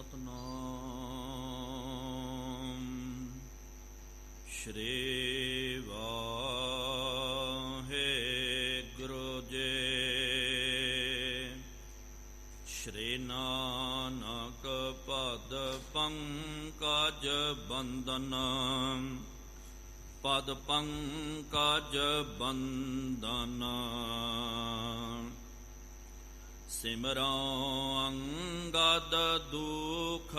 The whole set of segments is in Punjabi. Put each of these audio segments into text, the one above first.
ਸਤਨਾਮ। ਸ਼੍ਰੀ ਵਾਹਿਗੁਰੂ ਜੀ। ਸ਼੍ਰੀ ਨਾਨਕ ਪਦ ਪੰਕਜ ਬੰਦਨ, ਪਦ ਪੰਕਜ ਬੰਦਨ। ਸਿਮਰਉ ਅੰਗਦ ਦੁਖ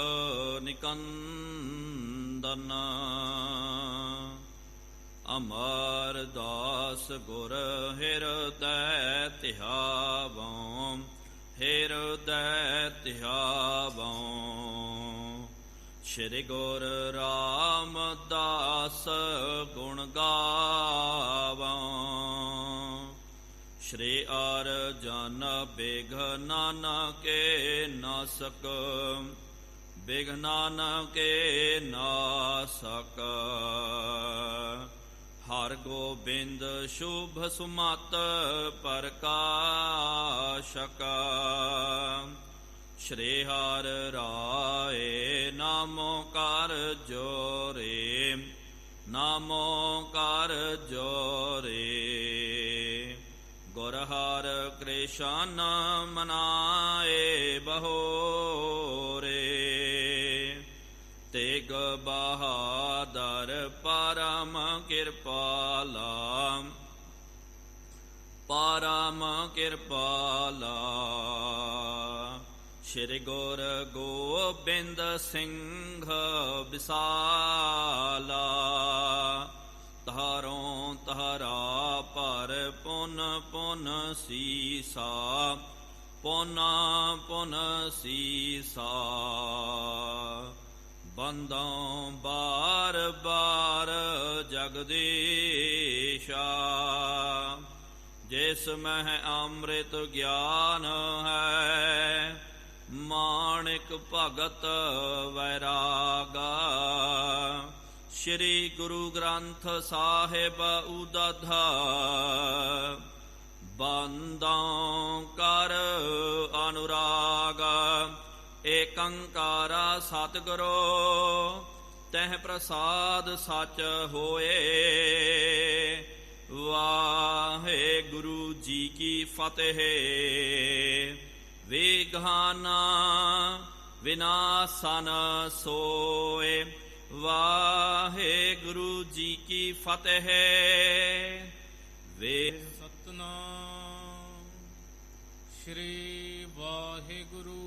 ਨਿਕੰਦਨ, ਅਮਰਦਾਸ ਗੁਰ ਹਿਰਦੈ ਧਿਆਵਉ, ਹਿਰਦੈ ਧਿਆਵਉ। ਸ਼੍ਰੀ ਗੁਰ ਰਾਮਦਾਸ ਗੁਣ ਗਾਵਉ। ਸ਼੍ਰੀ ਅਰਜਨ ਬਿਘਨ ਕੇ ਨਾਸਕ, ਬਿਘਨ ਕੇ ਨਾਸਕ। ਹਰਿ ਗੋਬਿੰਦ ਸ਼ੁਭ ਸੁਮਤਿ ਪ੍ਰਕਾਸ਼ਕ। ਸ਼੍ਰੀ ਹਰਿ ਰਾਏ ਨਾਮੋ ਕਰ ਜੋਰੇ, ਨਾਮੋ ਕਰ ਜੋਰੇ। ਗੁਰ ਹਰਿ ਕ੍ਰਿਸ਼ਨ ਮਨਾਏ ਬਹੋਰੇ, ਤੇਗ ਬਹਾਦਰ ਪਰਮ ਕਿਰਪਾਲਾ, ਪਰਮ ਕਿਰਪਾਲਾ। ਸ਼੍ਰੀ ਗੁਰ ਗੋਬਿੰਦ ਸਿੰਘ ਵਿਸਾਲਾ, ਤਹਾਰੋਂ ਤਹਾਰਾ ਪਰ ਪੁਨ ਪੁਨ ਸੀਸਾ, ਪੁਨ ਪੁਨ ਸੀਸਾ। ਬੰਦੋਂ ਬਾਰ ਬਾਰ ਜਗਦੀਸ਼ਾ, ਜਿਸ ਮਹਿ ਅੰਮ੍ਰਿਤ ਗਿਆਨ ਹੈ, ਮਾਣਿਕ ਭਗਤ ਵੈਰਾਗਾ। ਸ਼੍ਰੀ ਗੁਰੂ ਗ੍ਰੰਥ ਸਾਹਿਬ ਉਦਧ, ਬੰਦੋਂ ਕਰ ਅਨੁਰਾਗ। ਏਕੰਕਾਰਾ ਸਤਿਗੁਰੂ ਤਹਿ ਪ੍ਰਸਾਦ ਸਚ ਹੋਏ। ਵਾਹਿਗੁਰੂ ਜੀ ਕੀ ਫਤਿਹ। ਵਿਘਨ ਵਿਨਾਸਨ ਸੋਏ। ਵਾਹਿਗੁਰੂ ਜੀ ਕੀ ਫਤਿਹ। ਸਤਨਾਮ। ਸ਼੍ਰੀ ਵਾਹਿਗੁਰੂ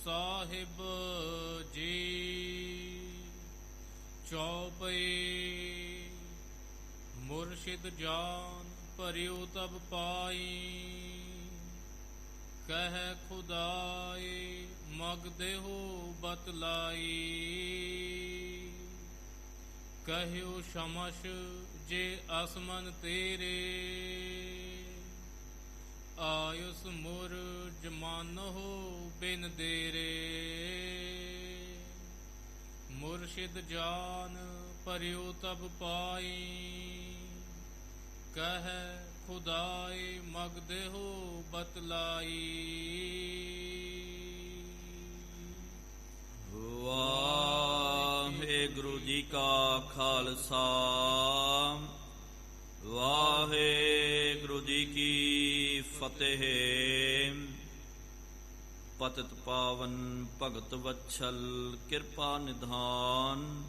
ਸਾਹਿਬ ਜੀ। ਚੌਪਈ। ਮੁਰਸ਼ਿਦ ਜਾਨ ਭਰਿਓ ਤਬ ਪਾਈ, ਕਹਿ ਖੁਦਾਏ ਮਗ ਦੇਹੋ ਬਤਲਾਈ। ਕਹਿਓ ਸ਼ਮਸ਼ ਜੇ ਅਸਮਨ ਤੇਰੇ, ਆਯੁਸ ਮੁਰ ਜਮਾਨਹੁ ਬਿਨ ਦੇਰੇ। ਮੁਰਸ਼ਿਦ ਜਾਨ ਭਰਿਓ ਤਬ ਪਾਈ, ਕਹਿ ਖੁਦਾਏ ਮਗ ਦੇਹੋ ਬਤਲਾਈ। ਵਾਹਿਗੁਰੂ ਜੀ ਕਾ ਖਾਲਸਾ, ਵਾਹਿਗੁਰੂ ਜੀ ਕੀ ਫਤਿਹ। ਪਤਿਤ ਪਾਵਨ ਭਗਤ ਵਛਲ ਕਿਰਪਾ ਨਿਧਾਨ,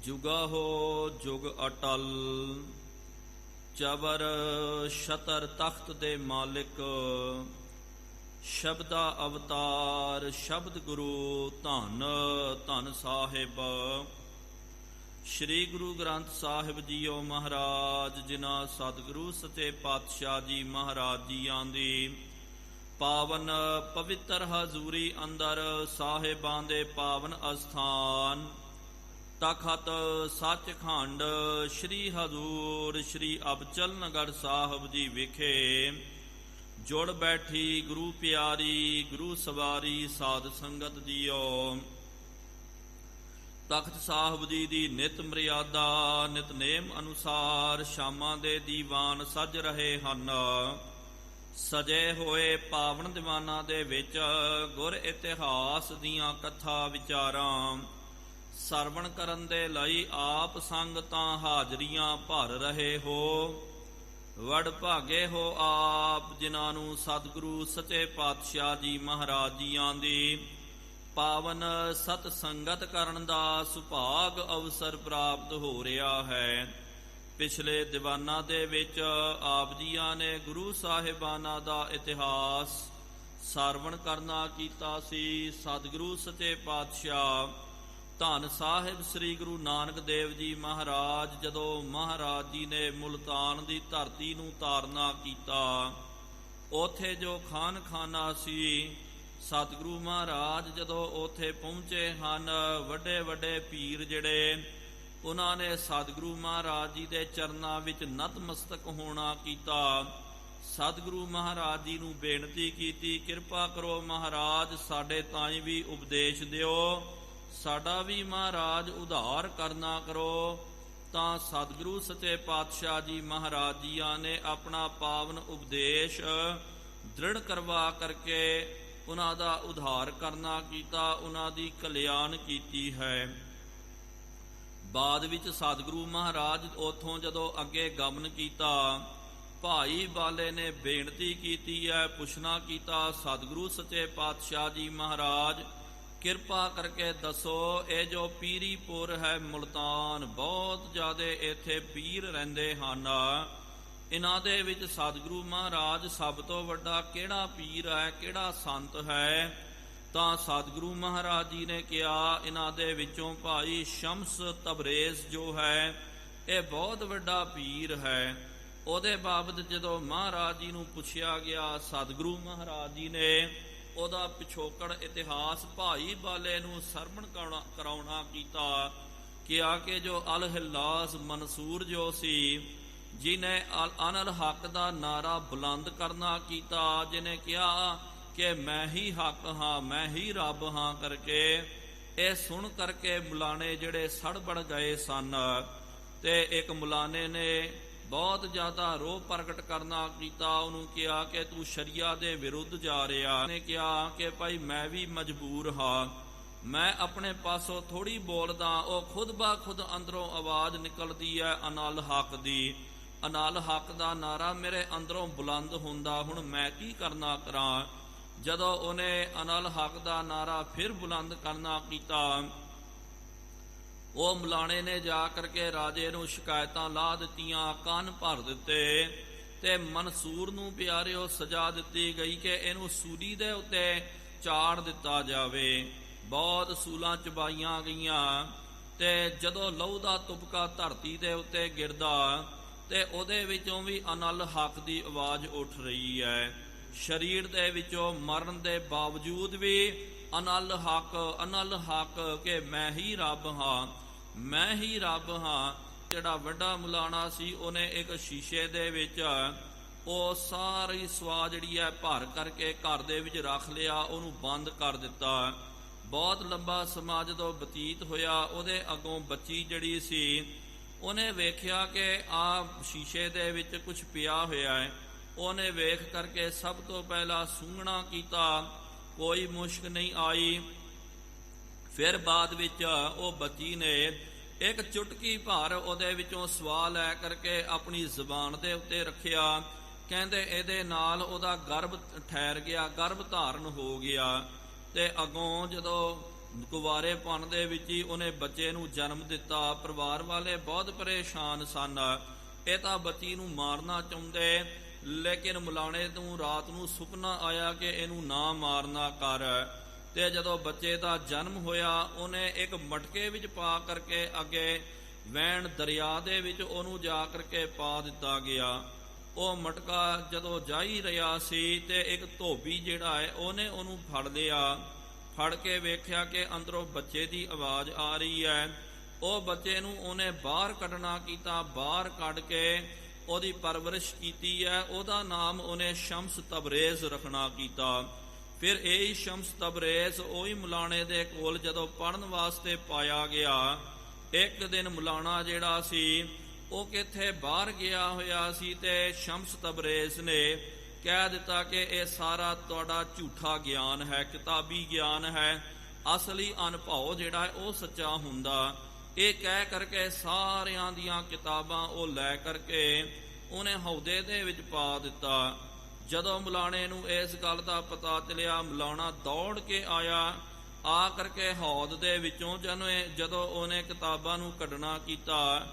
ਜੁਗਾ ਹੋ ਜੁਗ ਅਟਲ। ਚਬਰ ਛਤਰ ਤਖਤ ਦੇ ਮਾਲਿਕ, ਸ਼ਬਦਾ ਅਵਤਾਰ ਸ਼ਬਦ ਗੁਰੂ ਧੰਨ ਧੰਨ ਸਾਹਿਬ। ਸ਼੍ਰੀ ਗੁਰੂ ਗ੍ਰੰਥ ਸਾਹਿਬ ਜੀਓ ਮਹਾਰਾਜ, ਜਿਨ੍ਹਾਂ ਸਤਿਗੁਰੂ ਸੱਚੇ ਪਾਤਸ਼ਾਹ ਜੀ ਮਹਾਰਾਜ ਜੀਆਂ ਦੀ ਪਾਵਨ ਪਵਿੱਤਰ ਹਜ਼ੂਰੀ ਅੰਦਰ ਸਾਹਿਬਾਂ ਦੇ ਪਾਵਨ ਅਸਥਾਨ ਤਖਤ ਸੱਚਖੰਡ ਸ਼੍ਰੀ ਹਜ਼ੂਰ ਸ਼੍ਰੀ ਅਬਚਲ ਨਗਰ ਸਾਹਿਬ ਜੀ ਵਿਖੇ ਜੁੜ ਬੈਠੀ ਗੁਰੂ ਪਿਆਰੀ ਗੁਰੂ ਸਵਾਰੀ ਸਾਧ ਸੰਗਤ ਜੀਓ। ਤਖਤ ਸਾਹਿਬ ਜੀ ਦੀ ਨਿਤ ਮਰਿਆਦਾ ਨਿਤਨੇਮ ਅਨੁਸਾਰ ਸ਼ਾਮਾਂ ਦੇ ਦੀਵਾਨ ਸੱਜ ਰਹੇ ਹਨ। ਸਜੇ ਹੋਏ ਪਾਵਨ ਦੀਵਾਨਾਂ ਦੇ ਵਿੱਚ ਗੁਰ ਇਤਿਹਾਸ ਦੀਆਂ ਕਥਾ ਵਿਚਾਰਾਂ ਸਰਵਣ ਕਰਨ ਦੇ ਲਈ ਆਪ ਸੰਗਤਾਂ ਹਾਜ਼ਰੀਆਂ ਭਰ ਰਹੇ ਹੋ। ਵਡ ਭਾਗੇ ਹੋ ਆਪ ਜਿਨ੍ਹਾਂ ਨੂੰ ਸਤਿਗੁਰੂ ਸੱਚੇ ਪਾਤਸ਼ਾਹ ਜੀ ਮਹਾਰਾਜ ਜੀਆਂ ਦੀ ਪਾਵਨ ਸਤ ਸੰਗਤ ਕਰਨ ਦਾ ਸੁਭਾਗ ਅਵਸਰ ਪ੍ਰਾਪਤ ਹੋ ਰਿਹਾ ਹੈ। ਪਿਛਲੇ ਦੀਵਾਨਾਂ ਦੇ ਵਿੱਚ ਆਪ ਜੀਆਂ ਨੇ ਗੁਰੂ ਸਾਹਿਬਾਨਾਂ ਦਾ ਇਤਿਹਾਸ ਸਰਵਣ ਕਰਨਾ ਕੀਤਾ ਸੀ। ਸਤਿਗੁਰੂ ਸੱਚੇ ਪਾਤਸ਼ਾਹ ਧੰਨ ਸਾਹਿਬ ਸ੍ਰੀ ਗੁਰੂ ਨਾਨਕ ਦੇਵ ਜੀ ਮਹਾਰਾਜ ਜਦੋਂ ਮਹਾਰਾਜ ਜੀ ਨੇ ਮੁਲਤਾਨ ਦੀ ਧਰਤੀ ਨੂੰ ਤਾਰਨਾ ਕੀਤਾ, ਉਥੇ ਜੋ ਖਾਨਖਾਨਾ ਸੀ, ਸਤਿਗੁਰੂ ਮਹਾਰਾਜ ਜਦੋਂ ਉਥੇ ਪਹੁੰਚੇ ਹਨ, ਵੱਡੇ ਵੱਡੇ ਪੀਰ ਜਿਹੜੇ ਉਹਨਾਂ ਨੇ ਸਤਿਗੁਰੂ ਮਹਾਰਾਜ ਜੀ ਦੇ ਚਰਨਾਂ ਵਿੱਚ ਨਤਮਸਤਕ ਹੋਣਾ ਕੀਤਾ। ਸਤਿਗੁਰੂ ਮਹਾਰਾਜ ਜੀ ਨੂੰ ਬੇਨਤੀ ਕੀਤੀ, ਕਿਰਪਾ ਕਰੋ ਮਹਾਰਾਜ, ਸਾਡੇ ਤਾਈਂ ਵੀ ਉਪਦੇਸ਼ ਦਿਓ, ਸਾਡਾ ਵੀ ਮਹਾਰਾਜ ਉਧਾਰ ਕਰਨਾ ਕਰੋ। ਤਾਂ ਸਤਿਗੁਰੂ ਸੱਚੇ ਪਾਤਸ਼ਾਹ ਜੀ ਮਹਾਰਾਜ ਜੀਆਂ ਨੇ ਆਪਣਾ ਪਾਵਨ ਉਪਦੇਸ਼ ਦ੍ਰਿੜ ਕਰਵਾ ਕਰਕੇ ਉਹਨਾਂ ਦਾ ਉਧਾਰ ਕਰਨਾ ਕੀਤਾ, ਉਹਨਾਂ ਦੀ ਕਲਿਆਣ ਕੀਤੀ ਹੈ। ਬਾਅਦ ਵਿੱਚ ਸਤਿਗੁਰੂ ਮਹਾਰਾਜ ਉਥੋਂ ਜਦੋਂ ਅੱਗੇ ਗਮਨ ਕੀਤਾ, ਭਾਈ ਬਾਲੇ ਨੇ ਬੇਨਤੀ ਕੀਤੀ ਹੈ, ਪੁੱਛਣਾ ਕੀਤਾ, ਸਤਿਗੁਰੂ ਸੱਚੇ ਪਾਤਸ਼ਾਹ ਜੀ ਮਹਾਰਾਜ ਕਿਰਪਾ ਕਰਕੇ ਦੱਸੋ, ਇਹ ਜੋ ਪੀਰੀਪੁਰ ਹੈ ਮੁਲਤਾਨ, ਬਹੁਤ ਜ਼ਿਆਦੇ ਇੱਥੇ ਪੀਰ ਰਹਿੰਦੇ ਹਨ, ਇਹਨਾਂ ਦੇ ਵਿੱਚ ਸਤਿਗੁਰੂ ਮਹਾਰਾਜ ਸਭ ਤੋਂ ਵੱਡਾ ਕਿਹੜਾ ਪੀਰ ਹੈ, ਕਿਹੜਾ ਸੰਤ ਹੈ? ਤਾਂ ਸਤਿਗੁਰੂ ਮਹਾਰਾਜ ਜੀ ਨੇ ਕਿਹਾ, ਇਹਨਾਂ ਦੇ ਵਿੱਚੋਂ ਭਾਈ ਸ਼ਮਸ ਤਬਰੇਜ਼ ਜੋ ਹੈ ਇਹ ਬਹੁਤ ਵੱਡਾ ਪੀਰ ਹੈ। ਉਹਦੇ ਬਾਬਤ ਜਦੋਂ ਮਹਾਰਾਜ ਜੀ ਨੂੰ ਪੁੱਛਿਆ ਗਿਆ, ਸਤਿਗੁਰੂ ਮਹਾਰਾਜ ਜੀ ਨੇ ਉਹਦਾ ਪਿਛੋਕੜ ਇਤਿਹਾਸ ਭਾਈ ਬਾਲੇ ਨੂੰ ਸਰਵਣ ਕਰਾਉਣਾ ਕੀਤਾ। ਕਿਹਾ ਕਿ ਜੋ ਅਲ ਹਿਲਾਸ ਮਨਸੂਰ ਜੋ ਸੀ, ਜਿਹਨੇ ਅਨਲ ਹੱਕ ਦਾ ਨਾਰਾ ਬੁਲੰਦ ਕਰਨਾ ਕੀਤਾ, ਜਿਹਨੇ ਕਿਹਾ ਕਿ ਮੈਂ ਹੀ ਹੱਕ ਹਾਂ, ਮੈਂ ਹੀ ਰੱਬ ਹਾਂ ਕਰਕੇ, ਇਹ ਸੁਣ ਕਰਕੇ ਮੁਲਾਣੇ ਜਿਹੜੇ ਸੜਬੜ ਗਏ ਸਨ। ਤੇ ਇੱਕ ਮੁਲਾਣੇ ਨੇ ਬਹੁਤ ਜ਼ਿਆਦਾ ਰੋਹ ਪ੍ਰਗਟ ਕਰਨਾ ਕੀਤਾ, ਉਹਨੂੰ ਕਿਹਾ ਕਿ ਤੂੰ ਸ਼ਰੀਆ ਦੇ ਵਿਰੁੱਧ ਜਾ ਰਿਹਾ। ਨੇ ਕਿਹਾ ਕਿ ਭਾਈ ਮੈਂ ਵੀ ਮਜਬੂਰ ਹਾਂ, ਮੈਂ ਆਪਣੇ ਪਾਸੋਂ ਥੋੜੀ ਬੋਲਦਾ, ਉਹ ਖੁਦ ਬਾ ਖੁਦ ਅੰਦਰੋਂ ਆਵਾਜ਼ ਨਿਕਲਦੀ ਹੈ ਅਨਲ ਹੱਕ ਦੀ। ਅਨਲ ਹੱਕ ਦਾ ਨਾਰਾ ਮੇਰੇ ਅੰਦਰੋਂ ਬੁਲੰਦ ਹੁੰਦਾ, ਹੁਣ ਮੈਂ ਕੀ ਕਰਨਾ ਕਰਾਂ। ਜਦੋਂ ਉਹਨੇ ਅਨਲ ਹੱਕ ਦਾ ਨਾਰਾ ਫਿਰ ਬੁਲੰਦ ਕਰਨਾ ਕੀਤਾ, ਉਹ ਮੁਲਾਣੇ ਨੇ ਜਾ ਕਰਕੇ ਰਾਜੇ ਨੂੰ ਸ਼ਿਕਾਇਤਾਂ ਲਾ ਦਿੱਤੀਆਂ, ਕੰਨ ਭਰ ਦਿੱਤੇ ਤੇ ਮਨਸੂਰ ਨੂੰ ਪਿਆਰਿਓ ਸਜ਼ਾ ਦਿੱਤੀ ਗਈ ਕਿ ਇਹਨੂੰ ਸੂਲੀ ਦੇ ਉੱਤੇ ਚਾੜ ਦਿੱਤਾ ਜਾਵੇ। ਬਹੁਤ ਸੂਲਾਂ ਚਬਾਈਆਂ ਗਈਆਂ ਤੇ ਜਦੋਂ ਲਹੂ ਦਾ ਤੁਪਕਾ ਧਰਤੀ ਦੇ ਉੱਤੇ ਗਿਰਦਾ ਤੇ ਉਹਦੇ ਵਿੱਚੋਂ ਵੀ ਅਨਲ ਹੱਕ ਦੀ ਆਵਾਜ਼ ਉੱਠ ਰਹੀ ਹੈ। ਸਰੀਰ ਦੇ ਵਿੱਚੋਂ ਮਰਨ ਦੇ ਬਾਵਜੂਦ ਵੀ ਅਨਲ ਹੱਕ ਕਿ ਮੈਂ ਹੀ ਰੱਬ ਹਾਂ, ਮੈਂ ਹੀ ਰੱਬ ਹਾਂ। ਜਿਹੜਾ ਵੱਡਾ ਮੁਲਾਣਾ ਸੀ, ਉਹਨੇ ਇੱਕ ਸ਼ੀਸ਼ੇ ਦੇ ਵਿੱਚ ਉਹ ਸਾਰੀ ਸਵਾ ਜਿਹੜੀ ਹੈ ਭਰ ਕਰਕੇ ਘਰ ਦੇ ਵਿੱਚ ਰੱਖ ਲਿਆ, ਉਹਨੂੰ ਬੰਦ ਕਰ ਦਿੱਤਾ। ਬਹੁਤ ਲੰਬਾ ਸਮਾਂ ਜਦੋਂ ਬਤੀਤ ਹੋਇਆ, ਉਹਦੇ ਅੱਗੋਂ ਬੱਚੀ ਜਿਹੜੀ ਸੀ, ਉਹਨੇ ਵੇਖਿਆ ਕਿ ਆ ਸ਼ੀਸ਼ੇ ਦੇ ਵਿੱਚ ਕੁਝ ਪਿਆ ਹੋਇਆ ਹੈ। ਉਹਨੇ ਵੇਖ ਕਰਕੇ ਸਭ ਤੋਂ ਪਹਿਲਾਂ ਸੂੰਘਣਾ ਕੀਤਾ, ਕੋਈ ਮੁਸ਼ਕ ਨਹੀਂ ਆਈ। ਫਿਰ ਬਾਅਦ ਵਿੱਚ ਉਹ ਬੱਚੀ ਨੇ ਇੱਕ ਚੁਟਕੀ ਭਰ ਉਹਦੇ ਵਿੱਚੋਂ ਸਵਾ ਲੈ ਕਰਕੇ ਆਪਣੀ ਜ਼ੁਬਾਨ ਦੇ ਉੱਤੇ ਰੱਖਿਆ। ਕਹਿੰਦੇ ਇਹਦੇ ਨਾਲ ਉਹਦਾ ਗਰਭ ਠਹਿਰ ਗਿਆ, ਗਰਭ ਧਾਰਨ ਹੋ ਗਿਆ। ਤੇ ਅੱਗੋਂ ਜਦੋਂ ਕੁਵਾਰੇਪਨ ਦੇ ਵਿੱਚ ਹੀ ਉਹਨੇ ਬੱਚੇ ਨੂੰ ਜਨਮ ਦਿੱਤਾ। ਪਰਿਵਾਰ ਵਾਲੇ ਬਹੁਤ ਪਰੇਸ਼ਾਨ ਸਨ, ਇਹ ਤਾਂ ਬੱਚੀ ਨੂੰ ਮਾਰਨਾ ਚਾਹੁੰਦੇ, ਲੇਕਿਨ ਮੁਲਾਣੇ ਨੂੰ ਰਾਤ ਨੂੰ ਸੁਪਨਾ ਆਇਆ ਕਿ ਇਹਨੂੰ ਨਾ ਮਾਰਨਾ ਕਰ। ਤੇ ਜਦੋਂ ਬੱਚੇ ਦਾ ਜਨਮ ਹੋਇਆ, ਉਹਨੇ ਇੱਕ ਮਟਕੇ ਵਿੱਚ ਪਾ ਕਰਕੇ ਅੱਗੇ ਵੈਣ ਦਰਿਆ ਦੇ ਵਿੱਚ ਉਹਨੂੰ ਜਾ ਕਰਕੇ ਪਾ ਦਿੱਤਾ ਗਿਆ। ਉਹ ਮਟਕਾ ਜਦੋਂ ਜਾ ਹੀ ਰਿਹਾ ਸੀ ਤੇ ਇੱਕ ਧੋਬੀ ਜਿਹੜਾ ਹੈ ਉਹਨੇ ਉਹਨੂੰ ਫੜ ਲਿਆ। ਫੜ ਕੇ ਵੇਖਿਆ ਕਿ ਅੰਦਰੋਂ ਬੱਚੇ ਦੀ ਆਵਾਜ਼ ਆ ਰਹੀ ਹੈ। ਉਹ ਬੱਚੇ ਨੂੰ ਉਹਨੇ ਬਾਹਰ ਕੱਢਣਾ ਕੀਤਾ, ਬਾਹਰ ਕੱਢ ਕੇ ਉਹਦੀ ਪਰਵਰਿਸ਼ ਕੀਤੀ ਹੈ। ਉਹਦਾ ਨਾਮ ਉਹਨੇ ਸ਼ਮਸ ਤਬਰੇਜ਼ ਰੱਖਣਾ ਕੀਤਾ। ਫਿਰ ਇਹ ਸ਼ਮਸ ਤਬਰੇਜ਼ ਉਹੀ ਮੁਲਾਣੇ ਦੇ ਕੋਲ ਜਦੋਂ ਪੜ੍ਹਨ ਵਾਸਤੇ ਪਾਇਆ ਗਿਆ। ਇੱਕ ਦਿਨ ਮੁਲਾਣਾ ਜਿਹੜਾ ਸੀ ਉਹ ਕਿੱਥੇ ਬਾਹਰ ਗਿਆ ਹੋਇਆ ਸੀ ਤੇ ਸ਼ਮਸ ਤਬਰੇਜ਼ ਨੇ ਕਹਿ ਦਿੱਤਾ ਕਿ ਇਹ ਸਾਰਾ ਤੁਹਾਡਾ ਝੂਠਾ ਗਿਆਨ ਹੈ, ਕਿਤਾਬੀ ਗਿਆਨ ਹੈ, ਅਸਲੀ ਅਨੁਭਵ ਜਿਹੜਾ ਹੈ ਉਹ ਸੱਚਾ ਹੁੰਦਾ। ਇਹ ਕਹਿ ਕਰਕੇ ਸਾਰਿਆਂ ਦੀਆਂ ਕਿਤਾਬਾਂ ਉਹ ਲੈ ਕਰਕੇ ਉਹਨੇ ਹੌਦੇ ਦੇ ਵਿੱਚ ਪਾ ਦਿੱਤਾ। ਜਦੋਂ ਮਲਾਣੇ ਨੂੰ ਇਸ ਗੱਲ ਦਾ ਪਤਾ ਚੱਲਿਆ, ਮਲਾਣਾ ਦੌੜ ਕੇ ਆਇਆ, ਆ ਕਰਕੇ ਹੌਦ ਦੇ ਵਿੱਚੋਂ ਜਦੋਂ ਉਹਨੇ ਕਿਤਾਬਾਂ ਨੂੰ ਕੱਢਣਾ ਕੀਤਾ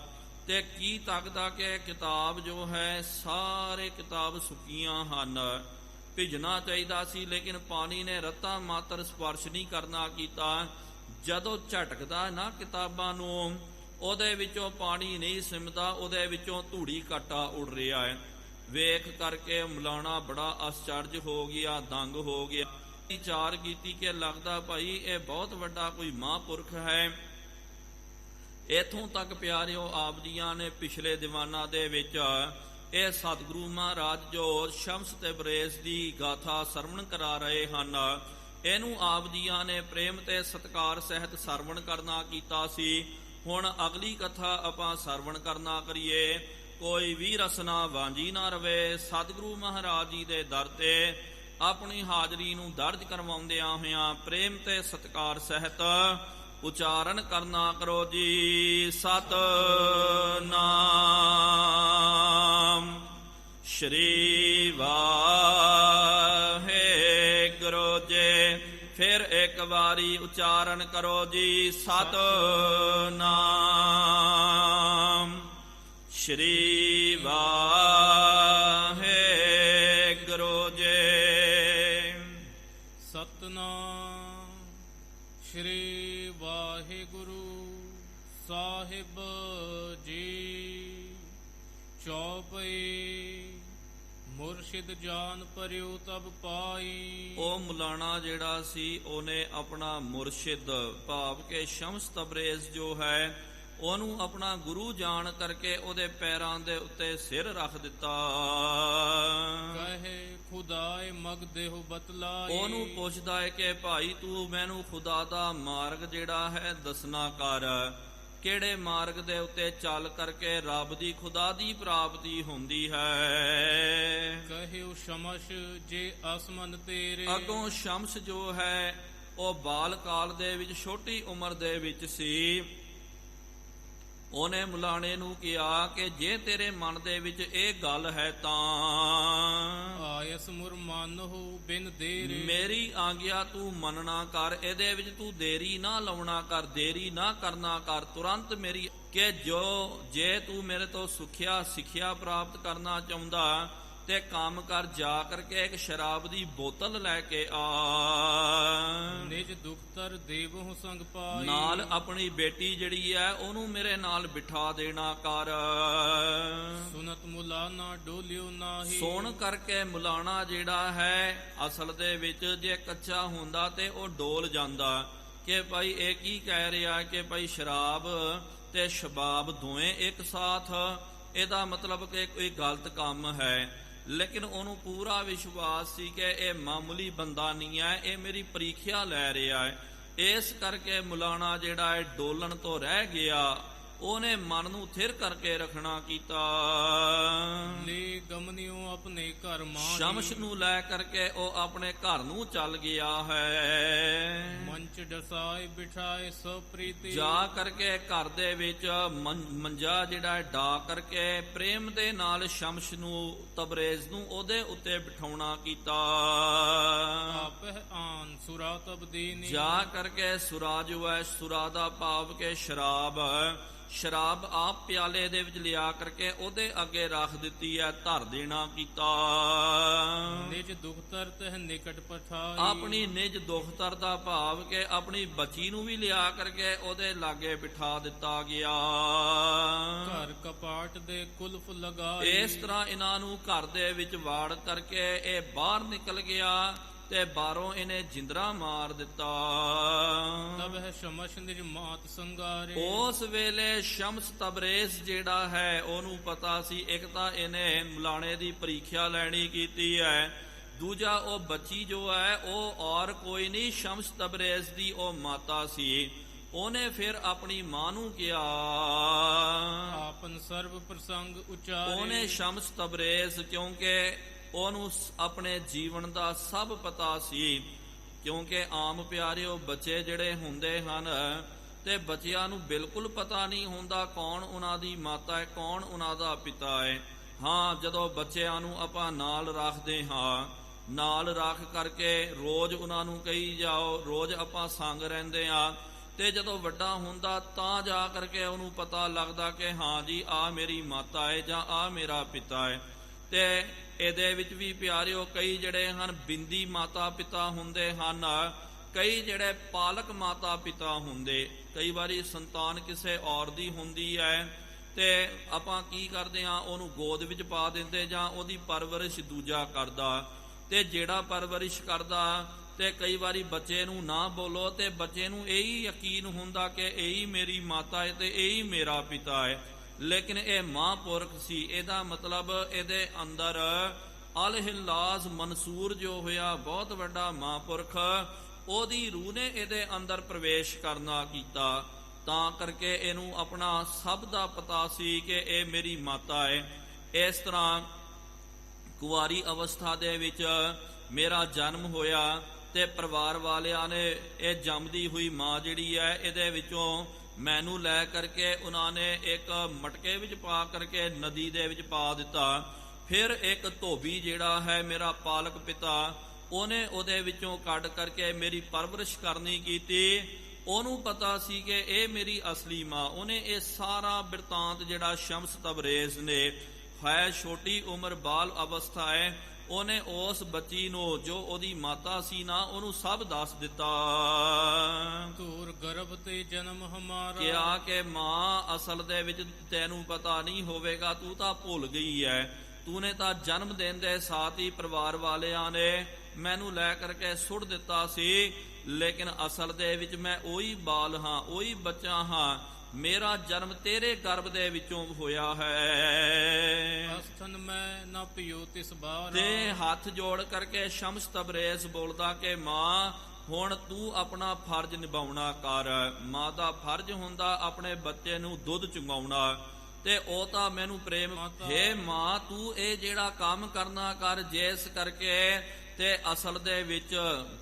ਤੇ ਕੀ ਤੱਕਦਾ ਕਿ ਕਿਤਾਬ ਜੋ ਹੈ ਸਾਰੇ ਕਿਤਾਬ ਸੁੱਕੀਆਂ ਹਨ। ਭਿੱਜਣਾ ਚਾਹੀਦਾ ਸੀ ਲੇਕਿਨ ਪਾਣੀ ਨੇ ਰੱਤਾ ਮਾਤਰ ਸਪਰਸ਼ ਨਹੀਂ ਕਰਨਾ ਕੀਤਾ। ਜਦੋਂ ਝਟਕਦਾ ਨਾ ਕਿਤਾਬਾਂ ਨੂੰ, ਉਹਦੇ ਵਿੱਚੋਂ ਪਾਣੀ ਨਹੀਂ ਸਿਮਦਾ, ਉਹਦੇ ਵਿੱਚੋਂ ਧੂੜੀ ਕਾਟਾ ਉੱਡ ਰਿਹਾ ਹੈ। ਵੇਖ ਕਰਕੇ ਮਲਾਣਾ ਬੜਾ ਆਸ਼ਚਰਜ ਹੋ ਗਿਆ, ਦੰਗ ਹੋ ਗਿਆ। ਵਿਚਾਰ ਕੀਤੀ ਕਿ ਲੱਗਦਾ ਭਾਈ ਇਹ ਬਹੁਤ ਵੱਡਾ ਕੋਈ ਮਹਾਂਪੁਰਖ ਹੈ। ਇੱਥੋਂ ਤੱਕ ਪਿਆਰਿਓ ਆਪ ਜੀਆਂ ਨੇ ਪਿਛਲੇ ਦੀਵਾਨਾਂ ਦੇ ਵਿੱਚ ਇਹ ਸਤਿਗੁਰੂ ਮਹਾਰਾਜ ਜੋ ਸ਼ਮਸ ਤਬਰੇਜ਼ ਦੀ ਗਾਥਾ ਸਰਵਣ ਕਰਾ ਰਹੇ ਹਨ, ਇਹਨੂੰ ਆਪ ਜੀਆਂ ਨੇ ਪ੍ਰੇਮ ਤੇ ਸਤਿਕਾਰ ਸਹਿਤ ਸਰਵਣ ਕਰਨਾ ਕੀਤਾ ਸੀ। ਹੁਣ ਅਗਲੀ ਕਥਾ ਆਪਾਂ ਸਰਵਣ ਕਰਨਾ ਕਰੀਏ। ਕੋਈ ਵੀ ਰਸਨਾ ਵਾਂਝੀ ਨਾ ਰਵੇ। ਸਤਿਗੁਰੂ ਮਹਾਰਾਜ ਜੀ ਦੇ ਦਰ ਤੇ ਆਪਣੀ ਹਾਜ਼ਰੀ ਨੂੰ ਦਰਜ ਕਰਵਾਉਂਦਿਆਂ ਹੋਇਆਂ ਪ੍ਰੇਮ ਤੇ ਸਤਿਕਾਰ ਸਹਿਤ ਉਚਾਰਨ ਕਰਨਾ ਕਰੋ ਜੀ। ਸਤਿਨਾਮ ਸ਼੍ਰੀ ਵਾਹਿਗੁਰੂ ਜੀ। ਫਿਰ ਇੱਕ ਵਾਰੀ ਉਚਾਰਨ ਕਰੋ ਜੀ। ਸਤਿਨਾਮ ਸ਼੍ਰੀ ਵਾਹਿਗੁਰੂ ਜੀ। ਸਤਨਾਮ ਸ਼੍ਰੀ ਵਾਹਿਗੁਰੂ ਸਾਹਿਬ ਜੀ। ਚੌਪਈ ਮੁਰਸ਼ਿਦ ਜਾਨ ਪਰਿਉ ਤਬ ਪਾਈ। ਉਹ ਮਲਾਣਾ ਜਿਹੜਾ ਸੀ ਉਹਨੇ ਆਪਣਾ ਮੁਰਸ਼ਿਦ ਭਾਵ ਕੇ ਸ਼ਮਸ ਤਬਰੇਜ਼ ਜੋ ਹੈ ਉਹਨੂੰ ਆਪਣਾ ਗੁਰੂ ਜਾਣ ਕਰਕੇ ਉਹਦੇ ਪੈਰਾਂ ਦੇ ਉੱਤੇ ਸਿਰ ਰੱਖ ਦਿੱਤਾ। ਕਹੇ ਖੁਦਾਏ ਮਗ ਦੇਹੁ ਬਤਲਾਈ। ਉਹਨੂੰ ਪੁੱਛਦਾ ਹੈ ਕਿ ਭਾਈ ਤੂੰ ਮੈਨੂੰ ਖੁਦਾ ਦਾ ਮਾਰਗ ਜਿਹੜਾ ਹੈ ਦੱਸਣਾ ਕਰ। ਕਿਹੜੇ ਮਾਰਗ ਦੇ ਉੱਤੇ ਚੱਲ ਕਰਕੇ ਰੱਬ ਦੀ ਖੁਦਾ ਦੀ ਪ੍ਰਾਪਤੀ ਹੁੰਦੀ ਹੈ। ਕਹਿਓ ਸ਼ਮਸ਼ ਜੇ ਆਸਮਨ ਤੇਰੇ। ਅੱਗੋਂ ਸ਼ਮਸ ਜੋ ਹੈ ਉਹ ਬਾਲ ਕਾਲ ਦੇ ਵਿੱਚ ਛੋਟੀ ਉਮਰ ਦੇ ਵਿੱਚ ਸੀ। ਉਹਨੇ ਮਲਾਣੇ ਨੂੰ ਕਿਹਾ ਕਿ ਜੇ ਤੇਰੇ ਮਨ ਦੇ ਵਿੱਚ ਇਹ ਗੱਲ ਹੈ ਤਾਂ ਆਇਸ ਮੁਰ ਮਾਨਹੁ ਬਿਨ ਦੇਰੇ। ਮੇਰੀ ਆਗਿਆ ਤੂੰ ਮੰਨਣਾ ਕਰ, ਇਹਦੇ ਵਿੱਚ ਤੂੰ ਦੇਰੀ ਨਾ ਲਾਉਣਾ ਕਰ, ਦੇਰੀ ਨਾ ਕਰਨਾ ਕਰ। ਤੁਰੰਤ ਮੇਰੀ ਕਿ ਜੇ ਤੂੰ ਮੇਰੇ ਤੋਂ ਸਿੱਖਿਆ ਪ੍ਰਾਪਤ ਕਰਨਾ ਚਾਹੁੰਦਾ ਤੇ ਕੰਮ ਕਰ, ਜਾ ਕਰਕੇ ਇੱਕ ਸ਼ਰਾਬ ਦੀ ਬੋਤਲ ਲੈ ਕੇ ਆ। ਨਿਜ ਦੁਖਤਰ ਦੇਵਹੁ ਸੰਗ ਪਾਈ। ਨਾਲ ਆਪਣੀ ਬੇਟੀ ਜਿਹੜੀ ਹੈ ਉਹਨੂੰ ਮੇਰੇ ਨਾਲ ਬਿਠਾ ਦੇਣਾ ਕਰ। ਸੁਨਤ ਮੁਲਾਨਾ ਡੋਲਿਓ ਨਾਹੀ। ਸੁਣ ਕਰਕੇ ਮੁਲਾਣਾ ਜਿਹੜਾ ਹੈ ਅਸਲ ਦੇ ਵਿੱਚ ਜੇ ਕੱਚਾ ਹੁੰਦਾ ਤੇ ਉਹ ਡੋਲ ਜਾਂਦਾ ਕਿ ਭਾਈ ਇਹ ਕੀ ਕਹਿ ਰਿਹਾ ਕਿ ਭਾਈ ਸ਼ਰਾਬ ਤੇ ਸ਼ਬਾਬ ਦੋਵੇਂ ਇੱਕ ਸਾਥ, ਇਹਦਾ ਮਤਲਬ ਕਿ ਕੋਈ ਗਲਤ ਕੰਮ ਹੈ। ਲੇਕਿਨ ਉਹਨੂੰ ਪੂਰਾ ਵਿਸ਼ਵਾਸ ਸੀ ਕਿ ਇਹ ਮਾਮੂਲੀ ਬੰਦਾ ਨਹੀਂ ਹੈ, ਇਹ ਮੇਰੀ ਪ੍ਰੀਖਿਆ ਲੈ ਰਿਹਾ ਹੈ। ਇਸ ਕਰਕੇ ਮੁਲਾਣਾ ਜਿਹੜਾ ਹੈ ਡੋਲਣ ਤੋਂ ਰਹਿ ਗਿਆ। ਉਹਨੇ ਮਨ ਨੂੰ ਥਿਰ ਕਰਕੇ ਰੱਖਣਾ ਕੀਤਾ। ਲੈ ਗਮਨਿਓ ਆਪਣੇ ਘਰ ਮਾਨ। ਸ਼ਮਸ਼ ਨੂੰ ਲੈ ਕਰਕੇ ਉਹ ਆਪਣੇ ਘਰ ਨੂੰ ਚੱਲ ਗਿਆ ਹੈ। ਮੰਚ ਡਸਾਏ ਬਿਠਾਏ ਸੋ ਪ੍ਰੀਤੀ। ਜਾ ਕਰਕੇ ਘਰ ਦੇ ਵਿੱਚ ਮੰਜਾ ਜਿਹੜਾ ਡਾ ਕਰਕੇ ਪ੍ਰੇਮ ਦੇ ਨਾਲ ਸ਼ਮਸ਼ ਨੂੰ ਤਬਰੇਜ਼ ਨੂੰ ਉਹਦੇ ਉੱਤੇ ਬਿਠਾਉਣਾ ਕੀਤਾ। ਆਪਹ ਆਨ ਸੁਰਾ ਤਬਦੀਨੀ। ਜਾ ਕਰਕੇ ਸੁਰਾ ਜੋ ਹੈ, ਸੁਰਾ ਦਾ ਭਾਵ ਕੇ ਸ਼ਰਾਬ ਆਪ ਪਿਆਲੇ ਦੇ ਵਿੱਚ ਲਿਆ ਕਰਕੇ ਉਹਦੇ ਅੱਗੇ ਰੱਖ ਦਿੱਤੀ ਹੈ, ਧਰ ਦੇਣਾ ਕੀਤਾ। ਨਿਜ ਦੁਖਤਰ ਤਹ ਨਿਕਟ ਪਠਾਈ। ਆਪਣੀ ਨਿਜ ਦੁਖਤਰ ਦਾ ਭਾਵ ਕਿ ਆਪਣੀ ਬੱਚੀ ਨੂੰ ਵੀ ਲਿਆ ਕਰਕੇ ਉਹਦੇ ਲਾਗੇ ਬਿਠਾ ਦਿੱਤਾ ਗਿਆ। ਘਰ ਕਪਾਟ ਦੇ ਕੁਲਫ ਲਗਾਈ। ਇਸ ਤਰ੍ਹਾਂ ਇਹਨਾਂ ਨੂੰ ਘਰ ਦੇ ਵਿੱਚ ਵਾੜ ਕਰਕੇ ਇਹ ਬਾਹਰ ਨਿਕਲ ਗਿਆ ਤੇ ਬਾਹਰੋਂ ਇਹਨੇ ਜਿੰਦਰਾ ਮਾਰ ਦਿੱਤਾ। ਤਬ ਹੈ ਸ਼ਮਸ਼ ਨਿਜ ਮਾਤ ਸੰਗਾਰੇ। ਉਸ ਵੇਲੇ ਸ਼ਮਸ ਤਬਰੇਜ਼ ਜਿਹੜਾ ਹੈ ਉਹਨੂੰ ਪਤਾ ਸੀ ਇੱਕ ਤਾਂ ਇਹਨੇ ਮਲਾਣੇ ਦੀ ਪ੍ਰੀਖਿਆ ਲੈਣੀ ਕੀਤੀ ਹੈ, ਦੂਜਾ ਉਹ ਬੱਚੀ ਜੋ ਹੈ ਉਹ ਔਰ ਕੋਈ ਨਹੀਂ ਸ਼ਮਸ ਤਬਰੇਜ਼ ਦੀ ਉਹ ਮਾਤਾ ਸੀ। ਉਹਨੇ ਫਿਰ ਆਪਣੀ ਮਾਂ ਨੂੰ ਕਿਹਾ। ਆਪਨ ਸਰਬ ਪ੍ਰਸੰਗ ਉਚਾਰੇ। ਉਹਨੇ ਸ਼ਮਸ ਤਬਰੇਜ਼ ਕਿਉਂਕਿ ਉਹਨੂੰ ਆਪਣੇ ਜੀਵਨ ਦਾ ਸਭ ਪਤਾ ਸੀ। ਕਿਉਂਕਿ ਆਮ ਪਿਆਰਿਓ ਬੱਚੇ ਜਿਹੜੇ ਹੁੰਦੇ ਹਨ ਤੇ ਬੱਚਿਆਂ ਨੂੰ ਬਿਲਕੁਲ ਪਤਾ ਨਹੀਂ ਹੁੰਦਾ ਕੌਣ ਉਹਨਾਂ ਦੀ ਮਾਤਾ ਹੈ, ਕੌਣ ਉਹਨਾਂ ਦਾ ਪਿਤਾ ਹੈ। ਹਾਂ, ਜਦੋਂ ਬੱਚਿਆਂ ਨੂੰ ਆਪਾਂ ਨਾਲ ਰੱਖਦੇ ਹਾਂ, ਨਾਲ ਰੱਖ ਕਰਕੇ ਰੋਜ਼ ਉਹਨਾਂ ਨੂੰ ਕਹੀ ਜਾਓ, ਰੋਜ਼ ਆਪਾਂ ਸੰਗ ਰਹਿੰਦੇ ਆ, ਤੇ ਜਦੋਂ ਵੱਡਾ ਹੁੰਦਾ ਤਾਂ ਜਾ ਕਰਕੇ ਉਹਨੂੰ ਪਤਾ ਲੱਗਦਾ ਕਿ ਹਾਂ ਜੀ ਆਹ ਮੇਰੀ ਮਾਤਾ ਹੈ ਜਾਂ ਆਹ ਮੇਰਾ ਪਿਤਾ ਹੈ। ਤੇ ਇਹਦੇ ਵਿੱਚ ਵੀ ਪਿਆਰਿਓ ਕਈ ਜਿਹੜੇ ਹਨ ਬਿੰਦੀ ਮਾਤਾ ਪਿਤਾ ਹੁੰਦੇ ਹਨ, ਕਈ ਜਿਹੜੇ ਪਾਲਕ ਮਾਤਾ ਪਿਤਾ ਹੁੰਦੇ। ਕਈ ਵਾਰੀ ਸੰਤਾਨ ਕਿਸੇ ਔਰ ਦੀ ਹੁੰਦੀ ਹੈ ਤੇ ਆਪਾਂ ਕੀ ਕਰਦੇ ਹਾਂ, ਉਹਨੂੰ ਗੋਦ ਵਿੱਚ ਪਾ ਦਿੰਦੇ ਜਾਂ ਉਹਦੀ ਪਰਵਰਿਸ਼ ਦੂਜਾ ਕਰਦਾ। ਤੇ ਜਿਹੜਾ ਪਰਵਰਿਸ਼ ਕਰਦਾ ਤੇ ਕਈ ਵਾਰੀ ਬੱਚੇ ਨੂੰ ਨਾ ਬੋਲੋ ਤੇ ਬੱਚੇ ਨੂੰ ਇਹੀ ਯਕੀਨ ਹੁੰਦਾ ਕਿ ਇਹੀ ਮੇਰੀ ਮਾਤਾ ਹੈ ਤੇ ਇਹੀ ਮੇਰਾ ਪਿਤਾ ਹੈ। ਲੇਕਿਨ ਇਹ ਮਹਾਂਪੁਰਖ ਸੀ। ਇਹਦਾ ਮਤਲਬ ਇਹਦੇ ਅੰਦਰ ਅਲ-ਹਿਲਾਜ਼ ਮਨਸੂਰ ਜੋ ਹੋਇਆ, ਬਹੁਤ ਵੱਡਾ ਮਹਾਂਪੁਰਖ, ਉਹਦੀ ਰੂਹ ਨੇ ਇਹਦੇ ਅੰਦਰ ਪ੍ਰਵੇਸ਼ ਕਰਨਾ ਕੀਤਾ। ਤਾਂ ਕਰਕੇ ਇਹਨੂੰ ਆਪਣਾ ਸਭ ਦਾ ਪਤਾ ਸੀ ਕਿ ਇਹ ਮੇਰੀ ਮਾਤਾ ਹੈ। ਇਸ ਤਰ੍ਹਾਂ ਕੁਆਰੀ ਅਵਸਥਾ ਦੇ ਵਿੱਚ ਮੇਰਾ ਜਨਮ ਹੋਇਆ ਤੇ ਪਰਿਵਾਰ ਵਾਲਿਆਂ ਨੇ ਇਹ ਜੰਮਦੀ ਹੋਈ ਮਾਂ ਜਿਹੜੀ ਹੈ ਇਹਦੇ ਵਿੱਚੋਂ ਮੈਨੂੰ ਲੈ ਕਰਕੇ ਉਹਨਾਂ ਨੇ ਇੱਕ ਮਟਕੇ ਵਿੱਚ ਪਾ ਕਰਕੇ ਨਦੀ ਦੇ ਵਿੱਚ ਪਾ ਦਿੱਤਾ। ਫਿਰ ਇੱਕ ਧੋਬੀ ਜਿਹੜਾ ਹੈ ਮੇਰਾ ਪਾਲਕ ਪਿਤਾ, ਉਹਨੇ ਉਹਦੇ ਵਿੱਚੋਂ ਕੱਢ ਕਰਕੇ ਮੇਰੀ ਪਰਵਰਿਸ਼ ਕਰਨੀ ਕੀਤੀ। ਉਹਨੂੰ ਪਤਾ ਸੀ ਕਿ ਇਹ ਮੇਰੀ ਅਸਲੀ ਮਾਂ। ਉਹਨੇ ਇਹ ਸਾਰਾ ਬਿਰਤਾਂਤ ਜਿਹੜਾ ਸ਼ਮਸ ਤਬਰੇਜ਼ ਨੇ ਹੈ, ਛੋਟੀ ਉਮਰ ਬਾਲ ਅਵਸਥਾ ਹੈ, ਉਹਨੇ ਉਸ ਬੱਚੀ ਨੂੰ ਜੋ ਉਹਦੀ ਮਾਤਾ ਸੀ ਨਾ, ਉਹਨੂੰ ਸਭ ਦੱਸ ਦਿੱਤਾ। ਧੂਰ ਗਰਭ ਤੇ ਜਨਮ ਹਮਾਰਾ, ਕਿਹਾ ਕਿ ਮਾਂ ਅਸਲ ਦੇ ਵਿੱਚ ਤੈਨੂੰ ਪਤਾ ਨਹੀਂ ਹੋਵੇਗਾ, ਤੂੰ ਤਾਂ ਭੁੱਲ ਗਈ ਹੈ। ਤੂਨੇ ਤਾਂ ਜਨਮ ਦੇਣ ਦੇ ਸਾਥ ਹੀ ਪਰਿਵਾਰ ਵਾਲਿਆਂ ਨੇ ਮੈਨੂੰ ਲੈ ਕਰਕੇ ਸੁੱਟ ਦਿੱਤਾ ਸੀ, ਲੇਕਿਨ ਅਸਲ ਦੇ ਵਿੱਚ ਮੈਂ ਉਹੀ ਬਾਲ ਹਾਂ, ਉਹੀ ਬੱਚਾ ਹਾਂ। ਮੇਰਾ ਜਨਮ ਤੇਰੇ ਗਰਭ ਦੇ ਵਿੱਚੋਂ ਹੋਇਆ ਹੈ। ਅਸਥਨ ਮੈਂ ਨਾ ਪਿਓ ਤਿਸ ਬਾਰ, ਤੇ ਹੱਥ ਜੋੜ ਕਰਕੇ ਸ਼ਮਸ ਤਬਰੇਜ਼ ਬੋਲਦਾ ਕਿ ਮਾਂ ਹੁਣ ਤੂੰ ਆਪਣਾ ਫਰਜ਼ ਨਿਭਾਉਣਾ ਕਰ। ਮਾਂ ਦਾ ਫਰਜ਼ ਹੁੰਦਾ ਆਪਣੇ ਬੱਚੇ ਨੂੰ ਦੁੱਧ ਚੁੰਗਾਉਣਾ, ਤੇ ਉਹ ਤਾਂ ਮੈਨੂੰ ਪ੍ਰੇਮ, ਹੇ ਮਾਂ ਤੂੰ ਇਹ ਜਿਹੜਾ ਕੰਮ ਕਰਨਾ ਕਰ, ਜਿਸ ਕਰਕੇ ਤੇ ਅਸਲ ਦੇ ਵਿੱਚ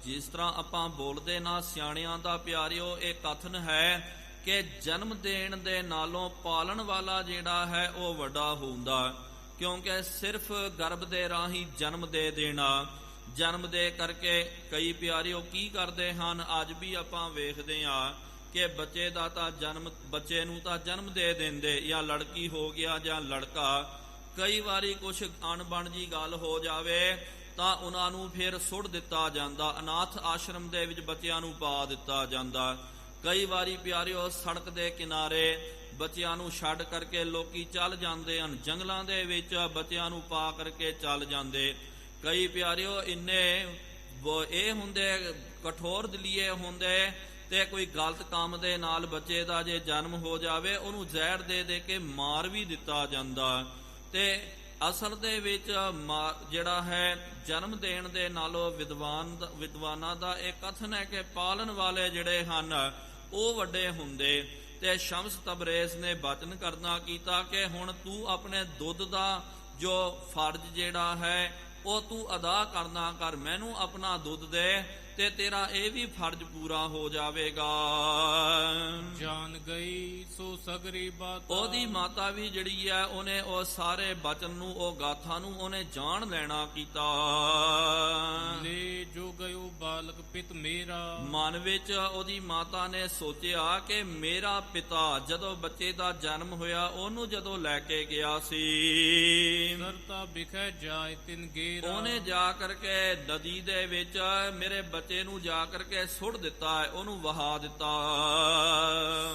ਜਿਸ ਤਰ੍ਹਾਂ ਆਪਾਂ ਬੋਲਦੇ ਨਾ ਸਿਆਣਿਆਂ ਦਾ ਪਿਆਰਿਓ, ਇਹ ਕਥਨ ਹੈ ਕਿ ਜਨਮ ਦੇਣ ਦੇ ਨਾਲੋਂ ਪਾਲਣ ਵਾਲਾ ਜਿਹੜਾ ਹੈ ਉਹ ਵੱਡਾ ਹੁੰਦਾ। ਕਿਉਂਕਿ ਸਿਰਫ ਗਰਭ ਦੇ ਰਾਹੀਂ ਜਨਮ ਦੇ ਦੇਣਾ, ਜਨਮ ਦੇ ਕਰਕੇ ਕਈ ਪਿਆਰਿਓ ਕੀ ਕਰਦੇ ਹਨ, ਅੱਜ ਵੀ ਆਪਾਂ ਵੇਖਦੇ ਹਾਂ ਕਿ ਬੱਚੇ ਦਾ ਤਾਂ ਜਨਮ, ਬੱਚੇ ਨੂੰ ਤਾਂ ਜਨਮ ਦੇ ਦਿੰਦੇ, ਜਾਂ ਲੜਕੀ ਹੋ ਗਿਆ ਜਾਂ ਲੜਕਾ, ਕਈ ਵਾਰੀ ਕੁਛ ਅਣਬਣ ਜੀ ਗੱਲ ਹੋ ਜਾਵੇ ਤਾਂ ਉਹਨਾਂ ਨੂੰ ਫਿਰ ਸੁੱਟ ਦਿੱਤਾ ਜਾਂਦਾ, ਅਨਾਥ ਆਸ਼ਰਮ ਦੇ ਵਿੱਚ ਬੱਚਿਆਂ ਨੂੰ ਪਾ ਦਿੱਤਾ ਜਾਂਦਾ। ਕਈ ਵਾਰੀ ਪਿਆਰਿਓ ਸੜਕ ਦੇ ਕਿਨਾਰੇ ਬੱਚਿਆਂ ਨੂੰ ਛੱਡ ਕਰਕੇ ਲੋਕੀ ਚੱਲ ਜਾਂਦੇ ਹਨ, ਜੰਗਲਾਂ ਦੇ ਵਿੱਚ ਬੱਚਿਆਂ ਨੂੰ ਪਾ ਕਰਕੇ ਚੱਲ ਜਾਂਦੇ। ਕਈ ਪਿਆਰਿਓ ਇੰਨੇ ਇਹ ਹੁੰਦੇ, ਕਠੋਰ ਦਿਲੀਏ ਹੁੰਦੇ, ਤੇ ਕੋਈ ਗਲਤ ਕੰਮ ਦੇ ਨਾਲ ਬੱਚੇ ਦਾ ਜੇ ਜਨਮ ਹੋ ਜਾਵੇ ਉਹਨੂੰ ਜ਼ਹਿਰ ਦੇ ਦੇ ਕੇ ਮਾਰ ਵੀ ਦਿੱਤਾ ਜਾਂਦਾ। ਤੇ ਅਸਲ ਦੇ ਵਿੱਚ ਜਿਹੜਾ ਹੈ ਜਨਮ ਦੇਣ ਦੇ ਨਾਲੋਂ ਵਿਦਵਾਨਾਂ ਦਾ ਇਹ ਕਥਨ ਹੈ ਕਿ ਪਾਲਣ ਵਾਲੇ ਜਿਹੜੇ ਹਨ ਉਹ ਵੱਡੇ ਹੁੰਦੇ। ਤੇ ਸ਼ਮਸ ਤਬਰੇਜ਼ ਨੇ ਬਚਨ ਕਰਨਾ ਕੀਤਾ ਕਿ ਹੁਣ ਤੂੰ ਆਪਣੇ ਦੁੱਧ ਦਾ ਜੋ ਫਰਜ਼ ਜਿਹੜਾ ਹੈ ਉਹ ਤੂੰ ਅਦਾ ਕਰਨਾ ਕਰ, ਮੈਨੂੰ ਆਪਣਾ ਦੁੱਧ ਦੇ ਤੇ ਤੇਰਾ ਇਹ ਵੀ ਫਰਜ਼ ਪੂਰਾ ਹੋ ਜਾਵੇਗਾ। ਜਾਣ ਗਈ ਸੋ ਸਗਰੀ ਬਾਤ, ਉਹਦੀ ਮਾਤਾ ਵੀ ਜਿਹੜੀ ਹੈ ਉਹਨੇ ਉਹ ਸਾਰੇ ਬਚਨ ਨੂੰ, ਉਹ ਗਾਥਾ ਨੂੰ ਉਹਨੇ ਜਾਣ ਲੈਣਾ ਕੀਤਾ। ਲੈ ਜੋ ਗਇਓ ਬਾਲਕ ਪਿਤ ਮੇਰਾ, ਮਨ ਵਿੱਚ ਉਹਦੀ ਮਾਤਾ ਨੇ ਸੋਚਿਆ ਕਿ ਮੇਰਾ ਪਿਤਾ ਜਦੋਂ ਬੱਚੇ ਦਾ ਜਨਮ ਹੋਇਆ ਉਹਨੂੰ ਜਦੋਂ ਲੈ ਕੇ ਗਿਆ ਸੀ, ਸਰਤਾ ਬਿਖੈ ਜਾਏ ਤਿਨ ਗੇਰਾ, ਉਹਨੇ ਜਾ ਕਰਕੇ ਨਦੀ ਦੇ ਵਿੱਚ ਮੇਰੇ ਬੱਚੇ ਨੂੰ ਜਾ ਕਰਕੇ ਸੁੱਟ ਦਿੱਤਾ ਹੈ, ਉਹਨੂੰ ਵਹਾ ਦਿੱਤਾ।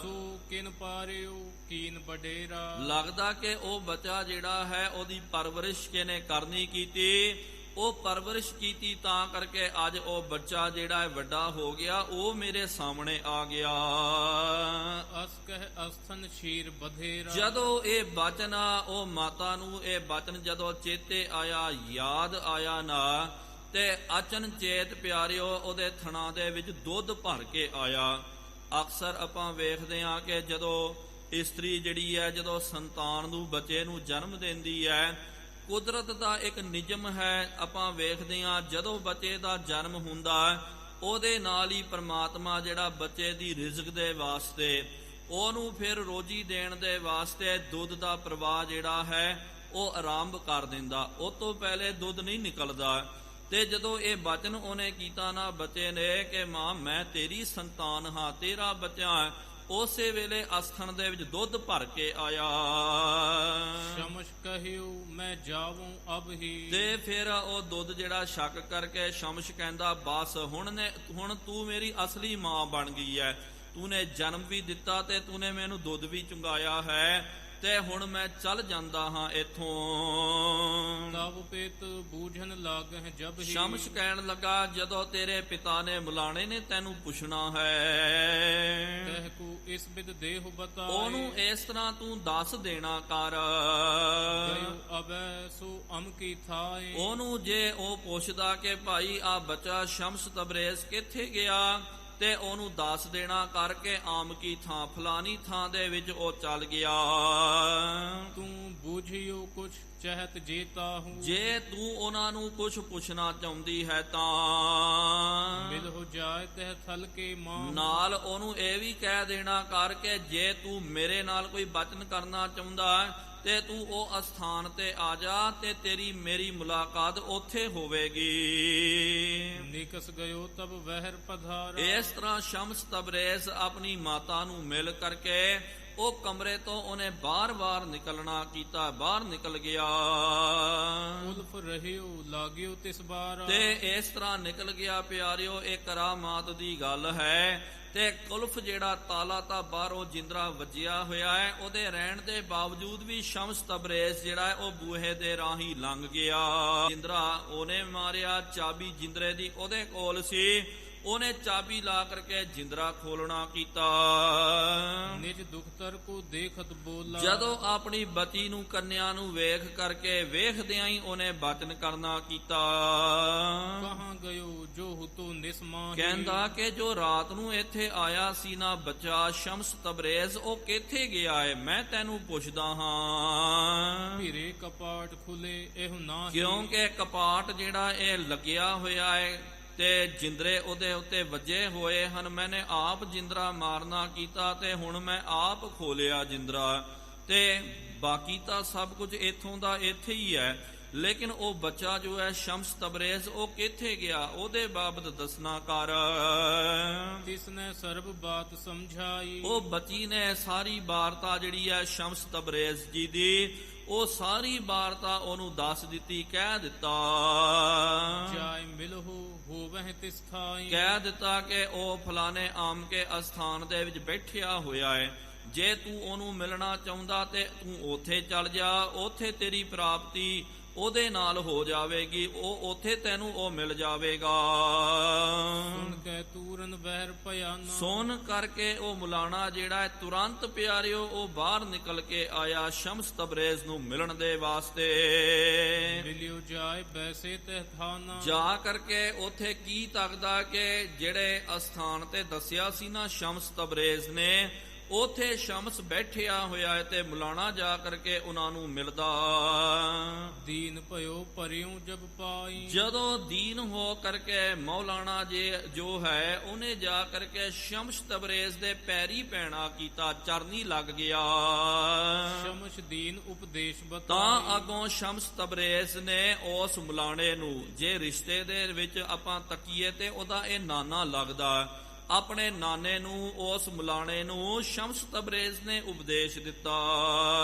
ਸੋ ਕਿਨ ਪਾਰਿਓ ਕੀਨ ਬਡੇਰਾ, ਲੱਗਦਾ ਕਿ ਉਹ ਬੱਚਾ ਜਿਹੜਾ ਹੈ ਉਹਦੀ ਪਰਵਰਿਸ਼ ਕਿਨੇ ਕਰਨੀ ਕੀਤੀ, ਉਹ ਪਰਵਰਿਸ਼ ਕੀਤੀ ਤਾਂ ਕਰਕੇ ਅੱਜ ਉਹ ਬੱਚਾ ਜਿਹੜਾ ਹੈ ਵੱਡਾ ਹੋ ਗਿਆ, ਉਹ ਮੇਰੇ ਸਾਹਮਣੇ ਆ ਗਿਆ। ਅਸ ਕਹਿ ਅਸਥਨ ਸ਼ੀਰ ਬਧੇਰਾ, ਜਦੋਂ ਇਹ ਬਚਨ ਉਹ ਮਾਤਾ ਨੂੰ ਇਹ ਬਚਨ ਜਦੋਂ ਚੇਤੇ ਆਇਆ, ਯਾਦ ਆਇਆ ਨਾ, ਤੇ ਅਚਨ ਚੇਤ ਪਿਆਰਿਓ ਉਹਦੇ ਥਣਾ ਦੇ ਵਿੱਚ ਦੁੱਧ ਭਰ ਕੇ ਆਇਆ। ਅਕਸਰ ਆਪਾਂ ਵੇਖਦੇ ਹਾਂ ਕਿ ਜਦੋਂ ਇਸਤਰੀ ਜਿਹੜੀ ਹੈ ਜਦੋਂ ਸੰਤਾਨ ਨੂੰ, ਬੱਚੇ ਨੂੰ ਜਨਮ ਦਿੰਦੀ ਹੈ, ਕੁਦਰਤ ਦਾ ਇੱਕ ਨਿਯਮ ਹੈ। ਆਪਾਂ ਵੇਖਦੇ ਹਾਂ ਜਦੋਂ ਬੱਚੇ ਦਾ ਜਨਮ ਹੁੰਦਾ ਉਹਦੇ ਨਾਲ ਹੀ ਪ੍ਰਮਾਤਮਾ ਜਿਹੜਾ ਬੱਚੇ ਦੀ ਰਿਜ਼ਕ ਦੇ ਵਾਸਤੇ ਉਹਨੂੰ ਫਿਰ ਰੋਜੀ ਦੇਣ ਦੇ ਵਾਸਤੇ ਦੁੱਧ ਦਾ ਪ੍ਰਵਾਹ ਜਿਹੜਾ ਹੈ ਉਹ ਆਰੰਭ ਕਰ ਦਿੰਦਾ। ਉਹ ਤੋਂ ਪਹਿਲੇ ਦੁੱਧ ਨਹੀਂ ਨਿਕਲਦਾ। ਤੇ ਜਦੋਂ ਇਹ ਬਚਨ ਉਹਨੇ ਕੀਤਾ ਨਾ ਬੱਚੇ ਨੇ ਕਿ ਮਾਂ ਮੈਂ ਤੇਰੀ ਸੰਤਾਨ ਹਾਂ, ਤੇਰਾ ਬੱਚਾ, ਉਸੇ ਵੇਲੇ ਅਸਥਨ ਦੇ ਵਿੱਚ ਦੁੱਧ ਭਰ ਕੇ ਆਇਆ। ਸ਼ਮਸ਼ ਕਹਿਓ ਮੈਂ ਜਾਵਾਂ ਅਬ ਹੀ। ਤੇ ਫਿਰ ਉਹ ਦੁੱਧ ਜਿਹੜਾ ਛਕ ਕਰਕੇ ਸ਼ਮਸ਼ ਕਹਿੰਦਾ ਬਸ ਹੁਣ ਤੂੰ ਮੇਰੀ ਅਸਲੀ ਮਾਂ ਬਣ ਗਈ ਹੈ। ਤੂਨੇ ਜਨਮ ਵੀ ਦਿੱਤਾ ਤੇ ਤੂਨੇ ਮੈਨੂੰ ਦੁੱਧ ਵੀ ਚੁੰਗਾਇਆ ਹੈ ਤੇ ਹੁਣ ਮੈਂ ਚੱਲ ਜਾਂਦਾ ਹਾਂ ਇੱਥੋਂ। ਤਬ ਪਿਤ ਬੂਝਣ ਲਾਗਹਿ ਜਬ ਹੀ। ਸ਼ਮਸ਼ ਕਹਿਣ ਲੱਗਾ ਜਦੋਂ ਤੇਰੇ ਪਿਤਾ ਨੇ ਮੁਲਾਣੇ ਨੇ ਤੈਨੂੰ ਪੁੱਛਣਾ ਹੈ ਕਹਿ ਇਸ ਬਿਦ ਦੇਹ ਬਤਾਏ। ਉਹਨੂੰ ਇਸ ਤਰ੍ਹਾਂ ਤੂੰ ਦੱਸ ਦੇਣਾ ਕਰ। ਗਇਓ ਅਬੈ ਸੋ ਅਮ ਕੀ ਥਾਏ। ਉਹਨੂੰ ਜੇ ਉਹ ਪੁੱਛਦਾ ਕਿ ਭਾਈ ਆ ਬੱਚਾ ਸ਼ਮਸ ਤਬਰੇਜ਼ ਕਿੱਥੇ ਗਿਆ ਤੇ ਉਹਨੂੰ ਦੱਸ ਦੇਣਾ ਕਰਕੇ ਆਮ ਕੀ ਥਾਂ ਫਲਾਨੀ ਥਾਂ ਦੇ ਵਿੱਚ ਉਹ ਚੱਲ ਗਿਆ। ਤੂੰ ਬੂਝਿਓ ਕੁਛ ਚਹਿਤ ਜੀਤਾ ਹੂੰ। ਜੇ ਤੂੰ ਉਹਨਾਂ ਨੂੰ ਕੁਝ ਪੁੱਛਣਾ ਚਾਹੁੰਦੀ ਹੈ ਤਾਂ ਮਿਲ ਹੋ ਜਾਏ ਤਹ ਥਲ ਕੇ ਮਾਂ। ਨਾਲ ਉਹਨੂੰ ਇਹ ਵੀ ਕਹਿ ਦੇਣਾ ਕਰਕੇ ਜੇ ਤੂੰ ਮੇਰੇ ਨਾਲ ਕੋਈ ਬਚਨ ਕਰਨਾ ਚਾਹੁੰਦਾ ਤੇ ਤੂੰ ਉਹ ਅਸਥਾਨ ਤੇ ਆ ਜਾ ਤੇ ਤੇਰੀ ਮੇਰੀ ਮੁਲਾਕਾਤ ਉੱਥੇ ਹੋਵੇਗੀ। ਨਿਕਸ ਗਇਓ ਤਬ ਵਹਿਰ ਪਧਾਰਾ। ਇਸ ਤਰ੍ਹਾਂ ਸ਼ਮਸ ਤਬਰੇਜ਼ ਆਪਣੀ ਮਾਤਾ ਨੂੰ ਮਿਲ ਕਰਕੇ ਉਹ ਕਮਰੇ ਤੋਂ ਉਹਨੇ ਬਾਰ-ਬਾਰ ਨਿਕਲਣਾ ਕੀਤਾ, ਬਾਹਰ ਨਿਕਲ ਗਿਆ। ਉਲਫ ਰਹਿਓ ਲਾਗਿਓ ਤਿਸ ਬਾਰਾ। ਤੇ ਇਸ ਤਰ੍ਹਾਂ ਨਿਕਲ ਗਿਆ ਪਿਆਰਿਓ। ਇਹ ਕਰਾਮਾਤ ਦੀ ਗੱਲ ਹੈ। ਤੇ ਕੁਲਫ ਜਿਹੜਾ ਤਾਲਾ ਤਾਂ ਬਾਹਰੋਂ ਜਿੰਦਰਾ ਵੱਜਿਆ ਹੋਇਆ ਹੈ, ਉਹਦੇ ਰਹਿਣ ਦੇ ਬਾਵਜੂਦ ਵੀ ਸ਼ਮਸ ਤਬਰੇਜ਼ ਜਿਹੜਾ ਹੈ ਉਹ ਬੂਹੇ ਦੇ ਰਾਹੀਂ ਲੰਘ ਗਿਆ। ਜਿੰਦਰਾ ਉਹਨੇ ਮਾਰਿਆ, ਚਾਬੀ ਜਿੰਦਰੇ ਦੀ ਉਹਦੇ ਕੋਲ ਸੀ, ਉਹਨੇ ਚਾਬੀ ਲਾ ਕਰਕੇ ਜਿੰਦਰਾ ਖੋਲਣਾ ਕੀਤਾ। ਨਿਜ ਦੁਖਤਰ ਕੋ ਦੇਖਤ ਬੋਲਾ। ਜਦੋਂ ਆਪਣੀ ਬਤੀ ਨੂੰ ਕੰਨਿਆ ਨੂੰ ਵੇਖ ਕਰਕੇ ਵੇਖਦਿਆਂ ਹੀ ਉਹਨੇ ਬਚਨ ਕਰਨਾ ਕੀਤਾ। ਕਹਾਂ ਗਇਓ ਜੋ ਹੁਤੋ ਨਿਸਮਾਹੀ। ਕਹਿੰਦਾ ਕਿ ਜੋ ਰਾਤ ਨੂੰ ਇੱਥੇ ਆਇਆ ਸੀ ਨਾ ਬੱਚਾ ਸ਼ਮਸ ਤਬਰੇਜ਼ ਉਹ ਕਿੱਥੇ ਗਿਆ ਹੈ, ਮੈਂ ਤੈਨੂੰ ਪੁੱਛਦਾ ਹਾਂ। ਭੀਰੇ ਕਪਾਟ ਖੁੱਲੇ ਇਹੋ ਨਾ। ਕਿਉਂਕਿ ਕਪਾਟ ਜਿਹੜਾ ਇਹ ਲੱਗਿਆ ਹੋਇਆ ਹੈ ਤੇ ਜਿੰਦਰੇ ਉਹਦੇ ਉੱਤੇ ਵੱਜੇ ਹੋਏ ਹਨ। ਮੈਨੇ ਆਪ ਜਿੰਦਰਾ ਮਾਰਨਾ ਕੀਤਾ ਤੇ ਹੁਣ ਮੈਂ ਆਪ ਖੋਲਿਆ ਜਿੰਦਰਾ, ਤੇ ਬਾਕੀ ਤਾਂ ਸਭ ਕੁਝ ਇੱਥੋਂ ਦਾ ਇੱਥੇ ਹੀ ਹੈ। ਲੇਕਿਨ ਉਹ ਬੱਚਾ ਜੋ ਹੈ ਸ਼ਮਸ ਤਬਰੇਜ਼ ਉਹ ਕਿੱਥੇ ਗਿਆ, ਉਹਦੇ ਬਾਬਤ ਦੱਸਣਾ ਕਰ। ਤਿਸਨੇ ਸਰਬ ਬਾਤ ਸਮਝਾਈ। ਉਹ ਬੱਚੀ ਨੇ ਸਾਰੀ ਵਾਰਤਾ ਜਿਹੜੀ ਹੈ ਸ਼ਮਸ ਤਬਰੇਜ਼ ਜੀ ਦੀ ਉਹ ਸਾਰੀ ਵਾਰਤਾ ਉਹਨੂੰ ਦੱਸ ਦਿੱਤੀ, ਕਹਿ ਦਿੱਤਾ। ਜਾਇ ਮਿਲਹੁ ਹੋਵਹਿ ਤਿਸ ਥਾਈ। ਕਹਿ ਦਿੱਤਾ ਕਿ ਉਹ ਫਲਾਣੇ ਆਮ ਕੇ ਅਸਥਾਨ ਦੇ ਵਿੱਚ ਬੈਠਿਆ ਹੋਇਆ ਹੈ। ਜੇ ਤੂੰ ਉਹਨੂੰ ਮਿਲਣਾ ਚਾਹੁੰਦਾ ਤੇ ਤੂੰ ਉੱਥੇ ਚੱਲ ਜਾ, ਉੱਥੇ ਤੇਰੀ ਪ੍ਰਾਪਤੀ ਉਹਦੇ ਨਾਲ ਹੋ ਜਾਵੇਗੀ, ਉਹ ਉੱਥੇ ਤੈਨੂੰ ਉਹ ਮਿਲ ਜਾਵੇਗਾ। ਸੁਣ ਕੇ ਤੂਰਨ ਬਹਿਰ ਭਿਆਨਾ। ਸੁਣ ਕਰਕੇ ਉਹ ਮੁਲਾਣਾ ਜਿਹੜਾ ਹੈ ਤੁਰੰਤ ਪਿਆਰਿਓ ਉਹ ਬਾਹਰ ਨਿਕਲ ਕੇ ਆਇਆ ਸ਼ਮਸ ਤਬਰੇਜ਼ ਨੂੰ ਮਿਲਣ ਦੇ ਵਾਸਤੇ। ਮਿਲਿਓ ਜਾਏ ਬੈਸੇ ਤੇ ਥਾਨਾ। ਜਾ ਕਰਕੇ ਉੱਥੇ ਕੀ ਤੱਕਦਾ ਕਿ ਜਿਹੜੇ ਅਸਥਾਨ ਤੇ ਦੱਸਿਆ ਸੀ ਨਾ ਸ਼ਮਸ ਤਬਰੇਜ਼ ਨੇ, ਉਥੇ ਸ਼ਮਸ ਬੈਠਿਆ ਹੋਇਆ ਹੈ ਤੇ ਮੁਲਾਣਾ ਜਾ ਕਰਕੇ ਉਹਨਾਂ ਨੂੰ ਮਿਲਦਾ। ਦੀਨ ਭਇਓ ਪਰਿਉ ਜਬ ਪਾਈ। ਜਦੋਂ ਦੀਨ ਹੋ ਕਰਕੇ ਮੌਲਾਣਾ ਜੋ ਹੈ ਉਹਨੇ ਜਾ ਕਰਕੇ ਸ਼ਮਸ ਤਬਰੇਜ਼ ਦੇ ਪੈਰੀ ਪੈਣਾ ਕੀਤਾ, ਚਰਨੀ ਲੱਗ ਗਿਆ। ਸ਼ਮਸ ਦੀਨ ਉਪਦੇਸ਼ ਬਤਾਈ। ਤਾਂ ਅੱਗੋਂ ਸ਼ਮਸ ਤਬਰੇਜ਼ ਨੇ ਉਸ ਮੁਲਾਣੇ ਨੂੰ, ਜੇ ਰਿਸ਼ਤੇ ਦੇ ਵਿੱਚ ਆਪਾਂ ਤੱਕੀਏ ਤੇ ਉਹਦਾ ਇਹ ਨਾਨਾ ਲੱਗਦਾ, ਆਪਣੇ ਨਾਨੇ ਨੂੰ ਉਸ ਮੁਲਾਣੇ ਨੂੰ ਸ਼ਮਸ ਤਬਰੇਜ਼ ਨੇ ਉਪਦੇਸ਼ ਦਿੱਤਾ।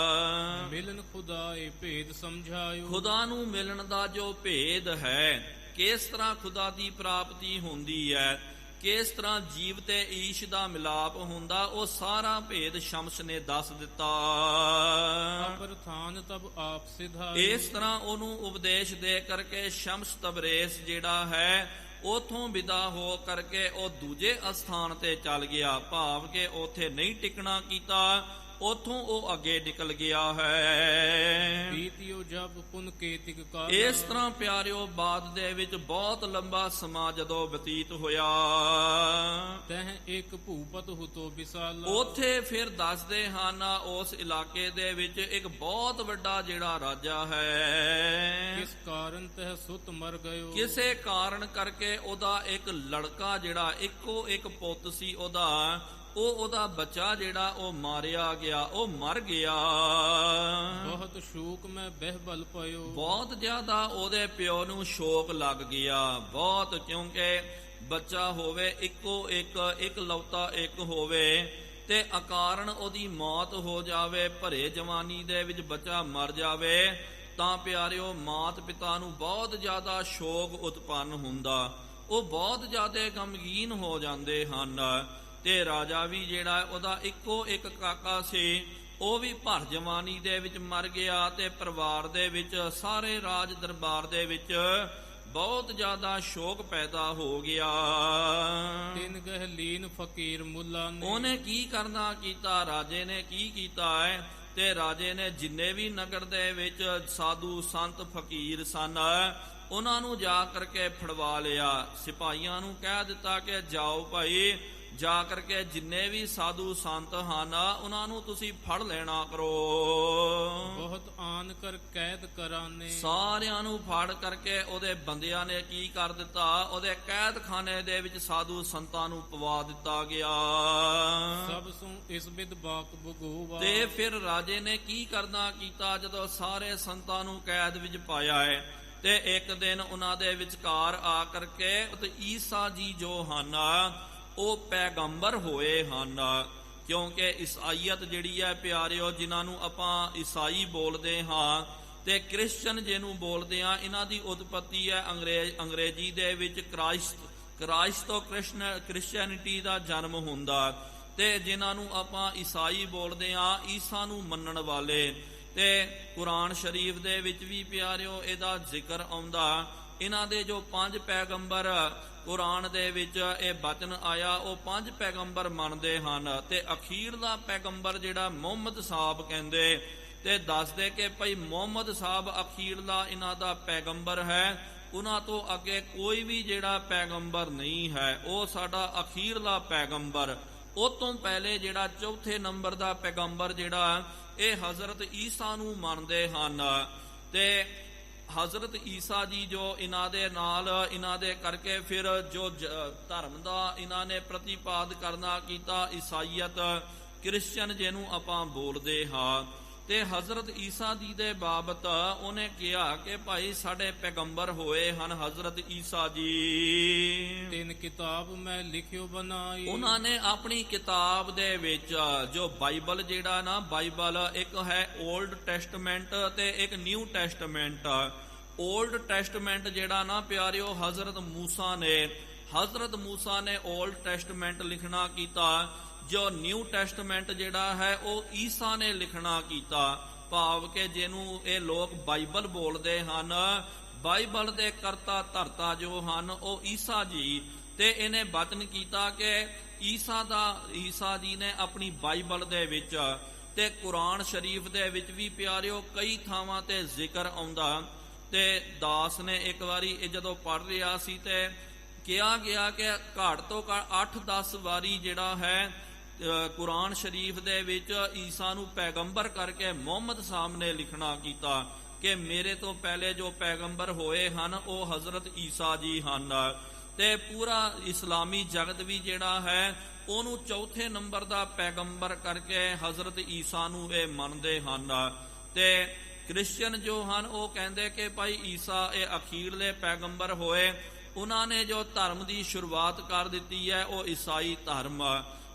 ਮਿਲਨ ਖੁਦਾਏ ਭੇਦ ਸਮਝਾਇਓ। ਖੁਦਾ ਨੂੰ ਮਿਲਣ ਦਾ ਜੋ ਭੇਦ ਹੈ, ਕਿਸ ਤਰ੍ਹਾਂ ਖੁਦਾ ਦੀ ਪ੍ਰਾਪਤੀ ਹੁੰਦੀ ਹੈ, ਕਿਸ ਤਰ੍ਹਾਂ ਜੀਵ ਤੇ ਈਸ਼ ਦਾ ਮਿਲਾਪ ਹੁੰਦਾ, ਉਹ ਸਾਰਾ ਭੇਦ ਸ਼ਮਸ ਨੇ ਦੱਸ ਦਿੱਤਾ। ਅਪਰਥਾਨ ਤਬ ਆਪ ਸਿਧਾਈ। ਇਸ ਤਰ੍ਹਾਂ ਉਹਨੂੰ ਉਪਦੇਸ਼ ਦੇ ਕਰਕੇ ਸ਼ਮਸ ਤਬਰੇਜ਼ ਜਿਹੜਾ ਹੈ ਉਥੋਂ ਵਿਦਾ ਹੋ ਕਰਕੇ ਉਹ ਦੂਜੇ ਅਸਥਾਨ ਤੇ ਚੱਲ ਗਿਆ, ਭਾਵ ਕਿ ਉਥੇ ਨਹੀਂ ਟਿਕਣਾ ਕੀਤਾ, ਉਥੋਂ ਉਹ ਅੱਗੇ ਨਿਕਲ ਗਿਆ ਹੈ। ਬੀਤਿਓ ਜਬ ਪੁਨ ਕੇਤਿਕ ਕਾਲ। ਇਸ ਤਰ੍ਹਾਂ ਪਿਆਰਿਓ ਬਾਅਦ ਦੇ ਵਿੱਚ ਬਹੁਤ ਲੰਬਾ ਸਮਾਂ ਜਦੋਂ ਬਤੀਤ ਹੋਇਆ, ਰਹਿ ਇੱਕ ਭੂਪਤ ਹੁਤੋ ਵਿਸਾਲਾ। ਉਥੇ ਫਿਰ ਦੱਸਦੇ ਹਨ ਉਸ ਇਲਾਕੇ ਦੇ ਵਿੱਚ ਇੱਕ ਬਹੁਤ ਵੱਡਾ ਜਿਹੜਾ ਰਾਜਾ ਹੈ, ਕਿਸ ਕਾਰਨ ਤਹ ਸੁਤ ਮਰ ਗਇਓ। ਕਿਸੇ ਕਾਰਨ ਕਰਕੇ ਉਹਦਾ ਇੱਕ ਲੜਕਾ ਜਿਹੜਾ ਇੱਕੋ ਇੱਕ ਪੁੱਤ ਸੀ ਉਹਦਾ ਬੱਚਾ ਜਿਹੜਾ ਉਹ ਮਾਰਿਆ ਗਿਆ, ਉਹ ਮਰ ਗਿਆ। ਬਹੁਤ ਸ਼ੋਕ ਮੈਂ ਬਹਿਬਲ ਪਇਓ। ਬਹੁਤ ਜ਼ਿਆਦਾ ਉਹਦੇ ਪਿਓ ਨੂੰ ਸ਼ੋਕ ਲੱਗ ਗਿਆ, ਬਹੁਤ, ਕਿਉਂਕਿ ਬੱਚਾ ਹੋਵੇ ਇੱਕੋ ਇੱਕ ਲੌਤਾ ਇੱਕ ਹੋਵੇ ਤੇ ਅਕਾਰਨ ਉਹਦੀ ਮੌਤ ਹੋ ਜਾਵੇ, ਭਰੇ ਜਵਾਨੀ ਦੇ ਵਿੱਚ ਬੱਚਾ ਮਰ ਜਾਵੇ, ਤਾਂ ਪਿਆਰਿਓ ਮਾਤ ਪਿਤਾ ਨੂੰ ਬਹੁਤ ਜ਼ਿਆਦਾ ਸ਼ੋਕ ਉਤਪੰਨ ਹੁੰਦਾ, ਉਹ ਬਹੁਤ ਜ਼ਿਆਦਾ ਗਮਗੀਨ ਹੋ ਜਾਂਦੇ ਹਨ। ਤੇ ਰਾਜਾ ਵੀ ਜਿਹੜਾ ਉਹਦਾ ਇੱਕੋ ਇੱਕ ਕਾਕਾ ਸੀ, ਉਹ ਵੀ ਭਰ ਜਵਾਨੀ ਦੇ ਵਿੱਚ ਮਰ ਗਿਆ ਤੇ ਪਰਿਵਾਰ ਦੇ ਵਿੱਚ, ਸਾਰੇ ਰਾਜ ਦਰਬਾਰ ਦੇ ਵਿੱਚ ਬਹੁਤ ਜ਼ਿਆਦਾ ਸ਼ੋਕ ਪੈਦਾ ਹੋ ਗਿਆ। ਤਿੰਨ ਗਹਿ ਲੀਨ ਫਕੀਰ ਮੁੱਲਾ ਨੇ। ਉਹਨੇ ਕੀ ਕਰਨਾ ਕੀਤਾ, ਰਾਜੇ ਨੇ ਕੀ ਕੀਤਾ ਹੈ, ਤੇ ਰਾਜੇ ਨੇ ਜਿੰਨੇ ਵੀ ਨਗਰ ਦੇ ਵਿੱਚ ਸਾਧੂ ਸੰਤ ਫਕੀਰ ਸਨ ਉਹਨਾਂ ਨੂੰ ਜਾ ਕਰਕੇ ਫੜਵਾ ਲਿਆ। ਸਿਪਾਹੀਆਂ ਨੂੰ ਕਹਿ ਦਿੱਤਾ ਕਿ ਜਾਓ ਭਾਈ, ਜਾ ਕਰਕੇ ਜਿੰਨੇ ਵੀ ਸਾਧੂ ਸੰਤ ਹਨ ਉਹਨਾਂ ਨੂੰ ਤੁਸੀਂ ਫੜ ਲੈਣਾ ਕਰੋ। ਬਹੁਤ ਆਨ ਕਰ ਕੈਦ ਕਰਾਨੇ। ਸਾਰਿਆਂ ਨੂੰ ਫੜ ਕਰਕੇ ਉਹਦੇ ਬੰਦਿਆਂ ਨੇ ਕੀ ਕਰ ਦਿੱਤਾ, ਉਹਦੇ ਕੈਦਖਾਨੇ ਦੇ ਵਿੱਚ ਸਾਧੂ ਸੰਤਾਂ ਨੂੰ ਪਵਾ ਦਿੱਤਾ ਗਿਆ। ਸਭ ਸੂ ਇਸ ਬਿਦ ਬਾਕ ਬਗੋਵਾ। ਤੇ ਫਿਰ ਰਾਜੇ ਨੇ ਕੀ ਕਰਨਾ ਕੀਤਾ, ਜਦੋਂ ਸਾਰੇ ਸੰਤਾਂ ਨੂੰ ਕੈਦ ਵਿੱਚ ਪਾਇਆ ਹੈ ਤੇ ਇੱਕ ਦਿਨ ਉਹਨਾਂ ਦੇ ਵਿਚਕਾਰ ਆ ਕਰਕੇ ਈਸਾ ਜੀ ਜੋ ਹਨ ਉਹ ਪੈਗੰਬਰ ਹੋਏ ਹਨ, ਕਿਉਂਕਿ ਈਸਾਈਅਤ ਜਿਹੜੀ ਹੈ ਪਿਆਰਿਓ, ਜਿਨ੍ਹਾਂ ਨੂੰ ਆਪਾਂ ਈਸਾਈ ਬੋਲਦੇ ਹਾਂ ਤੇ ਕ੍ਰਿਸਚਨ ਜਿਹਨੂੰ ਬੋਲਦੇ ਹਾਂ, ਇਹਨਾਂ ਦੀ ਉਤਪਤੀ ਹੈ ਅੰਗਰੇਜ਼ੀ ਦੇ ਵਿੱਚ ਕ੍ਰਾਈਸਟ ਤੋਂ ਕ੍ਰਿਸਚੈਨਿਟੀ ਦਾ ਜਨਮ ਹੁੰਦਾ, ਤੇ ਜਿਨ੍ਹਾਂ ਨੂੰ ਆਪਾਂ ਈਸਾਈ ਬੋਲਦੇ ਹਾਂ, ਈਸਾ ਨੂੰ ਮੰਨਣ ਵਾਲੇ। ਤੇ ਕੁਰਾਨ ਸ਼ਰੀਫ ਦੇ ਵਿੱਚ ਵੀ ਪਿਆਰਿਓ ਇਹਦਾ ਜ਼ਿਕਰ ਆਉਂਦਾ। ਇਹਨਾਂ ਦੇ ਜੋ 5 ਪੈਗੰਬਰ ਕੁਰਾਨ ਦੇ ਵਿੱਚ ਇਹ ਬਚਨ ਆਇਆ, ਉਹ 5 ਪੈਗੰਬਰ ਮੰਨਦੇ ਹਨ, ਤੇ ਅਖੀਰਲਾ ਪੈਗੰਬਰ ਜਿਹੜਾ ਮੁਹੰਮਦ ਸਾਹਿਬ ਕਹਿੰਦੇ ਤੇ ਦੱਸਦੇ ਕਿ ਭਾਈ ਮੁਹੰਮਦ ਸਾਹਿਬ ਅਖੀਰਲਾ ਇਹਨਾਂ ਦਾ ਪੈਗੰਬਰ ਹੈ, ਉਹਨਾਂ ਤੋਂ ਅੱਗੇ ਕੋਈ ਵੀ ਜਿਹੜਾ ਪੈਗੰਬਰ ਨਹੀਂ ਹੈ, ਉਹ ਸਾਡਾ ਅਖੀਰਲਾ ਪੈਗੰਬਰ। ਉਹ ਤੋਂ ਪਹਿਲੇ ਜਿਹੜਾ ਚੌਥੇ ਨੰਬਰ ਦਾ ਪੈਗੰਬਰ ਜਿਹੜਾ ਇਹ ਹਜ਼ਰਤ ਈਸਾ ਨੂੰ ਮੰਨਦੇ ਹਨ। ਤੇ ਹਜ਼ਰਤ ਈਸਾ ਜੀ ਜੋ ਇਹਨਾਂ ਦੇ ਨਾਲ ਇਹਨਾਂ ਦੇ ਕਰਕੇ ਫਿਰ ਜੋ ਧਰਮ ਦਾ ਇਹਨਾਂ ਨੇ ਪ੍ਰਤੀਪਾਦ ਕਰਨਾ ਕੀਤਾ, ਈਸਾਈਅਤ ਕ੍ਰਿਸਚਨ ਜਿਹਨੂੰ ਆਪਾਂ ਬੋਲਦੇ ਹਾਂ, ਤੇ ਹਜ਼ਰਤ ਈਸਾ ਜੀ ਦੇ ਬਾਬਤ ਉਹਨੇ ਕਿਹਾ ਕਿ ਭਾਈ ਸਾਡੇ ਪੈਗੰਬਰ ਹੋਏ ਹਨ ਹਜ਼ਰਤ ਈਸਾ ਜੀ। ਤਿੰਨ ਕਿਤਾਬ ਮੈਂ ਲਿਖਿਓ ਬਣਾਈ। ਉਹਨਾਂ ਨੇ ਆਪਣੀ ਕਿਤਾਬ ਦੇ ਵਿੱਚ ਜੋ ਬਾਈਬਲ ਜਿਹੜਾ ਨਾ, ਬਾਈਬਲ ਇੱਕ ਹੈ ਓਲਡ ਟੈਸਟਮੈਂਟ ਤੇ ਇੱਕ ਨਿਊ ਟੈਸਟਮੈਂਟ। ਓਲਡ ਟੈਸਟਮੈਂਟ ਜਿਹੜਾ ਨਾ ਪਿਆਰਿਓ, ਹਜ਼ਰਤ ਮੂਸਾ ਨੇ ਓਲਡ ਟੈਸਟਮੈਂਟ ਲਿਖਣਾ ਕੀਤਾ, ਜੋ ਨਿਊ ਟੈਸਟਮੈਂਟ ਜਿਹੜਾ ਹੈ ਉਹ ਈਸਾ ਨੇ ਲਿਖਣਾ ਕੀਤਾ। ਭਾਵ ਕਿ ਜਿਹਨੂੰ ਇਹ ਲੋਕ ਬਾਈਬਲ ਬੋਲਦੇ ਹਨ, ਬਾਈਬਲ ਦੇ ਕਰਤਾ ਧਰਤਾ ਜੋ ਹਨ ਉਹ ਈਸਾ ਜੀ। ਤੇ ਇਹਨੇ ਬਚਨ ਕੀਤਾ ਕਿ ਈਸਾ ਜੀ ਨੇ ਆਪਣੀ ਬਾਈਬਲ ਦੇ ਵਿੱਚ ਤੇ ਕੁਰਾਨ ਸ਼ਰੀਫ ਦੇ ਵਿੱਚ ਵੀ ਪਿਆਰਿਓ ਕਈ ਥਾਵਾਂ ਤੇ ਜ਼ਿਕਰ ਆਉਂਦਾ। ਤੇ ਦਾਸ ਨੇ ਇੱਕ ਵਾਰੀ ਇਹ ਜਦੋਂ ਪੜ੍ਹ ਰਿਹਾ ਸੀ ਤੇ ਕਿਹਾ ਗਿਆ ਕਿ ਘੱਟ ਤੋਂ ਘੱਟ 8-10 ਵਾਰੀ ਜਿਹੜਾ ਹੈ ਕੁਰਾਨ ਸ਼ਰੀਫ ਦੇ ਵਿੱਚ ਈਸਾ ਨੂੰ ਪੈਗੰਬਰ ਕਰਕੇ ਮੁਹੰਮਦ ਸਾਹਿਬ ਨੇ ਲਿਖਣਾ ਕੀਤਾ ਕਿ ਮੇਰੇ ਤੋਂ ਪਹਿਲੇ ਜੋ ਪੈਗੰਬਰ ਹੋਏ ਹਨ ਉਹ ਹਜ਼ਰਤ ਈਸਾ ਜੀ ਹਨ। ਤੇ ਪੂਰਾ ਇਸਲਾਮੀ ਜਗਤ ਵੀ ਜਿਹੜਾ ਹੈ ਉਹਨੂੰ ਚੌਥੇ ਨੰਬਰ ਦਾ ਪੈਗੰਬਰ ਕਰਕੇ ਹਜ਼ਰਤ ਈਸਾ ਨੂੰ ਇਹ ਮੰਨਦੇ ਹਨ। ਤੇ ਕ੍ਰਿਸਚਨ ਜੋ ਹਨ ਉਹ ਕਹਿੰਦੇ ਕਿ ਭਾਈ ਈਸਾ ਇਹ ਅਖੀਰਲੇ ਪੈਗੰਬਰ ਹੋਏ। ਉਹਨਾਂ ਨੇ ਜੋ ਧਰਮ ਦੀ ਸ਼ੁਰੂਆਤ ਕਰ ਦਿੱਤੀ ਹੈ ਉਹ ਈਸਾਈ ਧਰਮ,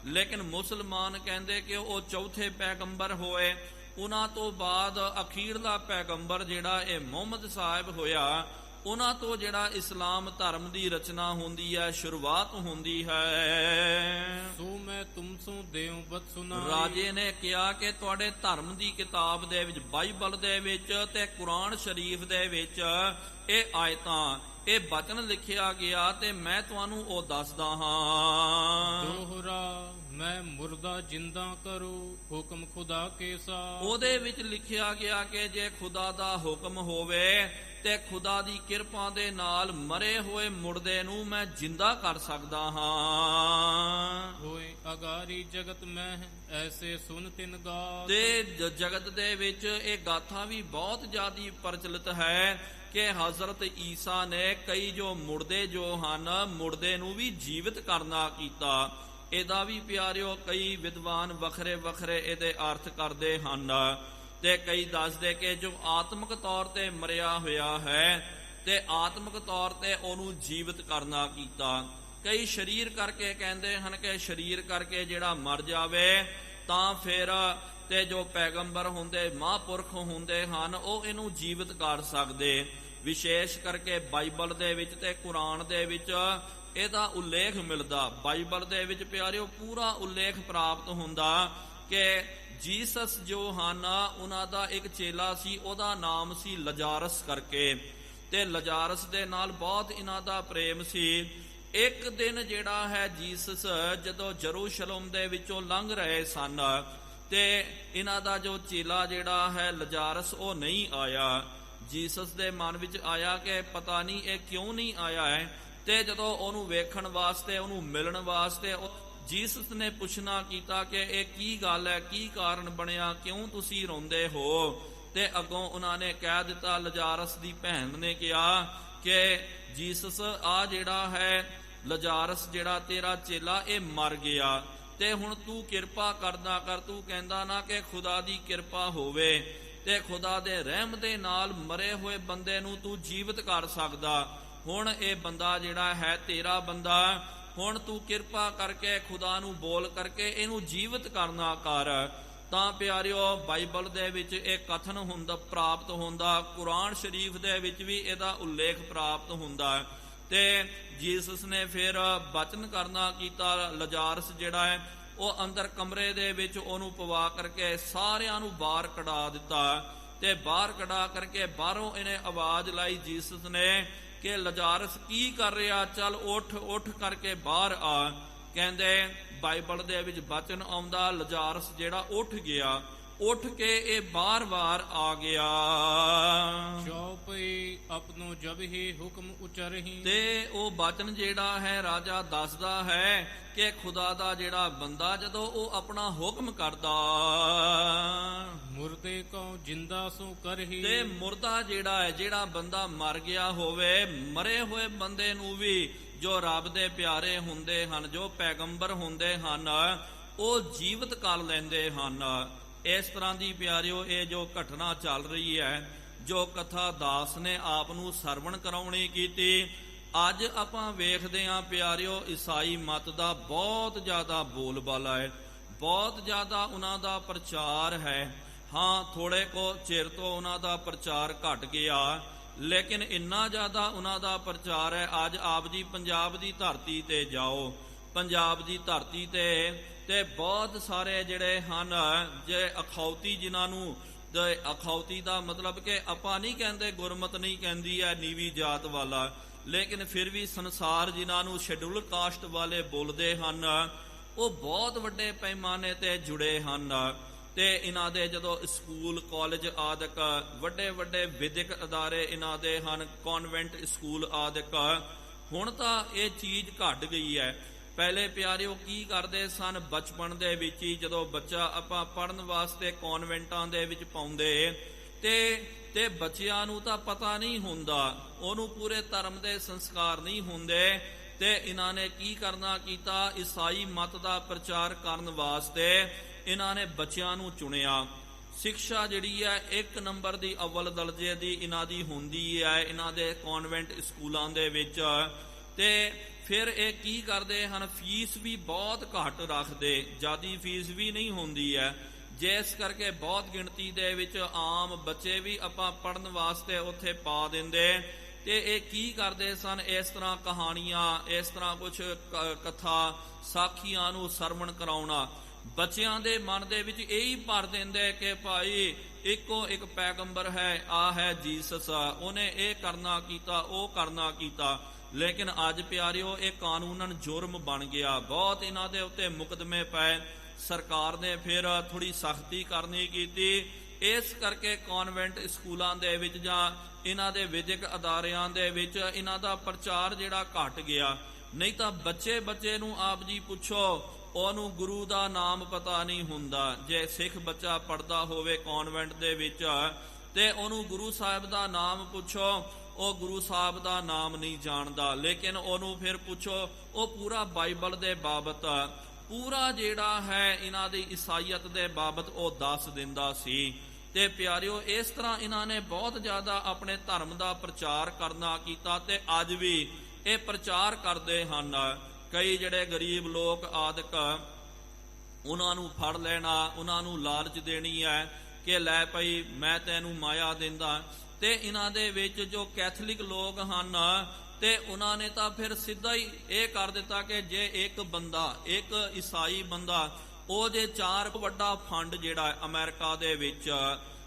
ਲੇਕਿਨ ਮੁਸਲਮਾਨ ਕਹਿੰਦੇ ਕਿ ਉਹ ਚੌਥੇ ਪੈਗੰਬਰ ਹੋਏ। ਉਹਨਾਂ ਤੋਂ ਬਾਅਦ ਅਖੀਰਲਾ ਪੈਗੰਬਰ ਜਿਹੜਾ ਇਹ ਮੁਹੰਮਦ ਸਾਹਿਬ ਹੋਇਆ, ਉਹਨਾਂ ਤੋਂ ਜਿਹੜਾ ਇਸਲਾਮ ਧਰਮ ਦੀ ਰਚਨਾ ਹੁੰਦੀ ਹੈ, ਸ਼ੁਰੂਆਤ ਹੁੰਦੀ ਹੈ। ਸੋ ਮੈਂ ਤੁਮ ਸੋ ਦੇਉ ਬਤ ਸੁਨਾਈ। ਰਾਜੇ ਨੇ ਕਿਹਾ ਕਿ ਤੁਹਾਡੇ ਧਰਮ ਦੀ ਕਿਤਾਬ ਦੇ ਵਿੱਚ, ਬਾਈਬਲ ਦੇ ਵਿੱਚ ਤੇ ਕੁਰਾਨ ਸ਼ਰੀਫ ਦੇ ਵਿੱਚ ਇਹ ਆਇਤਾਂ, ਇਹ ਬਚਨ ਲਿਖਿਆ ਗਿਆ ਤੇ ਮੈਂ ਤੁਹਾਨੂੰ ਉਹ ਦੱਸਦਾ ਹਾਂ। ਦੋਹਰਾ ਮੈਂ ਮੁਰਦਾ ਜਿੰਦਾ ਕਰੋ ਹੁਕਮ ਖੁਦਾ ਕੇ ਸਾ। ਉਹਦੇ ਵਿੱਚ ਲਿਖਿਆ ਗਿਆ ਕਿ ਜੇ ਖੁਦਾ ਦਾ ਹੁਕਮ ਹੋਵੇ ਤੇ ਖੁਦਾ ਦੀ ਕਿਰਪਾ ਦੇ ਨਾਲ ਮਰੇ ਹੋਏ ਮੁਰਦੇ ਨੂੰ ਮੈਂ ਜਿੰਦਾ ਕਰ ਸਕਦਾ ਹਾਂ। ਅਗਾਰੀ ਜਗਤ ਮਹਿ ਐਸੇ ਸੁਨ ਤਿਨ ਗਾਤ। ਤੇ ਜਗਤ ਦੇ ਵਿੱਚ ਇਹ ਗਾਥਾ ਵੀ ਬਹੁਤ ਜ਼ਿਆਦਾ ਪ੍ਰਚਲਿਤ ਹੈ ਕਿ ਹਜ਼ਰਤ ਈਸਾ ਨੇ ਕਈ ਜੋ ਮੁਰਦੇ ਨੂੰ ਵੀ ਜੀਵਿਤ ਕਰਨਾ ਕੀਤਾ। ਇਹਦਾ ਵੀ ਪਿਆਰਿਓ ਕਈ ਵਿਦਵਾਨ ਵੱਖਰੇ ਵੱਖਰੇ ਇਹਦੇ ਅਰਥ ਕਰਦੇ ਹਨ ਤੇ ਕਈ ਦੱਸਦੇ ਕਿ ਜੋ ਆਤਮਿਕ ਤੌਰ ਤੇ ਮਰਿਆ ਹੋਇਆ ਹੈ ਤੇ ਆਤਮਿਕ ਤੌਰ ਤੇ ਉਹਨੂੰ ਜੀਵਿਤ ਕਰਨਾ ਕੀਤਾ। ਕਈ ਸਰੀਰ ਕਰਕੇ ਕਹਿੰਦੇ ਹਨ ਕਿ ਸਰੀਰ ਕਰਕੇ ਜਿਹੜਾ ਮਰ ਜਾਵੇ ਤਾਂ ਫਿਰ ਤੇ ਜੋ ਪੈਗੰਬਰ ਹੁੰਦੇ ਮਹਾਂਪੁਰਖ ਹੁੰਦੇ ਹਨ ਉਹ ਇਹਨੂੰ ਜੀਵਿਤ ਕਰ ਸਕਦੇ। ਵਿਸ਼ੇਸ਼ ਕਰਕੇ ਬਾਈਬਲ ਦੇ ਵਿੱਚ ਤੇ ਕੁਰਾਨ ਦੇ ਵਿੱਚ ਇਹਦਾ ਉਲੇਖ ਮਿਲਦਾ। ਬਾਈਬਲ ਦੇ ਵਿੱਚ ਪਿਆਰਿਓ ਪੂਰਾ ਉਲੇਖ ਪ੍ਰਾਪਤ ਹੁੰਦਾ ਕਿ ਜੀਸਸ ਜੋ ਹਨ ਉਹਨਾਂ ਦਾ ਇੱਕ ਚੇਲਾ ਸੀ, ਉਹਦਾ ਨਾਮ ਸੀ ਲਜ਼ਾਰਸ ਕਰਕੇ, ਤੇ ਲਜ਼ਾਰਸ ਦੇ ਨਾਲ ਬਹੁਤ ਇਹਨਾਂ ਦਾ ਪ੍ਰੇਮ ਸੀ। ਇੱਕ ਦਿਨ ਜਿਹੜਾ ਹੈ ਜੀਸਸ ਜਦੋਂ ਜਰੂਸ਼ਲਮ ਦੇ ਵਿੱਚੋਂ ਲੰਘ ਰਹੇ ਸਨ ਤੇ ਇਹਨਾਂ ਦਾ ਜੋ ਚੇਲਾ ਜਿਹੜਾ ਹੈ ਲਜ਼ਾਰਸ ਉਹ ਨਹੀਂ ਆਇਆ। ਜੀਸਸ ਦੇ ਮਨ ਵਿੱਚ ਆਇਆ ਕਿ ਪਤਾ ਨਹੀਂ ਇਹ ਕਿਉਂ ਨਹੀਂ ਆਇਆ ਹੈ, ਤੇ ਜਦੋਂ ਉਹਨੂੰ ਵੇਖਣ ਵਾਸਤੇ ਉਹਨੂੰ ਮਿਲਣ ਵਾਸਤੇ ਜੀਸਸ ਨੇ ਪੁੱਛਣਾ ਕੀਤਾ ਕਿ ਇਹ ਕੀ ਗੱਲ ਹੈ, ਕੀ ਕਾਰਨ ਬਣਿਆ, ਕਿਉਂ ਤੁਸੀਂ ਰੋਂਦੇ ਹੋ। ਤੇ ਅੱਗੋਂ ਉਹਨਾਂ ਨੇ ਕਹਿ ਦਿੱਤਾ, ਲਜ਼ਾਰਸ ਦੀ ਭੈਣ ਨੇ ਕਿਹਾ ਕਿ ਜੀਸਸ ਆ ਜਿਹੜਾ ਹੈ ਲਜ਼ਾਰਸ ਜਿਹੜਾ ਤੇਰਾ ਚੇਲਾ ਇਹ ਮਰ ਗਿਆ ਤੇ ਹੁਣ ਤੂੰ ਕਿਰਪਾ ਕਰਦਾ ਕਰ, ਤੂੰ ਕਹਿੰਦਾ ਨਾ ਕਿ ਖੁਦਾ ਦੀ ਕਿਰਪਾ ਹੋਵੇ ਤੇ ਖੁਦਾ ਦੇ ਰਹਿਮ ਦੇ ਨਾਲ ਮਰੇ ਹੋਏ ਬੰਦੇ ਨੂੰ ਤੂੰ ਜੀਵਿਤ ਕਰ ਸਕਦਾ। ਹੁਣ ਇਹ ਬੰਦਾ ਜਿਹੜਾ ਹੈ ਤੇਰਾ ਬੰਦਾ, ਹੁਣ ਤੂੰ ਕਿਰਪਾ ਕਰਕੇ ਖੁਦਾ ਨੂੰ ਬੋਲ ਕਰਕੇ ਇਹਨੂੰ ਜੀਵਿਤ ਕਰਨਾ ਕਰ। ਤਾਂ ਪਿਆਰਿਓ ਬਾਈਬਲ ਦੇ ਵਿੱਚ ਇਹ ਕਥਨ ਹੁੰਦਾ ਪ੍ਰਾਪਤ ਹੁੰਦਾ, ਕੁਰਾਨ ਸ਼ਰੀਫ ਦੇ ਵਿੱਚ ਵੀ ਇਹਦਾ ਉਲੇਖ ਪ੍ਰਾਪਤ ਹੁੰਦਾ। ਤੇ ਜੀਸਸ ਨੇ ਫਿਰ ਬਚਨ ਕਰਨਾ ਕੀਤਾ। ਲਜ਼ਾਰਸ ਜਿਹੜਾ ਹੈ ਉਹ ਅੰਦਰ ਕਮਰੇ ਦੇ ਵਿੱਚ ਉਹਨੂੰ ਪਵਾ ਕਰਕੇ ਸਾਰਿਆਂ ਨੂੰ ਬਾਹਰ ਕਢਾ ਦਿੱਤਾ ਤੇ ਬਾਹਰ ਕਢਾ ਕਰਕੇ ਬਾਹਰੋਂ ਇਹਨੇ ਆਵਾਜ਼ ਲਾਈ ਜੀਸਸ ਨੇ ਕਿ ਲਜ਼ਾਰਸ ਕੀ ਕਰ ਰਿਹਾ, ਚੱਲ ਉੱਠ, ਉੱਠ ਕਰਕੇ ਬਾਹਰ ਆ। ਕਹਿੰਦੇ ਬਾਈਬਲ ਦੇ ਵਿੱਚ ਬਚਨ ਆਉਂਦਾ ਲਜ਼ਾਰਸ ਜਿਹੜਾ ਉੱਠ ਗਿਆ, ਉੱਠ ਕੇ ਇਹ ਬਾਰ-ਬਾਰ ਆ ਗਿਆ। ਚੌਪਈ ਆਪਣੋ ਜਬ ਹੀ ਹੁਕਮ ਉਚਰਹੀ। ਤੇ ਉਹ ਬਚਨ ਜਿਹੜਾ ਹੈ ਰਾਜਾ ਦੱਸਦਾ ਹੈ ਕਿ ਖੁਦਾ ਦਾ ਜਿਹੜਾ ਬੰਦਾ ਜਦੋਂ ਉਹ ਆਪਣਾ ਹੁਕਮ ਕਰਦਾ, ਮੁਰਦੇ ਕੋ ਜਿੰਦਾ ਸੋ ਕਰਹੀ। ਤੇ ਮੁਰਦਾ ਜਿਹੜਾ ਹੈ, ਜਿਹੜਾ ਬੰਦਾ ਮਰ ਗਿਆ ਹੋਵੇ, ਮਰੇ ਹੋਏ ਬੰਦੇ ਨੂੰ ਵੀ ਜੋ ਰੱਬ ਦੇ ਪਿਆਰੇ ਹੁੰਦੇ ਹਨ, ਜੋ ਪੈਗੰਬਰ ਹੁੰਦੇ ਹਨ, ਉਹ ਜੀਵਤ ਕਰ ਲੈਂਦੇ ਹਨ। ਇਸ ਤਰ੍ਹਾਂ ਦੀ ਪਿਆਰਿਓ ਇਹ ਜੋ ਘਟਨਾ ਚੱਲ ਰਹੀ ਹੈ, ਜੋ ਕਥਾ ਦਾਸ ਨੇ ਆਪ ਨੂੰ ਸਰਵਣ ਕਰਾਉਣੀ ਕੀਤੀ, ਅੱਜ ਆਪਾਂ ਵੇਖਦੇ ਹਾਂ ਪਿਆਰਿਓ ਈਸਾਈ ਮਤ ਦਾ ਬਹੁਤ ਜ਼ਿਆਦਾ ਬੋਲਬਾਲਾ ਹੈ, ਬਹੁਤ ਜ਼ਿਆਦਾ ਉਹਨਾਂ ਦਾ ਪ੍ਰਚਾਰ ਹੈ। ਹਾਂ, ਥੋੜੇ ਕੋ ਚਿਰ ਤੋਂ ਉਹਨਾਂ ਦਾ ਪ੍ਰਚਾਰ ਘਟ ਗਿਆ, ਲੇਕਿਨ ਇੰਨਾ ਜ਼ਿਆਦਾ ਉਹਨਾਂ ਦਾ ਪ੍ਰਚਾਰ ਹੈ। ਅੱਜ ਆਪ ਜੀ ਪੰਜਾਬ ਦੀ ਧਰਤੀ ਤੇ ਜਾਓ, ਪੰਜਾਬ ਦੀ ਧਰਤੀ ਤੇ ਬਹੁਤ ਸਾਰੇ ਜਿਹੜੇ ਹਨ ਜੇ ਅਖੌਤੀ, ਜਿਨ੍ਹਾਂ ਨੂੰ ਅਖੌਤੀ ਦਾ ਮਤਲਬ ਕਿ ਆਪਾਂ ਨਹੀਂ ਕਹਿੰਦੇ, ਗੁਰਮਤ ਨਹੀਂ ਕਹਿੰਦੀ ਹੈ ਨੀਵੀਂ ਜਾਤ ਵਾਲਾ, ਲੇਕਿਨ ਫਿਰ ਵੀ ਸੰਸਾਰ ਜਿਨ੍ਹਾਂ ਨੂੰ ਸ਼ੈਡਿਊਲ ਕਾਸਟ ਵਾਲੇ ਬੋਲਦੇ ਹਨ, ਉਹ ਬਹੁਤ ਵੱਡੇ ਪੈਮਾਨੇ ਤੇ ਜੁੜੇ ਹਨ। ਤੇ ਇਹਨਾਂ ਦੇ ਜਦੋਂ ਸਕੂਲ ਕਾਲਜ ਆਦਿਕ ਵੱਡੇ ਵੱਡੇ ਵਿਦਿਅਕ ਅਦਾਰੇ ਇਹਨਾਂ ਦੇ ਹਨ, ਕਨਵੈਂਟ ਸਕੂਲ ਆਦਿਕ। ਹੁਣ ਤਾਂ ਇਹ ਚੀਜ਼ ਘਟ ਗਈ ਹੈ। ਪਹਿਲੇ ਪਿਆਰਿਓ ਕੀ ਕਰਦੇ ਸਨ, ਬਚਪਨ ਦੇ ਵਿੱਚ ਹੀ ਜਦੋਂ ਬੱਚਾ ਆਪਾਂ ਪੜ੍ਹਨ ਵਾਸਤੇ ਕਨਵੈਂਟਾਂ ਦੇ ਵਿੱਚ ਪਾਉਂਦੇ ਤੇ ਬੱਚਿਆਂ ਨੂੰ ਤਾਂ ਪਤਾ ਨਹੀਂ ਹੁੰਦਾ, ਉਹਨੂੰ ਪੂਰੇ ਧਰਮ ਦੇ ਸੰਸਕਾਰ ਨਹੀਂ ਹੁੰਦੇ, ਤੇ ਇਹਨਾਂ ਨੇ ਕੀ ਕਰਨਾ ਕੀਤਾ, ਈਸਾਈ ਮਤ ਦਾ ਪ੍ਰਚਾਰ ਕਰਨ ਵਾਸਤੇ ਇਹਨਾਂ ਨੇ ਬੱਚਿਆਂ ਨੂੰ ਚੁਣਿਆ। ਸਿੱਖਿਆ ਜਿਹੜੀ ਹੈ 1 ਨੰਬਰ ਦੀ, ਅਵਲ ਦਰਜੇ ਦੀ ਇਹਨਾਂ ਦੀ ਹੁੰਦੀ ਹੈ ਇਹਨਾਂ ਦੇ ਕਨਵੈਂਟ ਸਕੂਲਾਂ ਦੇ ਵਿੱਚ। ਤੇ ਫਿਰ ਇਹ ਕੀ ਕਰਦੇ ਹਨ, ਫੀਸ ਵੀ ਬਹੁਤ ਘੱਟ ਰੱਖਦੇ, ਜ਼ਿਆਦੀ ਫੀਸ ਵੀ ਨਹੀਂ ਹੁੰਦੀ ਹੈ, ਜਿਸ ਕਰਕੇ ਬਹੁਤ ਗਿਣਤੀ ਦੇ ਵਿੱਚ ਆਮ ਬੱਚੇ ਵੀ ਆਪਾਂ ਪੜ੍ਹਨ ਵਾਸਤੇ ਉੱਥੇ ਪਾ ਦਿੰਦੇ। ਤੇ ਇਹ ਕੀ ਕਰਦੇ ਸਨ, ਇਸ ਤਰ੍ਹਾਂ ਕਹਾਣੀਆਂ, ਇਸ ਤਰ੍ਹਾਂ ਕੁਝ ਕਥਾ ਸਾਖੀਆਂ ਨੂੰ ਸਰਵਣ ਕਰਾਉਣਾ, ਬੱਚਿਆਂ ਦੇ ਮਨ ਦੇ ਵਿੱਚ ਇਹੀ ਭਰ ਦਿੰਦੇ ਕਿ ਭਾਈ ਇੱਕੋ ਇੱਕ ਪੈਗੰਬਰ ਹੈ, ਆ ਹੈ ਜੀਸਸ, ਉਹਨੇ ਇਹ ਕਰਨਾ ਕੀਤਾ, ਉਹ ਕਰਨਾ ਕੀਤਾ। ਲੇਕਿਨ ਅੱਜ ਪਿਆਰਿਓ ਇਹ ਕਾਨੂੰਨਨ ਜੁਰਮ ਬਣ ਗਿਆ, ਬਹੁਤ ਇਹਨਾਂ ਦੇ ਉੱਤੇ ਮੁਕਦਮੇ ਪਏ। ਸਰਕਾਰ ਨੇ ਫਿਰ ਥੋੜੀ ਸਖਤੀ ਕਰਨੀ ਕੀਤੀ, ਇਸ ਕਰਕੇ ਕਨਵੈਂਟ ਸਕੂਲਾਂ ਦੇ ਵਿੱਚ ਜਾਂ ਇਹਨਾਂ ਦੇ ਵਿਦਿਅਕ ਅਦਾਰਿਆਂ ਦੇ ਵਿੱਚ ਇਹਨਾਂ ਦਾ ਪ੍ਰਚਾਰ ਜਿਹੜਾ ਘਟ ਗਿਆ। ਨਹੀਂ ਤਾਂ ਬੱਚੇ ਨੂੰ ਆਪ ਜੀ ਪੁੱਛੋ, ਉਹਨੂੰ ਗੁਰੂ ਦਾ ਨਾਮ ਪਤਾ ਨਹੀਂ ਹੁੰਦਾ। ਜੇ ਸਿੱਖ ਬੱਚਾ ਪੜਦਾ ਹੋਵੇ ਕਨਵੈਂਟ ਦੇ ਵਿੱਚ ਤੇ ਉਹਨੂੰ ਗੁਰੂ ਸਾਹਿਬ ਦਾ ਨਾਮ ਪੁੱਛੋ, ਉਹ ਗੁਰੂ ਸਾਹਿਬ ਦਾ ਨਾਮ ਨਹੀਂ ਜਾਣਦਾ। ਲੇਕਿਨ ਉਹਨੂੰ ਫਿਰ ਪੁੱਛੋ, ਉਹ ਪੂਰਾ ਬਾਈਬਲ ਦੇ ਬਾਬਤ ਪੂਰਾ ਜਿਹੜਾ ਹੈ ਇਹਨਾਂ ਦੀ ਈਸਾਈਅਤ ਦੇ ਬਾਬਤ ਉਹ ਦੱਸ ਦਿੰਦਾ ਸੀ। ਤੇ ਪਿਆਰਿਓ, ਇਸ ਤਰ੍ਹਾਂ ਇਹਨਾਂ ਨੇ ਬਹੁਤ ਜ਼ਿਆਦਾ ਆਪਣੇ ਧਰਮ ਦਾ ਪ੍ਰਚਾਰ ਕਰਨਾ ਕੀਤਾ ਤੇ ਅੱਜ ਵੀ ਇਹ ਪ੍ਰਚਾਰ ਕਰਦੇ ਹਨ। ਕਈ ਜਿਹੜੇ ਗਰੀਬ ਲੋਕ ਆਦਿਕ, ਉਹਨਾਂ ਨੂੰ ਫੜ ਲੈਣਾ, ਉਹਨਾਂ ਨੂੰ ਲਾਲਚ ਦੇਣੀ ਹੈ ਕਿ ਲੈ ਭਾਈ ਮੈਂ ਤੈਨੂੰ ਮਾਇਆ ਦਿੰਦਾ। ਤੇ ਇਹਨਾਂ ਦੇ ਵਿੱਚ ਜੋ ਕੈਥੋਲਿਕ ਲੋਕ ਹਨ ਤੇ ਉਹਨਾਂ ਨੇ ਤਾਂ ਫਿਰ ਸਿੱਧਾ ਹੀ ਇਹ ਕਰ ਦਿੱਤਾ ਕਿ ਜੇ ਇੱਕ ਬੰਦਾ, ਇੱਕ ਈਸਾਈ ਬੰਦਾ, ਉਹ ਜੇ 4 ਵੱਡਾ ਫੰਡ ਜਿਹੜਾ ਅਮਰੀਕਾ ਦੇ ਵਿੱਚ,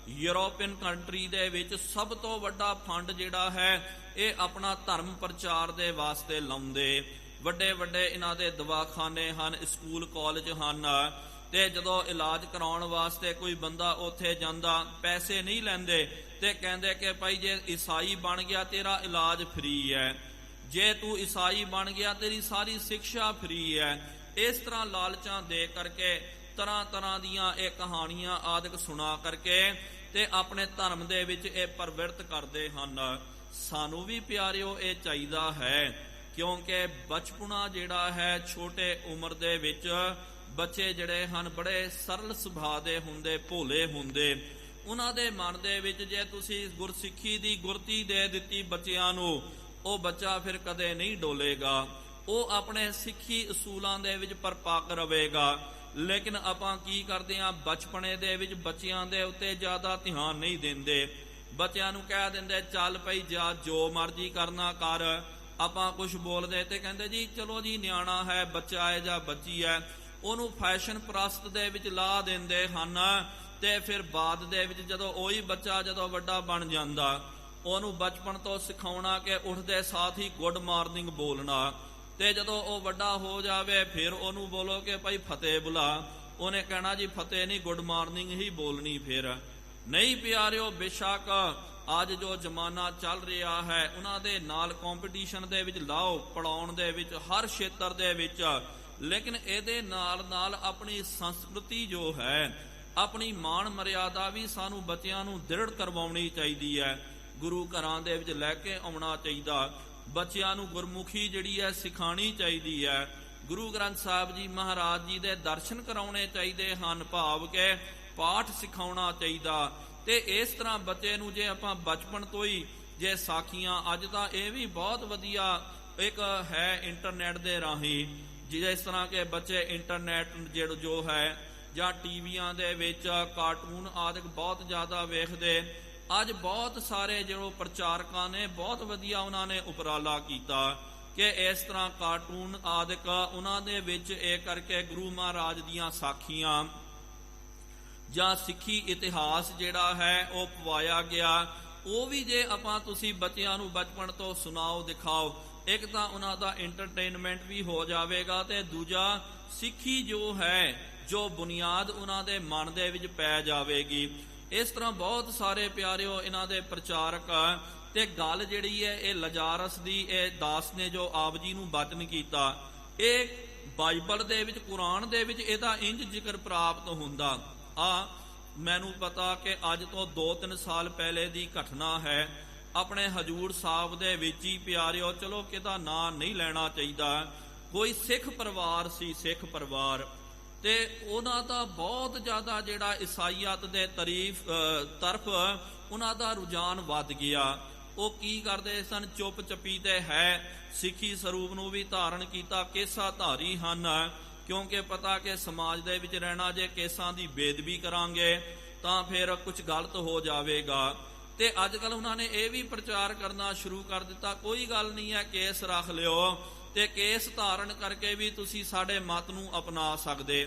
ਯੂਰੋਪੀਅਨ ਕੰਟਰੀ ਦੇ ਵਿੱਚ ਸਭ ਤੋਂ ਵੱਡਾ ਫੰਡ ਜਿਹੜਾ ਹੈ ਇਹ ਆਪਣਾ ਧਰਮ ਪ੍ਰਚਾਰ ਦੇ ਵਾਸਤੇ ਲਾਉਂਦੇ। ਵੱਡੇ ਵੱਡੇ ਇਹਨਾਂ ਦੇ ਦਵਾਖਾਨੇ ਹਨ, ਸਕੂਲ ਕਾਲਜ ਹਨ। ਤੇ ਜਦੋਂ ਇਲਾਜ ਕਰਾਉਣ ਵਾਸਤੇ ਕੋਈ ਬੰਦਾ ਉੱਥੇ ਜਾਂਦਾ, ਪੈਸੇ ਨਹੀਂ ਲੈਂਦੇ ਤੇ ਕਹਿੰਦੇ ਕਿ ਭਾਈ ਜੇ ਈਸਾਈ ਬਣ ਗਿਆ ਤੇਰਾ ਇਲਾਜ ਫ੍ਰੀ ਹੈ, ਜੇ ਤੂੰ ਈਸਾਈ ਬਣ ਗਿਆ ਤੇਰੀ ਸਾਰੀ ਸਿੱਖਿਆ ਫ੍ਰੀ ਹੈ। ਇਸ ਤਰ੍ਹਾਂ ਲਾਲਚਾਂ ਦੇ ਕਰਕੇ, ਤਰ੍ਹਾਂ ਤਰ੍ਹਾਂ ਦੀਆਂ ਇਹ ਕਹਾਣੀਆਂ ਆਦਿਕ ਸੁਣਾ ਕਰਕੇ ਤੇ ਆਪਣੇ ਧਰਮ ਦੇ ਵਿੱਚ ਇਹ ਪ੍ਰਵਿਰਤ ਕਰਦੇ ਹਨ। ਸਾਨੂੰ ਵੀ ਪਿਆਰਿਓ ਇਹ ਚਾਹੀਦਾ ਹੈ, ਕਿਉਂਕਿ ਬਚਪਨਾ ਜਿਹੜਾ ਹੈ, ਛੋਟੇ ਉਮਰ ਦੇ ਵਿੱਚ ਬੱਚੇ ਜਿਹੜੇ ਹਨ ਬੜੇ ਸਰਲ ਸੁਭਾਅ ਦੇ ਹੁੰਦੇ, ਭੋਲੇ ਹੁੰਦੇ। ਉਹਨਾਂ ਦੇ ਮਨ ਦੇ ਵਿੱਚ ਜੇ ਤੁਸੀਂ ਗੁਰਸਿੱਖੀ ਦੀ ਗੁਰਤੀ ਦੇ ਦਿੱਤੀ ਬੱਚਿਆਂ ਨੂੰ, ਉਹ ਬੱਚਾ ਫਿਰ ਕਦੇ ਨਹੀਂ ਡੋਲੇਗਾ, ਉਹ ਆਪਣੇ ਸਿੱਖੀ ਅਸੂਲਾਂ ਦੇ ਵਿੱਚ ਪਰਪੱਕ ਰਹੇਗਾ। ਲੇਕਿਨ ਆਪਾਂ ਕੀ ਕਰਦੇ ਹਾਂ, ਬਚਪਨੇ ਦੇ ਵਿੱਚ ਬੱਚਿਆਂ ਦੇ ਉੱਤੇ ਜ਼ਿਆਦਾ ਧਿਆਨ ਨਹੀਂ ਦਿੰਦੇ। ਬੱਚਿਆਂ ਨੂੰ ਕਹਿ ਦਿੰਦੇ ਚੱਲ ਭਾਈ ਜਾ, ਜੋ ਮਰਜ਼ੀ ਕਰਨਾ ਕਰ। ਆਪਾਂ ਕੁਝ ਬੋਲਦੇ ਤੇ ਕਹਿੰਦੇ ਜੀ ਚਲੋ ਜੀ ਨਿਆਣਾ ਹੈ, ਬੱਚਾ ਹੈ ਜਾਂ ਬੱਚੀ ਹੈ, ਉਹਨੂੰ ਫੈਸ਼ਨ ਪ੍ਰਸਤ ਦੇ ਵਿੱਚ ਲਾ ਦਿੰਦੇ ਹਨ। ਤੇ ਫਿਰ ਬਾਅਦ ਦੇ ਵਿੱਚ ਜਦੋਂ ਉਹੀ ਬੱਚਾ ਜਦੋਂ ਵੱਡਾ ਬਣ ਜਾਂਦਾ, ਉਹਨੂੰ ਬਚਪਨ ਤੋਂ ਸਿਖਾਉਣਾ ਕਿ ਉੱਠਦੇ ਸਾਥ ਹੀ ਗੁੱਡ ਮਾਰਨਿੰਗ ਬੋਲਣਾ। ਤੇ ਜਦੋਂ ਉਹ ਵੱਡਾ ਹੋ ਜਾਵੇ ਫਿਰ ਉਹਨੂੰ ਬੋਲੋ ਕਿ ਭਾਈ ਫਤਿਹ ਬੁਲਾ, ਉਹਨੇ ਕਹਿਣਾ ਜੀ ਫਤਿਹ ਨਹੀਂ, ਗੁੱਡ ਮਾਰਨਿੰਗ ਹੀ ਬੋਲਣੀ। ਫਿਰ ਨਹੀਂ ਪਿਆਰਿਓ, ਬੇਸ਼ੱਕ ਅੱਜ ਜੋ ਜ਼ਮਾਨਾ ਚੱਲ ਰਿਹਾ ਹੈ ਉਹਨਾਂ ਦੇ ਨਾਲ ਕੰਪੀਟੀਸ਼ਨ ਦੇ ਵਿੱਚ ਲਾਓ, ਪੜਾਉਣ ਦੇ ਵਿੱਚ, ਹਰ ਖੇਤਰ ਦੇ ਵਿੱਚ। ਲੇਕਿਨ ਇਹਦੇ ਨਾਲ ਨਾਲ ਆਪਣੀ ਸੰਸਕ੍ਰਿਤੀ ਜੋ ਹੈ, ਆਪਣੀ ਮਾਣ ਮਰਿਆਦਾ ਵੀ ਸਾਨੂੰ ਬੱਚਿਆਂ ਨੂੰ ਦ੍ਰਿੜ ਕਰਵਾਉਣੀ ਚਾਹੀਦੀ ਹੈ। ਗੁਰੂ ਘਰਾਂ ਦੇ ਵਿੱਚ ਲੈ ਕੇ ਆਉਣਾ ਚਾਹੀਦਾ, ਬੱਚਿਆਂ ਨੂੰ ਗੁਰਮੁਖੀ ਜਿਹੜੀ ਹੈ ਸਿਖਾਣੀ ਚਾਹੀਦੀ ਹੈ। ਗੁਰੂ ਗ੍ਰੰਥ ਸਾਹਿਬ ਜੀ ਮਹਾਰਾਜ ਜੀ ਦੇ ਦਰਸ਼ਨ ਕਰਾਉਣੇ ਚਾਹੀਦੇ ਹਨ, ਭਾਵ ਕਿ ਪਾਠ ਸਿਖਾਉਣਾ ਚਾਹੀਦਾ। ਤੇ ਇਸ ਤਰ੍ਹਾਂ ਬੱਚੇ ਨੂੰ ਜੇ ਆਪਾਂ ਬਚਪਨ ਤੋਂ ਹੀ ਜੇ ਸਾਖੀਆਂ, ਅੱਜ ਤਾਂ ਇਹ ਵੀ ਬਹੁਤ ਵਧੀਆ ਇੱਕ ਹੈ ਇੰਟਰਨੈਟ ਦੇ ਰਾਹੀਂ, ਜਿਸ ਤਰ੍ਹਾਂ ਕਿ ਬੱਚੇ ਇੰਟਰਨੈਟ ਜੋ ਹੈ ਜਾਂ ਟੀਵੀਆਂ ਦੇ ਵਿੱਚ ਕਾਰਟੂਨ ਆਦਿਕ ਬਹੁਤ ਜ਼ਿਆਦਾ ਵੇਖਦੇ। ਅੱਜ ਬਹੁਤ ਸਾਰੇ ਜੋ ਪ੍ਰਚਾਰਕਾਂ ਨੇ ਬਹੁਤ ਵਧੀਆ ਉਹਨਾਂ ਨੇ ਉਪਰਾਲਾ ਕੀਤਾ ਕਿ ਇਸ ਤਰ੍ਹਾਂ ਕਾਰਟੂਨ ਆਦਿਕ ਉਹਨਾਂ ਦੇ ਵਿੱਚ ਇਹ ਕਰਕੇ ਗੁਰੂ ਮਹਾਰਾਜ ਦੀਆਂ ਸਾਖੀਆਂ ਜਾਂ ਸਿੱਖੀ ਇਤਿਹਾਸ ਜਿਹੜਾ ਹੈ ਉਹ ਪਵਾਇਆ ਗਿਆ। ਉਹ ਵੀ ਜੇ ਆਪਾਂ ਤੁਸੀਂ ਬੱਚਿਆਂ ਨੂੰ ਬਚਪਨ ਤੋਂ ਸੁਣਾਓ, ਦਿਖਾਓ, ਇੱਕ ਤਾਂ ਉਹਨਾਂ ਦਾ ਐਂਟਰਟੇਨਮੈਂਟ ਵੀ ਹੋ ਜਾਵੇਗਾ ਤੇ ਦੂਜਾ ਸਿੱਖੀ ਜੋ ਹੈ, ਜੋ ਬੁਨਿਆਦ ਉਹਨਾਂ ਦੇ ਮਨ ਦੇ ਵਿੱਚ ਪੈ ਜਾਵੇਗੀ। ਇਸ ਤਰ੍ਹਾਂ ਬਹੁਤ ਸਾਰੇ ਪਿਆਰਿਓ ਇਹਨਾਂ ਦੇ ਪ੍ਰਚਾਰਕ। ਤੇ ਗੱਲ ਜਿਹੜੀ ਹੈ ਇਹ ਲਜਾਰਸ ਦੀ, ਇਹ ਦਾਸ ਨੇ ਜੋ ਆਪ ਜੀ ਨੂੰ ਬਚਨ ਕੀਤਾ, ਇਹ ਬਾਈਬਲ ਦੇ ਵਿੱਚ, ਕੁਰਾਨ ਦੇ ਵਿੱਚ ਇਹਦਾ ਇੰਜ ਜ਼ਿਕਰ ਪ੍ਰਾਪਤ ਹੁੰਦਾ। ਮੈਨੂੰ ਪਤਾ ਕਿ ਅੱਜ ਤੋਂ 2-3 ਸਾਲ ਪਹਿਲੇ ਦੀ ਘਟਨਾ ਹੈ, ਆਪਣੇ ਹਜੂਰ ਸਾਹਿਬ ਦੇ ਵਿੱਚ ਹੀ ਪਿਆਰਿਓ, ਚਲੋ ਕਿਹਦਾ ਨਾਂ ਨਹੀਂ ਲੈਣਾ ਚਾਹੀਦਾ, ਕੋਈ ਸਿੱਖ ਪਰਿਵਾਰ ਸੀ, ਸਿੱਖ ਪਰਿਵਾਰ, ਤੇ ਉਹਨਾਂ ਦਾ ਬਹੁਤ ਜ਼ਿਆਦਾ ਜਿਹੜਾ ਈਸਾਈਅਤ ਦੇ ਤਰਫ ਉਹਨਾਂ ਦਾ ਰੁਝਾਨ ਵੱਧ ਗਿਆ। ਉਹ ਕੀ ਕਰਦੇ ਸਨ, ਚੁੱਪ ਚਪੀ ਤੇ ਹੈ, ਸਿੱਖੀ ਸਰੂਪ ਨੂੰ ਵੀ ਧਾਰਨ ਕੀਤਾ, ਕੇਸਾ ਧਾਰੀ ਹਨ, ਕਿਉਂਕਿ ਪਤਾ ਕਿ ਸਮਾਜ ਦੇ ਵਿੱਚ ਰਹਿਣਾ, ਜੇ ਕੇਸਾਂ ਦੀ ਬੇਦਬੀ ਕਰਾਂਗੇ ਤਾਂ ਫਿਰ ਕੁਝ ਗਲਤ ਹੋ ਜਾਵੇਗਾ। ਤੇ ਅੱਜ ਕੱਲ ਉਹਨਾਂ ਨੇ ਇਹ ਵੀ ਪ੍ਰਚਾਰ ਕਰਨਾ ਸ਼ੁਰੂ ਕਰ ਦਿੱਤਾ, ਕੋਈ ਗੱਲ ਨਹੀਂ ਹੈ, ਕੇਸ ਰੱਖ ਲਿਓ ਤੇ ਕੇਸ ਧਾਰਨ ਕਰਕੇ ਵੀ ਤੁਸੀਂ ਸਾਡੇ ਮਤ ਨੂੰ ਅਪਣਾ ਸਕਦੇ।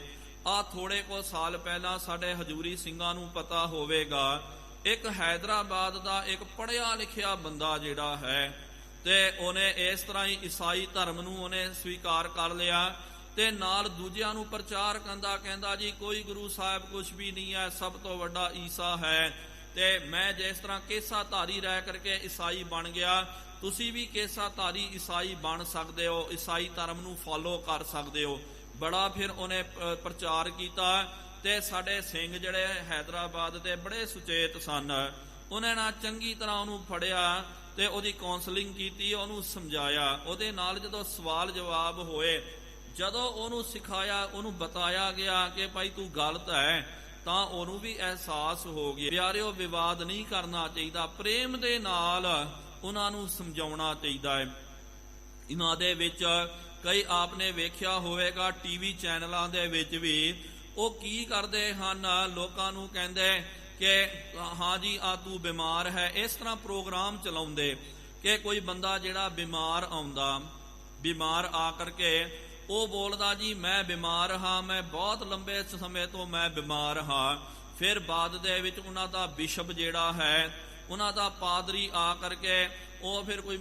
ਥੋੜੇ ਕੋ ਸਾਲ ਪਹਿਲਾਂ ਸਾਡੇ ਹਜੂਰੀ ਸਿੰਘਾਂ ਨੂੰ ਪਤਾ ਹੋਵੇਗਾ, ਇੱਕ ਹੈਦਰਾਬਾਦ ਦਾ ਇੱਕ ਪੜ੍ਹਿਆ ਲਿਖਿਆ ਬੰਦਾ ਜਿਹੜਾ ਹੈ, ਤੇ ਉਹਨੇ ਇਸ ਤਰ੍ਹਾਂ ਹੀ ਈਸਾਈ ਧਰਮ ਨੂੰ ਉਹਨੇ ਸਵੀਕਾਰ ਕਰ ਲਿਆ ਤੇ ਨਾਲ ਦੂਜਿਆਂ ਨੂੰ ਪ੍ਰਚਾਰ ਕਹਿੰਦਾ ਜੀ ਕੋਈ ਗੁਰੂ ਸਾਹਿਬ ਕੁਝ ਵੀ ਨਹੀਂ ਹੈ, ਸਭ ਤੋਂ ਵੱਡਾ ਈਸਾ ਹੈ। ਤੇ ਮੈਂ ਜਿਸ ਤਰ੍ਹਾਂ ਕੇਸਾਧਾਰੀ ਰਹਿ ਕਰਕੇ ਈਸਾਈ ਬਣ ਗਿਆ, ਤੁਸੀਂ ਵੀ ਕੇਸਾਧਾਰੀ ਈਸਾਈ ਬਣ ਸਕਦੇ ਹੋ, ਈਸਾਈ ਧਰਮ ਨੂੰ ਫੋਲੋ ਕਰ ਸਕਦੇ ਹੋ। ਬੜਾ ਫਿਰ ਉਹਨੇ ਪ੍ਰਚਾਰ ਕੀਤਾ ਤੇ ਸਾਡੇ ਸਿੰਘ ਜਿਹੜੇ ਹੈਦਰਾਬਾਦ ਦੇ ਬੜੇ ਸੁਚੇਤ ਸਨ, ਉਹਨਾਂ ਨੇ ਚੰਗੀ ਤਰ੍ਹਾਂ ਉਹਨੂੰ ਫੜਿਆ ਤੇ ਉਹਦੀ ਕਾਉਂਸਲਿੰਗ ਕੀਤੀ, ਉਹਨੂੰ ਸਮਝਾਇਆ। ਉਹਦੇ ਨਾਲ ਜਦੋਂ ਸਵਾਲ ਜਵਾਬ ਹੋਏ, ਜਦੋਂ ਉਹਨੂੰ ਸਿਖਾਇਆ, ਉਹਨੂੰ ਬਤਾਇਆ ਗਿਆ ਕਿ ਭਾਈ ਤੂੰ ਗਲਤ ਹੈ, ਤਾਂ ਉਹਨੂੰ ਵੀ ਅਹਿਸਾਸ ਹੋ ਗਿਆ। ਪਿਆਰਿਓ, ਵਿਵਾਦ ਨਹੀਂ ਕਰਨਾ ਚਾਹੀਦਾ, ਪ੍ਰੇਮ ਦੇ ਨਾਲ ਉਹਨਾਂ ਨੂੰ ਸਮਝਾਉਣਾ ਚਾਹੀਦਾ ਹੈ। ਇਹਨਾਂ ਦੇ ਵਿੱਚ ਕਈ ਆਪਨੇ ਵੇਖਿਆ ਹੋਵੇਗਾ ਟੀਵੀ ਚੈਨਲਾਂ ਦੇ ਵਿੱਚ ਵੀ ਉਹ ਕੀ ਕਰਦੇ ਹਨ, ਲੋਕਾਂ ਨੂੰ ਕਹਿੰਦੇ ਕਿ ਹਾਂ ਜੀ ਆ ਤੂੰ ਬਿਮਾਰ ਹੈ, ਇਸ ਤਰ੍ਹਾਂ ਪ੍ਰੋਗਰਾਮ ਚਲਾਉਂਦੇ ਕਿ ਕੋਈ ਬੰਦਾ ਜਿਹੜਾ ਬਿਮਾਰ ਆਉਂਦਾ, ਬਿਮਾਰ ਆ ਕਰਕੇ ਉਹ ਬੋਲਦਾ ਜੀ ਮੈਂ ਬਿਮਾਰ ਹਾਂ, ਮੈਂ ਬਹੁਤ ਲੰਬੇ ਸਮੇਂ ਤੋਂ ਮੈਂ ਬਿਮਾਰ ਹਾਂ। ਫਿਰ ਬਾਅਦ ਦੇ ਵਿੱਚ ਉਹਨਾਂ ਦਾ ਬਿਸ਼ਪ ਜਿਹੜਾ ਹੈ, ਉਹਨਾਂ ਦਾ ਪਾਦਰੀ ਆ ਕਰਕੇ ਉਹ ਫਿਰ ਕੋਈ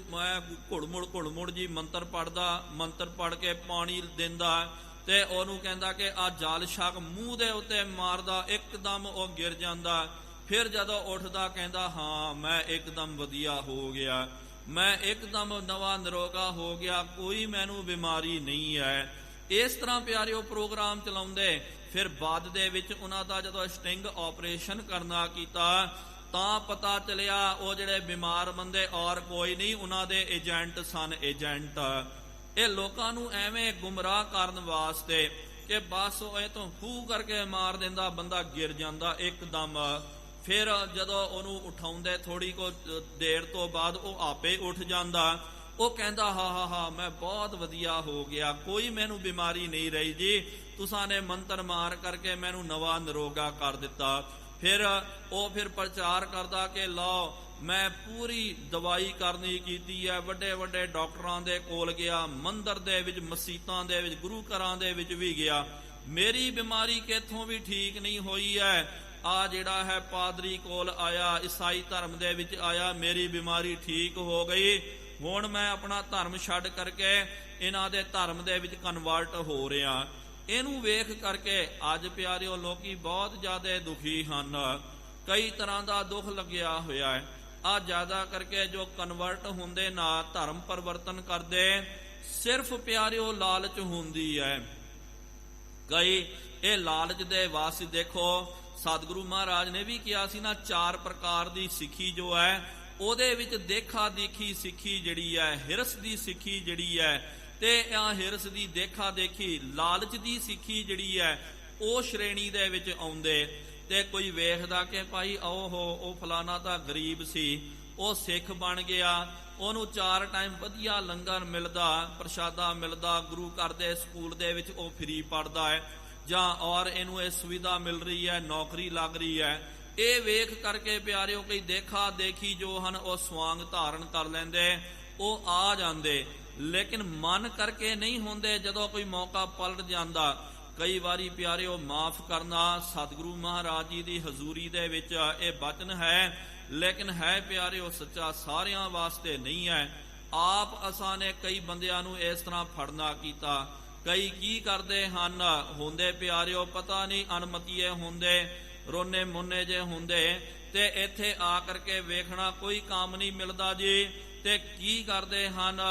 ਘੁੜਮੁੜ ਜੀ ਮੰਤਰ ਪੜਦਾ, ਮੰਤਰ ਪੜ ਕੇ ਪਾਣੀ ਦਿੰਦਾ ਤੇ ਉਹਨੂੰ ਕਹਿੰਦਾ ਕਿ ਆ ਜਲ ਛਕ, ਮੂੰਹ ਦੇ ਉੱਤੇ ਮਾਰਦਾ, ਇੱਕਦਮ ਉਹ ਗਿਰ ਜਾਂਦਾ। ਫਿਰ ਜਦੋਂ ਉੱਠਦਾ ਕਹਿੰਦਾ ਹਾਂ ਮੈਂ ਇੱਕਦਮ ਵਧੀਆ ਹੋ ਗਿਆ, ਮੈਂ ਇੱਕਦਮ ਨਵਾਂ ਨਿਰੋਗਾ ਹੋ ਗਿਆ, ਕੋਈ ਮੈਨੂੰ ਬਿਮਾਰੀ ਨਹੀਂ ਹੈ। ਇਸ ਤਰ੍ਹਾਂ ਪਿਆਰਿਓ ਪ੍ਰੋਗਰਾਮ ਚਲਾਉਂਦੇ। ਫਿਰ ਬਾਅਦ ਦੇ ਵਿੱਚ ਉਹਨਾਂ ਦਾ ਜਦੋਂ ਸਟਿੰਗ ਆਪਰੇਸ਼ਨ ਕਰਨਾ ਕੀਤਾ ਤਾਂ ਪਤਾ ਚੱਲਿਆ ਉਹ ਜਿਹੜੇ ਬਿਮਾਰ ਬੰਦੇ ਔਰ ਕੋਈ ਨਹੀਂ, ਉਹਨਾਂ ਦੇ ਏਜੰਟ ਸਨ, ਏਜੰਟ। ਇਹ ਲੋਕਾਂ ਨੂੰ ਐਵੇਂ ਗੁੰਮਰਾਹ ਕਰਨ ਵਾਸਤੇ ਕਿ ਬਸ ਇਹ ਤੋਂ ਫੂ ਕਰਕੇ ਮਾਰ ਦਿੰਦਾ, ਬੰਦਾ ਗਿਰ ਜਾਂਦਾ ਇੱਕਦਮ। ਫਿਰ ਜਦੋਂ ਉਹਨੂੰ ਉਠਾਉਂਦੇ ਥੋੜੀ ਕੋ ਦੇਰ ਤੋਂ ਬਾਅਦ ਉਹ ਆਪੇ ਉੱਠ ਜਾਂਦਾ, ਉਹ ਕਹਿੰਦਾ ਹਾਂ ਮੈਂ ਬਹੁਤ ਵਧੀਆ ਹੋ ਗਿਆ, ਕੋਈ ਮੈਨੂੰ ਬਿਮਾਰੀ ਨਹੀਂ ਰਹੀ ਜੀ, ਤੁਸਾਂ ਨੇ ਮੰਤਰ ਮਾਰ ਕਰਕੇ ਮੈਨੂੰ ਨਵਾਂ ਨਿਰੋਗਾ ਕਰ ਦਿੱਤਾ। ਫਿਰ ਉਹ ਫਿਰ ਪ੍ਰਚਾਰ ਕਰਦਾ ਕਿ ਲਓ ਮੈਂ ਪੂਰੀ ਦਵਾਈ ਕਰਨੀ ਕੀਤੀ ਹੈ, ਵੱਡੇ ਵੱਡੇ ਡਾਕਟਰਾਂ ਦੇ ਕੋਲ ਗਿਆ, ਮੰਦਰ ਦੇ ਵਿੱਚ, ਮਸੀਤਾਂ ਦੇ ਵਿੱਚ, ਗੁਰੂ ਘਰਾਂ ਦੇ ਵਿੱਚ ਵੀ ਗਿਆ, ਮੇਰੀ ਬਿਮਾਰੀ ਕਿੱਥੋਂ ਵੀ ਠੀਕ ਨਹੀਂ ਹੋਈ ਹੈ। ਆ ਜਿਹੜਾ ਹੈ ਪਾਦਰੀ ਕੋਲ ਆਇਆ, ਈਸਾਈ ਧਰਮ ਦੇ ਵਿੱਚ ਆਇਆ, ਮੇਰੀ ਬਿਮਾਰੀ ਠੀਕ ਹੋ ਗਈ, ਹੁਣ ਮੈਂ ਆਪਣਾ ਧਰਮ ਛੱਡ ਕਰਕੇ ਇਹਨਾਂ ਦੇ ਧਰਮ ਦੇ ਵਿੱਚ ਕਨਵਰਟ ਹੋ ਰਿਹਾ। ਇਹਨੂੰ ਵੇਖ ਕਰਕੇ ਅੱਜ ਪਿਆਰਿਓ ਲੋਕੀ ਬਹੁਤ ਜ਼ਿਆਦਾ ਦੁਖੀ ਹਨ, ਕਈ ਤਰ੍ਹਾਂ ਦਾ ਦੁੱਖ ਲੱਗਿਆ ਹੋਇਆ ਹੈ। ਆ ਜ਼ਿਆਦਾ ਕਰਕੇ ਜੋ ਕਨਵਰਟ ਹੁੰਦੇ ਨਾ ਧਰਮ ਪਰਿਵਰਤਨ ਕਰਦੇ, ਸਿਰਫ ਪਿਆਰਿਓ ਲਾਲਚ ਹੁੰਦੀ ਹੈ। ਕਈ ਇਹ ਲਾਲਚ ਦੇ ਵਾਸਤੇ ਦੇਖੋ ਸਤਿਗੁਰੂ ਮਹਾਰਾਜ ਨੇ ਵੀ ਕਿਹਾ ਸੀ ਨਾ, 4 ਪ੍ਰਕਾਰ ਦੀ ਸਿੱਖੀ ਜੋ ਹੈ ਉਹਦੇ ਵਿੱਚ ਦੇਖਾ ਦੇਖੀ ਸਿੱਖੀ ਜਿਹੜੀ ਹੈ, ਹਿਰਸ ਦੀ ਸਿੱਖੀ ਜਿਹੜੀ ਹੈ, ਤੇ ਆ ਹਿਰਸ ਦੀ ਦੇਖਾ ਦੇਖੀ ਲਾਲਚ ਦੀ ਸਿੱਖੀ ਜਿਹੜੀ ਹੈ ਉਹ ਸ਼੍ਰੇਣੀ ਦੇ ਵਿੱਚ ਆਉਂਦੇ। ਤੇ ਕੋਈ ਵੇਖਦਾ ਕਿ ਭਾਈ ਉਹ ਫਲਾਣਾ ਤਾਂ ਗਰੀਬ ਸੀ, ਉਹ ਸਿੱਖ ਬਣ ਗਿਆ, ਉਹਨੂੰ 4 ਟਾਈਮ ਵਧੀਆ ਲੰਗਰ ਮਿਲਦਾ, ਪ੍ਰਸ਼ਾਦਾ ਮਿਲਦਾ, ਗੁਰੂ ਘਰ ਦੇ ਸਕੂਲ ਦੇ ਵਿੱਚ ਉਹ ਫ੍ਰੀ ਪੜਦਾ ਹੈ, ਜਾਂ ਔਰ ਇਹਨੂੰ ਇਹ ਸੁਵਿਧਾ ਮਿਲ ਰਹੀ ਹੈ, ਨੌਕਰੀ ਲੱਗ ਰਹੀ ਹੈ। ਇਹ ਵੇਖ ਕਰਕੇ ਪਿਆਰਿਓ ਕਈ ਦੇਖਾ ਦੇਖੀ ਜੋ ਹਨ ਉਹ ਸਵਾਂਗ ਧਾਰਨ ਕਰ ਲੈਂਦੇ, ਉਹ ਆ ਜਾਂਦੇ, ਲੇਕਿਨ ਮਨ ਕਰਕੇ ਨਹੀਂ ਹੁੰਦੇ। ਜਦੋਂ ਕੋਈ ਮੌਕਾ ਪਲਟ ਜਾਂਦਾ, ਕਈ ਵਾਰੀ ਪਿਆਰਿਓ ਮਾਫ ਕਰਨਾ ਸਤਿਗੁਰੂ ਮਹਾਰਾਜ ਜੀ ਦੀ ਹਜ਼ੂਰੀ ਦੇ ਵਿੱਚ ਇਹ ਬਚਨ ਹੈ, ਲੇਕਿਨ ਹੈ ਪਿਆਰਿਓ ਸੱਚਾ ਸਾਰਿਆਂ ਵਾਸਤੇ ਨਹੀਂ ਹੈ। ਆਪ ਅਸਾਂ ਨੇ ਕਈ ਬੰਦਿਆਂ ਨੂੰ ਇਸ ਤਰ੍ਹਾਂ ਫੜਨਾ ਕੀਤਾ। ਕਈ ਕੀ ਕਰਦੇ ਹਨ, ਹੁੰਦੇ ਪਿਆਰਿਓ ਪਤਾ ਨਹੀਂ ਅਨਮਤੀਏ ਹੁੰਦੇ, ਰੋਨੇ ਮੁੰਨੇ ਜੇ ਹੁੰਦੇ, ਤੇ ਇੱਥੇ ਆ ਕਰਕੇ ਵੇਖਣਾ ਕੋਈ ਕੰਮ ਨਹੀਂ ਮਿਲਦਾ ਜੀ, ਤੇ ਕੀ ਕਰਦੇ ਹਨ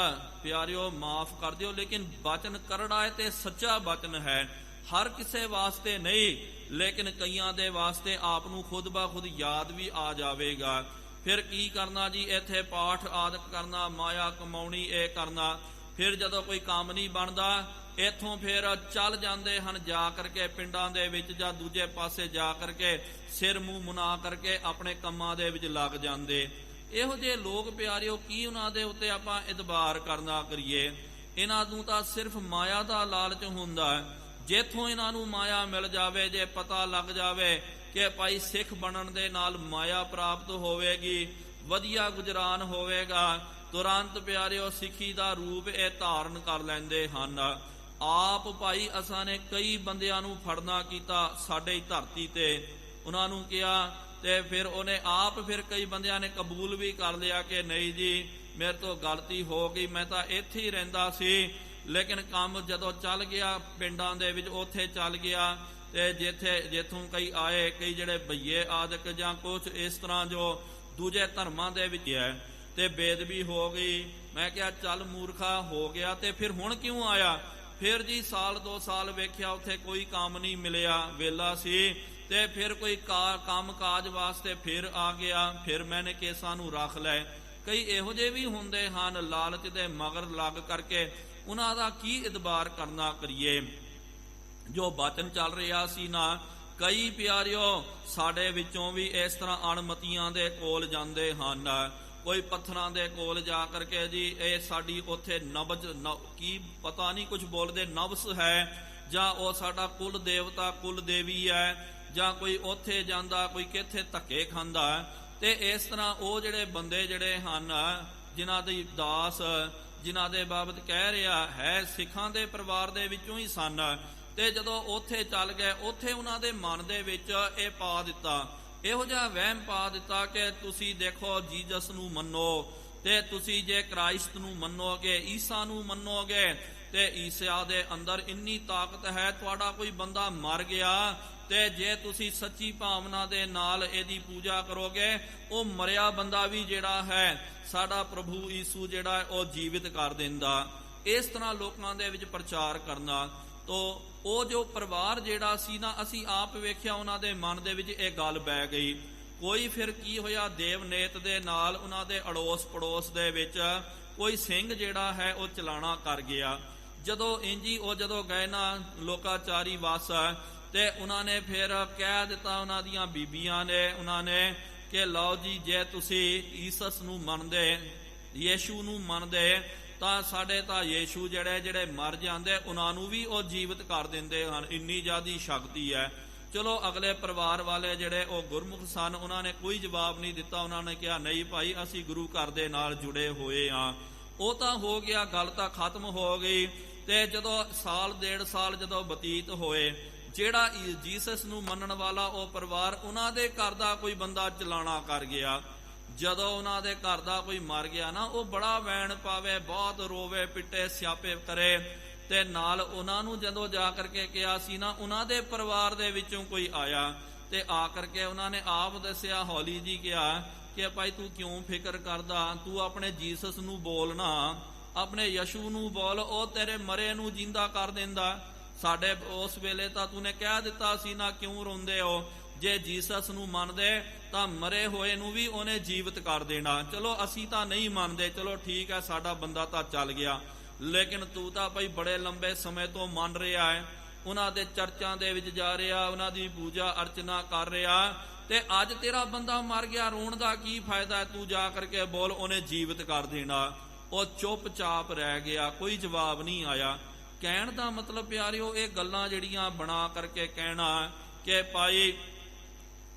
ਪਿਆਰਿਓ ਮਾਫ ਕਰ ਦਿਓ, ਲੇਕਿਨ ਬਚਨ ਕਰੜਾ ਹੈ ਤੇ ਸੱਚਾ ਬਚਨ ਹੈ, ਹਰ ਕਿਸੇ ਵਾਸਤੇ ਨਹੀਂ, ਲੇਕਿਨ ਕਈਆਂ ਦੇ ਵਾਸਤੇ ਆਪ ਨੂੰ ਖੁਦ ਬਾ ਖੁਦ ਯਾਦ ਵੀ ਆ ਜਾਵੇਗਾ। ਫਿਰ ਕੀ ਕਰਨਾ ਜੀ, ਇੱਥੇ ਪਾਠ ਆਦਿਕ ਕਰਨਾ, ਮਾਇਆ ਕਮਾਉਣੀ ਇਹ ਕਰਨਾ। ਫਿਰ ਜਦੋਂ ਕੋਈ ਕੰਮ ਨਹੀਂ ਬਣਦਾ, ਇੱਥੋਂ ਫਿਰ ਚੱਲ ਜਾਂਦੇ ਹਨ ਜਾ ਕਰਕੇ ਪਿੰਡਾਂ ਦੇ ਵਿੱਚ ਜਾਂ ਦੂਜੇ ਪਾਸੇ ਜਾ ਕਰਕੇ ਸਿਰ ਮੂੰਹ ਮੁਨਾ ਕਰਕੇ ਆਪਣੇ ਕੰਮਾਂ ਦੇ ਵਿੱਚ ਲੱਗ ਜਾਂਦੇ। ਇਹੋ ਜਿਹੇ ਲੋਕ ਪਿਆਰਿਓ ਕੀ ਉਹਨਾਂ ਦੇ ਉੱਤੇ ਆਪਾਂ ਇਤਬਾਰ ਕਰਨਾ ਕਰੀਏ। ਇਹਨਾਂ ਨੂੰ ਤਾਂ ਸਿਰਫ ਮਾਇਆ ਦਾ ਲਾਲਚ ਹੁੰਦਾ ਹੈ। ਜਿੱਥੋਂ ਇਹਨਾਂ ਨੂੰ ਮਾਇਆ ਮਿਲ ਜਾਵੇ, ਜੇ ਪਤਾ ਲੱਗ ਜਾਵੇ ਕਿ ਭਾਈ ਸਿੱਖ ਬਣਨ ਦੇ ਨਾਲ ਮਾਇਆ ਪ੍ਰਾਪਤ ਹੋਵੇਗੀ, ਵਧੀਆ ਗੁਜਰਾਨ ਹੋਵੇਗਾ, ਤੁਰੰਤ ਪਿਆਰਿਓ ਸਿੱਖੀ ਦਾ ਰੂਪ ਇਹ ਧਾਰਨ ਕਰ ਲੈਂਦੇ ਹਨ। ਆਪ ਭਾਈ ਅਸਾਂ ਨੇ ਕਈ ਬੰਦਿਆਂ ਨੂੰ ਫੜਨਾ ਕੀਤਾ ਸਾਡੇ ਧਰਤੀ ਤੇ, ਉਹਨਾਂ ਨੂੰ ਕਿਹਾ ਤੇ ਫਿਰ ਉਹਨੇ ਆਪ ਫਿਰ ਕਈ ਬੰਦਿਆਂ ਨੇ ਕਬੂਲ ਵੀ ਕਰ ਲਿਆ ਕਿ ਨਹੀਂ ਜੀ ਮੇਰੇ ਤੋਂ ਗਲਤੀ ਹੋ ਗਈ, ਮੈਂ ਤਾਂ ਇੱਥੇ ਹੀ ਰਹਿੰਦਾ ਸੀ, ਲੇਕਿਨ ਕੰਮ ਜਦੋਂ ਚੱਲ ਗਿਆ ਪਿੰਡਾਂ ਦੇ ਵਿੱਚ, ਉੱਥੇ ਚੱਲ ਗਿਆ ਤੇ ਜਿੱਥੋਂ ਕਈ ਆਏ, ਕਈ ਜਿਹੜੇ ਬਈਏ ਆਦਿਕ ਜਾਂ ਕੁਛ ਇਸ ਤਰ੍ਹਾਂ ਜੋ ਦੂਜੇ ਧਰਮਾਂ ਦੇ ਵਿੱਚ ਹੈ, ਤੇ ਬੇਦਬੀ ਹੋ ਗਈ। ਮੈਂ ਕਿਹਾ ਚੱਲ ਮੂਰਖਾ ਹੋ ਗਿਆ, ਤੇ ਫਿਰ ਹੁਣ ਕਿਉਂ ਆਇਆ? ਫਿਰ ਜੀ ਸਾਲ 2 ਸਾਲ ਵੇਖਿਆ ਉੱਥੇ ਕੋਈ ਕੰਮ ਨਹੀਂ ਮਿਲਿਆ, ਵੇਲਾ ਸੀ, ਤੇ ਫਿਰ ਕੋਈ ਕੰਮ ਕਾਜ ਵਾਸਤੇ ਫਿਰ ਆ ਗਿਆ। ਫਿਰ ਮੈਨੇ ਕੇਸਾਂ ਨੂੰ ਰੱਖ ਲੈ। ਕਈ ਇਹੋ ਜਿਹੇ ਵੀ ਹੁੰਦੇ ਹਨ, ਲਾਲਚ ਦੇ ਮਗਰ ਲੱਗ ਕਰਕੇ ਉਹਨਾਂ ਦਾ ਕੀ ਇਤਬਾਰ ਕਰਨਾ ਕਰੀਏ। ਜੋ ਬਚਨ ਚੱਲ ਰਿਹਾ ਸੀ ਨਾ, ਕਈ ਪਿਆਰਿਓ ਸਾਡੇ ਵਿੱਚੋਂ ਵੀ ਇਸ ਤਰ੍ਹਾਂ ਅਣਮਤੀਆਂ ਦੇ ਕੋਲ ਜਾਂਦੇ ਹਨ। ਕੋਈ ਪੱਥਰਾਂ ਦੇ ਕੋਲ ਜਾ ਕਰਕੇ ਜੀ ਇਹ ਸਾਡੀ ਉੱਥੇ ਕੀ ਪਤਾ ਨਹੀਂ ਕੁਝ ਬੋਲਦੇ ਨਬਸ ਹੈ, ਜਾਂ ਉਹ ਸਾਡਾ ਕੁਲ ਦੇਵਤਾ ਕੁਲ ਦੇਵੀ ਹੈ, ਜਾਂ ਕੋਈ ਉੱਥੇ ਜਾਂਦਾ, ਕੋਈ ਕਿੱਥੇ ਧੱਕੇ ਖਾਂਦਾ। ਤੇ ਇਸ ਤਰ੍ਹਾਂ ਉਹ ਜਿਹੜੇ ਬੰਦੇ ਜਿਹੜੇ ਹਨ, ਜਿਨ੍ਹਾਂ ਦੀ ਦਾਸ, ਜਿਨ੍ਹਾਂ ਦੇ ਬਾਬਤ ਕਹਿ ਰਿਹਾ ਹੈ ਸਿੱਖਾਂ ਦੇ ਪਰਿਵਾਰ ਦੇ ਵਿੱਚੋਂ ਹੀ ਸਨ, ਤੇ ਜਦੋਂ ਉੱਥੇ ਚੱਲ ਗਏ, ਉੱਥੇ ਉਹਨਾਂ ਦੇ ਮਨ ਦੇ ਵਿੱਚ ਇਹ ਪਾ ਦਿੱਤਾ, ਇਹੋ ਜਿਹਾ ਵਹਿਮ ਪਾ ਦਿੱਤਾ ਕਿ ਤੁਸੀਂ ਦੇਖੋ ਜੀਸਸ ਨੂੰ ਮੰਨੋ, ਤੇ ਤੁਸੀਂ ਜੇ ਕ੍ਰਾਈਸਟ ਨੂੰ ਮੰਨੋਗੇ, ਈਸਾ ਨੂੰ ਮੰਨੋਗੇ, ਤੇ ਈਸਾ ਦੇ ਅੰਦਰ ਇੰਨੀ ਤਾਕਤ ਹੈ, ਤੁਹਾਡਾ ਕੋਈ ਬੰਦਾ ਮਰ ਗਿਆ ਤੇ ਜੇ ਤੁਸੀਂ ਸੱਚੀ ਭਾਵਨਾ ਦੇ ਨਾਲ ਇਹਦੀ ਪੂਜਾ ਕਰੋਗੇ, ਉਹ ਮਰਿਆ ਬੰਦਾ ਵੀ ਜਿਹੜਾ ਹੈ ਸਾਡਾ ਪ੍ਰਭੂ ਯੀਸ਼ੂ ਜਿਹੜਾ ਉਹ ਜੀਵਿਤ ਕਰ ਦਿੰਦਾ। ਇਸ ਤਰ੍ਹਾਂ ਲੋਕਾਂ ਦੇ ਵਿੱਚ ਪ੍ਰਚਾਰ ਕਰਨਾ। ਤੋ ਉਹ ਜੋ ਪਰਿਵਾਰ ਜਿਹੜਾ ਸੀ ਨਾ, ਅਸੀਂ ਆਪ ਵੇਖਿਆ ਉਹਨਾਂ ਦੇ ਮਨ ਦੇ ਵਿੱਚ ਇਹ ਗੱਲ ਬਹਿ ਗਈ। ਕੋਈ ਫਿਰ ਕੀ ਹੋਇਆ, ਦੇਵਨੇਤ ਦੇ ਨਾਲ ਉਹਨਾਂ ਦੇ ਅੜੋਸ ਪੜੋਸ ਦੇ ਵਿੱਚ ਕੋਈ ਸਿੰਘ ਜਿਹੜਾ ਹੈ ਉਹ ਚਲਾਣਾ ਕਰ ਗਿਆ। ਜਦੋਂ ਇੰਜੀ ਉਹ ਜਦੋਂ ਗਏ ਨਾ ਲੋਕਾਚਾਰੀ ਵਸ, ਤੇ ਉਹਨਾਂ ਨੇ ਫਿਰ ਕਹਿ ਦਿੱਤਾ ਉਹਨਾਂ ਦੀਆਂ ਬੀਬੀਆਂ ਨੇ, ਉਹਨਾਂ ਨੇ ਕਿ ਲਓ ਜੀ ਜੇ ਤੁਸੀਂ ਈਸਸ ਨੂੰ ਮੰਨਦੇ, ਯੇਸ਼ੂ ਨੂੰ ਮੰਨਦੇ, ਤਾਂ ਸਾਡੇ ਤਾਂ ਯੇਸ਼ੂ ਜਿਹੜੇ ਮਰ ਜਾਂਦੇ ਉਹਨਾਂ ਨੂੰ ਵੀ ਉਹ ਜੀਵਿਤ ਕਰ ਦਿੰਦੇ ਹਨ, ਇੰਨੀ ਜ਼ਿਆਦੀ ਸ਼ਕਤੀ ਹੈ। ਚਲੋ ਅਗਲੇ ਪਰਿਵਾਰ ਵਾਲੇ ਜਿਹੜੇ ਉਹ ਗੁਰਮੁਖ ਸਨ, ਉਹਨਾਂ ਨੇ ਕੋਈ ਜਵਾਬ ਨਹੀਂ ਦਿੱਤਾ। ਉਹਨਾਂ ਨੇ ਕਿਹਾ ਨਹੀਂ ਭਾਈ, ਅਸੀਂ ਗੁਰੂ ਘਰ ਦੇ ਨਾਲ ਜੁੜੇ ਹੋਏ ਹਾਂ। ਉਹ ਤਾਂ ਹੋ ਗਿਆ, ਗੱਲ ਤਾਂ ਖਤਮ ਹੋ ਗਈ। ਤੇ ਜਦੋਂ ਸਾਲ 1.5 ਸਾਲ ਜਦੋਂ ਬਤੀਤ ਹੋਏ, ਜਿਹੜਾ ਜੀਸਸ ਨੂੰ ਮੰਨਣ ਵਾਲਾ ਉਹ ਪਰਿਵਾਰ, ਉਹਨਾਂ ਦੇ ਘਰ ਦਾ ਕੋਈ ਬੰਦਾ ਚਲਾਣਾ ਕਰ ਗਿਆ। ਜਦੋਂ ਉਹਨਾਂ ਦੇ ਘਰ ਦਾ ਕੋਈ ਮਰ ਗਿਆ ਨਾ, ਉਹ ਬੜਾ ਵੈਣ ਪਾਵੇ, ਬਹੁਤ ਰੋਵੇ ਪਿੱਟੇ, ਸਿਆਪੇ ਕਰੇ। ਤੇ ਨਾਲ ਉਹਨਾਂ ਨੂੰ ਜਦੋਂ ਜਾ ਕਰਕੇ ਕਿਹਾ ਸੀ ਨਾ, ਉਹਨਾਂ ਦੇ ਪਰਿਵਾਰ ਦੇ ਵਿੱਚੋਂ ਕੋਈ ਆਇਆ, ਤੇ ਆ ਕਰਕੇ ਉਹਨਾਂ ਨੇ ਆਪ ਦੱਸਿਆ, ਹੌਲੀ ਜੀ ਕਿਹਾ ਕਿ ਭਾਈ ਤੂੰ ਕਿਉਂ ਫਿਕਰ ਕਰਦਾ, ਤੂੰ ਆਪਣੇ ਜੀਸਸ ਨੂੰ ਬੋਲ ਨਾ, ਆਪਣੇ ਯਸ਼ੂ ਨੂੰ ਬੋਲ, ਉਹ ਤੇਰੇ ਮਰੇ ਨੂੰ ਜਿੰਦਾ ਕਰ ਦਿੰਦਾ। ਸਾਡੇ ਉਸ ਵੇਲੇ ਤਾਂ ਤੂਨੇ ਕਹਿ ਦਿੱਤਾ ਸੀ ਨਾ, ਕਿਉਂ ਰੋਂਦੇ ਹੋ? ਜੇ ਜੀਸਸ ਨੂੰ ਮੰਨਦੇ ਤਾਂ ਮਰੇ ਹੋਏ ਨੂੰ ਵੀ ਉਹਨੇ ਜੀਵਿਤ ਕਰ ਦੇਣਾ। ਚਲੋ ਅਸੀਂ ਤਾਂ ਨਹੀਂ ਮੰਨਦੇ, ਚਲੋ ਠੀਕ ਹੈ, ਸਾਡਾ ਬੰਦਾ ਤਾਂ ਚੱਲ ਗਿਆ, ਲੇਕਿਨ ਤੂੰ ਤਾਂ ਭਾਈ ਬੜੇ ਲੰਬੇ ਸਮੇਂ ਤੋਂ ਮੰਨ ਰਿਹਾ ਹੈ, ਉਹਨਾਂ ਦੇ ਚਰਚਾਂ ਦੇ ਵਿੱਚ ਜਾ ਰਿਹਾ, ਉਹਨਾਂ ਦੀ ਪੂਜਾ ਅਰਚਨਾ ਕਰ ਰਿਹਾ, ਤੇ ਅੱਜ ਤੇਰਾ ਬੰਦਾ ਮਰ ਗਿਆ, ਰੋਣ ਦਾ ਕੀ ਫਾਇਦਾ? ਤੂੰ ਜਾ ਕਰਕੇ ਬੋਲ, ਉਹਨੇ ਜੀਵਿਤ ਕਰ ਦੇਣਾ। ਉਹ ਚੁੱਪਚਾਪ ਰਹਿ ਗਿਆ, ਕੋਈ ਜਵਾਬ ਨਹੀਂ ਆਇਆ। ਕਹਿਣ ਦਾ ਮਤਲਬ ਪਿਆਰਿਓ, ਇਹ ਗੱਲਾਂ ਜਿਹੜੀਆਂ ਬਣਾ ਕਰਕੇ ਕਹਿਣਾ ਕਿ ਭਾਈ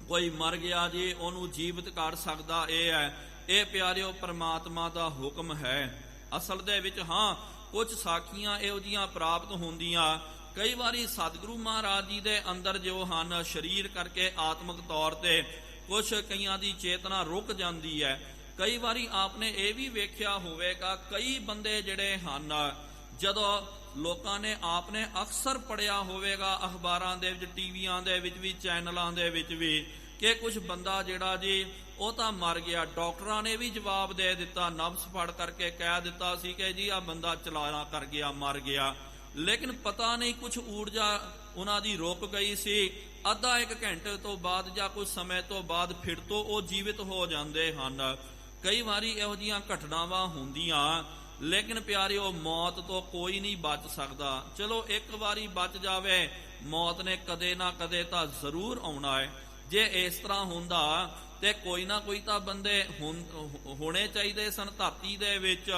ਕੋਈ ਮਰ ਗਿਆ ਜੀ ਉਹਨੂੰ ਜੀਵਿਤ ਕਰ ਸਕਦਾ, ਇਹ ਹੈ, ਇਹ ਪਿਆਰਿਓ ਪਰਮਾਤਮਾ ਦਾ ਹੁਕਮ ਹੈ। ਅਸਲ ਦੇ ਵਿੱਚ ਹਾਂ, ਕੁਝ ਸਾਖੀਆਂ ਇਹੋ ਜਿਹੀਆਂ ਪ੍ਰਾਪਤ ਹੁੰਦੀਆਂ। ਕਈ ਵਾਰੀ ਸਤਿਗੁਰੂ ਮਹਾਰਾਜ ਜੀ ਦੇ ਅੰਦਰ ਜੋ ਹਨ, ਸਰੀਰ ਕਰਕੇ ਆਤਮਿਕ ਤੌਰ ਤੇ ਕੁਝ ਕਈਆਂ ਦੀ ਚੇਤਨਾ ਰੁਕ ਜਾਂਦੀ ਹੈ। ਕਈ ਵਾਰੀ ਆਪਨੇ ਇਹ ਵੀ ਵੇਖਿਆ ਹੋਵੇਗਾ, ਕਈ ਬੰਦੇ ਜਿਹੜੇ ਹਨ, ਜਦੋਂ ਲੋਕਾਂ ਨੇ ਆਪਨੇ ਅਕਸਰ ਪੜਿਆ ਹੋਵੇਗਾ ਅਖਬਾਰਾਂ ਦੇ ਵਿੱਚ, ਟੀਵੀਆਂ ਦੇ ਵਿੱਚ ਵੀ, ਚੈਨਲਾਂ ਦੇ ਵਿੱਚ ਵੀ, ਕਿ ਕੁਝ ਬੰਦਾ ਜਿਹੜਾ ਜੀ ਉਹ ਤਾਂ ਮਰ ਗਿਆ। ਡਾਕਟਰਾਂ ਨੇ ਵੀ ਜਵਾਬ ਦੇ ਦਿੱਤਾ, ਨਬਜ਼ ਫੜ ਕਰਕੇ ਕਹਿ ਦਿੱਤਾ ਸੀ ਕਿ ਜੀ ਆਹ ਬੰਦਾ ਚਲਾਣਾ ਕਰ ਗਿਆ, ਮਰ ਗਿਆ। ਲੇਕਿਨ ਪਤਾ ਨਹੀਂ ਕੁਝ ਊਰਜਾ ਉਹਨਾਂ ਦੀ ਰੁਕ ਗਈ ਸੀ। ਅੱਧਾ 1 ਘੰਟੇ ਤੋਂ ਬਾਅਦ ਜਾਂ ਕੁਝ ਸਮੇਂ ਤੋਂ ਬਾਅਦ ਫਿਰ ਤੋਂ ਉਹ ਜੀਵਿਤ ਹੋ ਜਾਂਦੇ ਹਨ। ਕਈ ਵਾਰੀ ਇਹੋ ਜਿਹੀਆਂ ਘਟਨਾਵਾਂ ਹੁੰਦੀਆਂ। ਲੇਕਿਨ ਪਿਆਰਿਓ, ਮੌਤ ਤੋਂ ਕੋਈ ਨਹੀਂ ਬਚ ਸਕਦਾ। ਚਲੋ ਇੱਕ ਵਾਰੀ ਬਚ ਜਾਵੇ, ਮੌਤ ਨੇ ਕਦੇ ਨਾ ਕਦੇ ਤਾਂ ਜ਼ਰੂਰ ਆਉਣਾ ਹੈ। ਜੇ ਇਸ ਤਰ੍ਹਾਂ ਹੁੰਦਾ ਤੇ ਕੋਈ ਨਾ ਕੋਈ ਤਾਂ ਬੰਦੇ ਹੋਣੇ ਚਾਹੀਦੇ ਸਨ ਧਰਤੀ ਦੇ ਵਿੱਚ,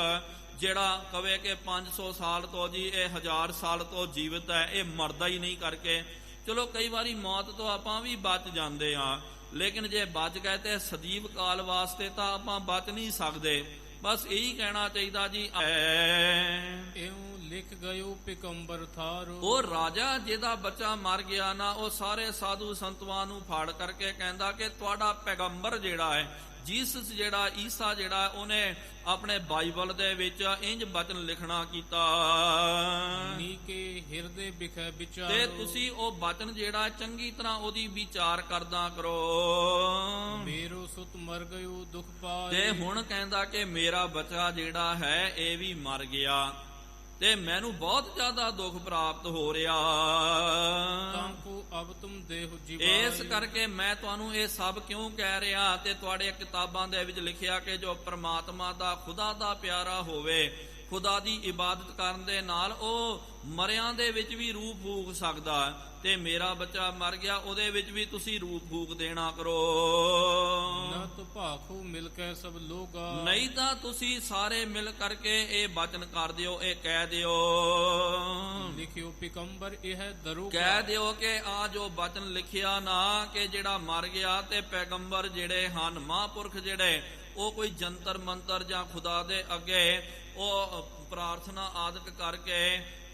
ਜਿਹੜਾ ਕਵੇ ਕਿ 500 ਸਾਲ ਤੋਂ ਜੀ ਇਹ 1000 ਸਾਲ ਤੋਂ ਜੀਵਿਤ ਹੈ, ਇਹ ਮਰਦਾ ਹੀ ਨਹੀਂ ਕਰਕੇ। ਚਲੋ ਕਈ ਵਾਰੀ ਮੌਤ ਤੋਂ ਆਪਾਂ ਵੀ ਬਚ ਜਾਂਦੇ ਹਾਂ, ਲੇਕਿਨ ਜੇ ਬਚ ਗਏ ਤੇ ਸਦੀਵ ਕਾਲ ਵਾਸਤੇ ਤਾਂ ਆਪਾਂ ਬਚ ਨਹੀਂ ਸਕਦੇ। ਬਸ ਇਹੀ ਕਹਿਣਾ ਚਾਹੀਦਾ ਜੀ। ਇਉਂ ਲਿਖ ਗਇਓ ਪਿਕੰਬਰ ਥਾਰੋ। ਉਹ ਰਾਜਾ ਜਿਹਦਾ ਬੱਚਾ ਮਰ ਗਿਆ ਨਾ, ਉਹ ਸਾਰੇ ਸਾਧੂ ਸੰਤਵਾਂ ਨੂੰ ਫੜ ਕਰਕੇ ਕਹਿੰਦਾ ਕਿ ਤੁਹਾਡਾ ਪੈਗੰਬਰ ਜਿਹੜਾ ਹੈ, ਜੀਸਸ ਜਿਹੜਾ, ਈਸਾ ਜਿਹੜਾ, ਉਹਨੇ ਆਪਣੇ ਬਾਈਬਲ ਦੇ ਵਿੱਚ ਇੰਜ ਬਚਨ ਲਿਖਣਾ ਕੀਤਾ ਨੀਕੇ ਹਿਰਦੇ ਬਿਖੈ ਵਿਚਾਰੋ। ਤੇ ਤੁਸੀਂ ਉਹ ਬਚਨ ਜਿਹੜਾ ਚੰਗੀ ਤਰ੍ਹਾਂ ਉਹਦੀ ਵਿਚਾਰ ਕਰਦਾ ਕਰੋ। ਮੇਰੋ ਸੁਤ ਮਰ ਗਇਓ ਦੁਖ ਪਾਏ। ਤੇ ਹੁਣ ਕਹਿੰਦਾ ਕਿ ਮੇਰਾ ਬੱਚਾ ਜਿਹੜਾ ਹੈ ਇਹ ਵੀ ਮਰ ਗਿਆ ਤੇ ਮੈਨੂੰ ਬਹੁਤ ਜ਼ਿਆਦਾ ਦੁੱਖ ਪ੍ਰਾਪਤ ਹੋ ਰਿਹਾ। ਤਾਂਕੋ ਅਬ ਤੁਮ ਦੇਹੁ ਜੀਵਾਏ। ਇਸ ਕਰਕੇ ਮੈਂ ਤੁਹਾਨੂੰ ਇਹ ਸਭ ਕਿਉਂ ਕਹਿ ਰਿਹਾ, ਤੇ ਤੁਹਾਡੇ ਕਿਤਾਬਾਂ ਦੇ ਵਿੱਚ ਲਿਖਿਆ ਕਿ ਜੋ ਪ੍ਰਮਾਤਮਾ ਦਾ, ਖੁਦਾ ਦਾ ਪਿਆਰਾ ਹੋਵੇ, ਖੁਦਾ ਦੀ ਇਬਾਦਤ ਕਰਨ ਦੇ ਨਾਲ ਉਹ ਮਰਿਆਂ ਦੇ ਵਿੱਚ ਵੀ ਰੂਹ ਫੂਕ ਸਕਦਾ। ਤੇ ਮੇਰਾ ਬੱਚਾ ਮਰ ਗਿਆ, ਉਹਦੇ ਵਿੱਚ ਵੀ ਤੁਸੀਂ ਰੂਹ ਫੂਕ ਦੇਣਾ ਕਰੋ। ਨਾ ਤੋ ਭਾਖੋ ਮਿਲ ਕੇ ਸਭ ਲੋਗਾ। ਨਹੀਂ ਤਾਂ ਤੁਸੀਂ ਸਾਰੇ ਮਿਲ ਕਰਕੇ ਇਹ ਬਚਨ ਕਰ ਦਿਓ, ਇਹ ਕਹਿ ਦਿਓ, ਲਿਖਿਓ ਪਿਕੰਬਰ ਇਹ ਦਰੋਗਾ। ਕਹਿ ਦਿਓ ਕਿ ਆ ਜੋ ਬਚਨ ਲਿਖਿਆ ਨਾ, ਕਿ ਜਿਹੜਾ ਮਰ ਗਿਆ ਤੇ ਪੈਗੰਬਰ ਜਿਹੜੇ ਹਨ, ਮਹਾਂਪੁਰਖ ਜਿਹੜੇ, ਉਹ ਕੋਈ ਜੰਤਰ ਮੰਤਰ ਜਾਂ ਖੁਦਾ ਦੇ ਅੱਗੇ ਉਹ ਪ੍ਰਾਰਥਨਾ ਆਦਿਕ ਕਰਕੇ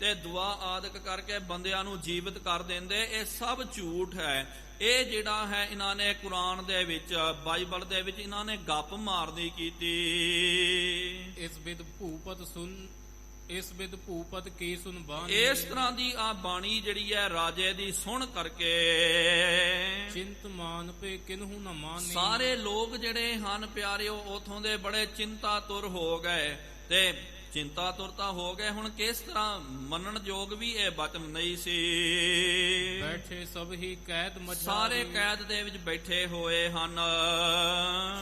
ਤੇ ਦੁਆ ਆਦਿਕ ਕਰਕੇ ਬੰਦਿਆਂ ਨੂੰ ਜੀਵਤ ਕਰ ਦਿੰਦੇ, ਇਹ ਸਭ ਝੂਠ ਹੈ। ਇਹ ਜਿਹੜਾ ਹੈ ਇਹਨਾਂ ਨੇ ਕੁਰਾਨ ਦੇ ਵਿੱਚ, ਬਾਈਬਲ ਦੇ ਵਿੱਚ ਇਹਨਾਂ ਨੇ ਗੱਪ ਮਾਰਦੀ ਕੀਤੀ। ਇਸ ਬਿਦ ਭੂਪਤ ਸੁਨ, ਇਸ ਬਿਦ ਭੂਪਤ ਕੀ ਸੁਨ ਬਾਣੀ। ਇਸ ਤਰ੍ਹਾਂ ਦੀ ਆ ਬਾਣੀ ਜਿਹੜੀ ਹੈ ਰਾਜੇ ਦੀ ਸੁਣ ਕਰਕੇ ਚਿੰਤ ਮਾਨ ਪੇ ਕਿਨਹੂ ਨ ਮਾਨੇ। ਸਾਰੇ ਲੋਕ ਜਿਹੜੇ ਹਨ ਪਿਆਰਿਓ ਉਥੋਂ ਦੇ ਬੜੇ ਚਿੰਤਾ ਤੁਰ ਹੋ ਗਏ। ਤੇ ਚਿੰਤਾ ਤੁਰ ਤਾਂ ਹੋ ਗਏ, ਹੁਣ ਕਿਸ ਤਰ੍ਹਾਂ ਮੰਨਣ ਯੋਗ ਵੀ ਇਹ ਬਚਨ ਨਹੀਂ ਸੀ। ਬੈਠੇ ਸਭ ਹੀ ਕੈਦ ਮਝਾਰੇ। ਸਾਰੇ ਕੈਦ ਦੇ ਵਿੱਚ ਬੈਠੇ ਹੋਏ ਹਨ।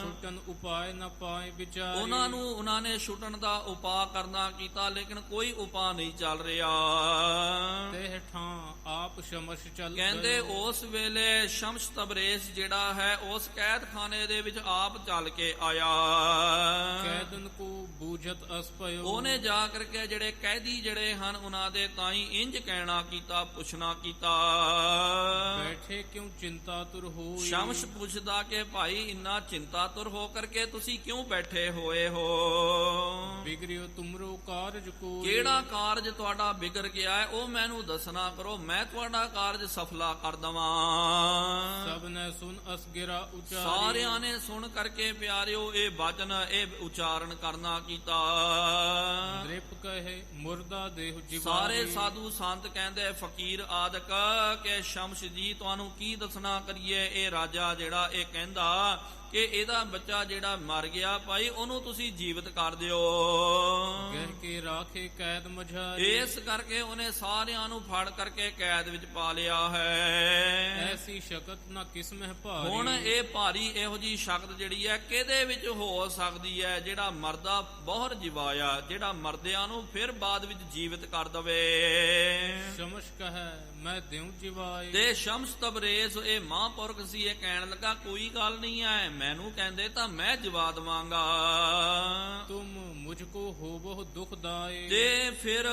ਛੁਟਨ ਉਪਾਏ ਨ ਪਾਏ ਵਿਚਾਰੇ। ਉਹਨਾਂ ਨੇ ਛੁੱਟਣ ਦਾ ਉਪਾਅ ਕਰਨਾ ਕੀਤਾ, ਲੇਕਿਨ ਕੋਈ ਉਪਾਅ ਨਹੀਂ ਚੱਲ ਰਿਹਾ। ਤੇ ਠਾਂ ਆਪ ਸ਼ਮਸ਼ ਚੱਲ ਕਹਿੰਦੇ ਉਸ ਵੇਲੇ ਸ਼ਮਸ ਤਬਰੇਜ਼ ਜਿਹੜਾ ਹੈ ਉਸ ਕੈਦਖਾਨੇ ਦੇ ਵਿੱਚ ਆਪ ਚੱਲ ਕੇ ਆਇਆ। ਕੈਦਨ ਕੋ ਬੂਝਤ ਅਸ ਪਇਓ। ਉਹਨੇ ਜਾ ਕਰਕੇ ਜਿਹੜੇ ਕੈਦੀ ਜਿਹੜੇ ਹਨ ਉਹਨਾਂ ਦੇ ਤਾਈ ਇੰਜ ਕਹਿਣਾ ਕੀਤਾ, ਪੁੱਛਣਾ ਕੀਤਾ। ਬੈਠੇ ਕਿਉਂ ਚਿੰਤਾ ਤੁਰ ਹੋਈ। ਸ਼ਮਸ ਪੁੱਛਦਾ ਕਿ ਭਾਈ ਇੰਨਾ ਚਿੰਤਾ ਤੁਰ ਹੋ ਕਰਕੇ ਤੁਸੀਂ ਕਿਉਂ ਬੈਠੇ ਹੋਏ ਹੋ। ਬਿਗੜਿਓ ਤੁਮਰੋ ਕਾਰਜ ਕੋ। ਕਿਹੜਾ ਕਾਰਜ ਤੁਹਾਡਾ ਵਿਗੜ ਗਿਆ ਹੈ ਉਹ ਮੈਨੂੰ ਦੱਸਣਾ ਕਰੋ, ਮੈਂ ਤੁਹਾਡਾ ਕਾਰਜ ਸਫਲਾ ਕਰ ਦਵਾਂ। ਸਭ ਨੇ ਸੁਨ ਅਸ ਗਿਰਾ ਉਚਾਰੀ। ਸਾਰਿਆਂ ਨੇ ਸੁਣ ਕਰਕੇ ਪਿਆਰਿਓ ਇਹ ਬਚਨ, ਇਹ ਉਚਾਰਨ ਕਰਨਾ ਕੀਤਾ। ਦ੍ਰਿਪ ਕਹੇ ਮੁਰਦਾ ਦੇਹੁ ਜੀਵਾਏ। ਸਾਰੇ ਸਾਧੂ ਸੰਤ ਕਹਿੰਦੇ, ਫਕੀਰ ਆਦਿਕ, ਕਿ ਸ਼ਮਸ ਜੀ ਤੁਹਾਨੂੰ ਕੀ ਦੱਸਣਾ ਕਰੀਏ। ਇਹ ਰਾਜਾ ਜਿਹੜਾ ਇਹ ਕਹਿੰਦਾ ਕਿ ਇਹਦਾ ਬੱਚਾ ਜਿਹੜਾ ਮਰ ਗਿਆ ਭਾਈ, ਉਹਨੂੰ ਤੁਸੀਂ ਜੀਵਤ ਕਰ ਦਿਓ। ਕਹਿ ਕੇ ਰਾਖੇ ਕੈਦ ਮਝਾਰੇ। ਇਸ ਕਰਕੇ ਉਹਨੇ ਸਾਰਿਆਂ ਨੂੰ ਫੜ ਕਰਕੇ ਕੈਦ ਵਿੱਚ ਪਾ ਲਿਆ ਹੈ। ਐਸੀ ਸ਼ਕਤ ਨਾ ਕਿਸਮਹਿ ਭਾਰੀ। ਹੁਣ ਇਹ ਭਾਰੀ ਇਹੋ ਜੀ ਸ਼ਕਤ ਜਿਹੜੀ ਹੈ ਕਿਹਦੇ ਵਿੱਚ ਹੋ ਸਕਦੀ ਹੈ, ਜਿਹੜਾ ਮਰਦਾ ਬਹੁਰ ਜਿਵਾਇਆ, ਜਿਹੜਾ ਮਰਦਿਆਂ ਨੂੰ ਫਿਰ ਬਾਅਦ ਵਿੱਚ ਜੀਵਤ ਕਰ ਦਵੇ। ਸ਼ਮਸ਼ ਕਹੈ ਮੈਂ ਦਿਉ ਜਿਵਾਏ। ਤੇ ਸ਼ਮਸ ਤਬਰੇਜ਼ ਇਹ ਮਹਾਂਪੁਰਖ ਸੀ, ਇਹ ਕਹਿਣ ਲੱਗਾ ਕੋਈ ਗੱਲ ਨਹੀਂ ਹੈ, ਮੈਨੂੰ ਕਹਿੰਦੇ ਤਾਂ ਮੈਂ ਜਵਾ ਦਵਾਂਗਾ। ਤੁਮ ਮੁਝ ਕੋ ਹੋਵੋ ਦੁਖਦਾਏ। ਤੇ ਫਿਰ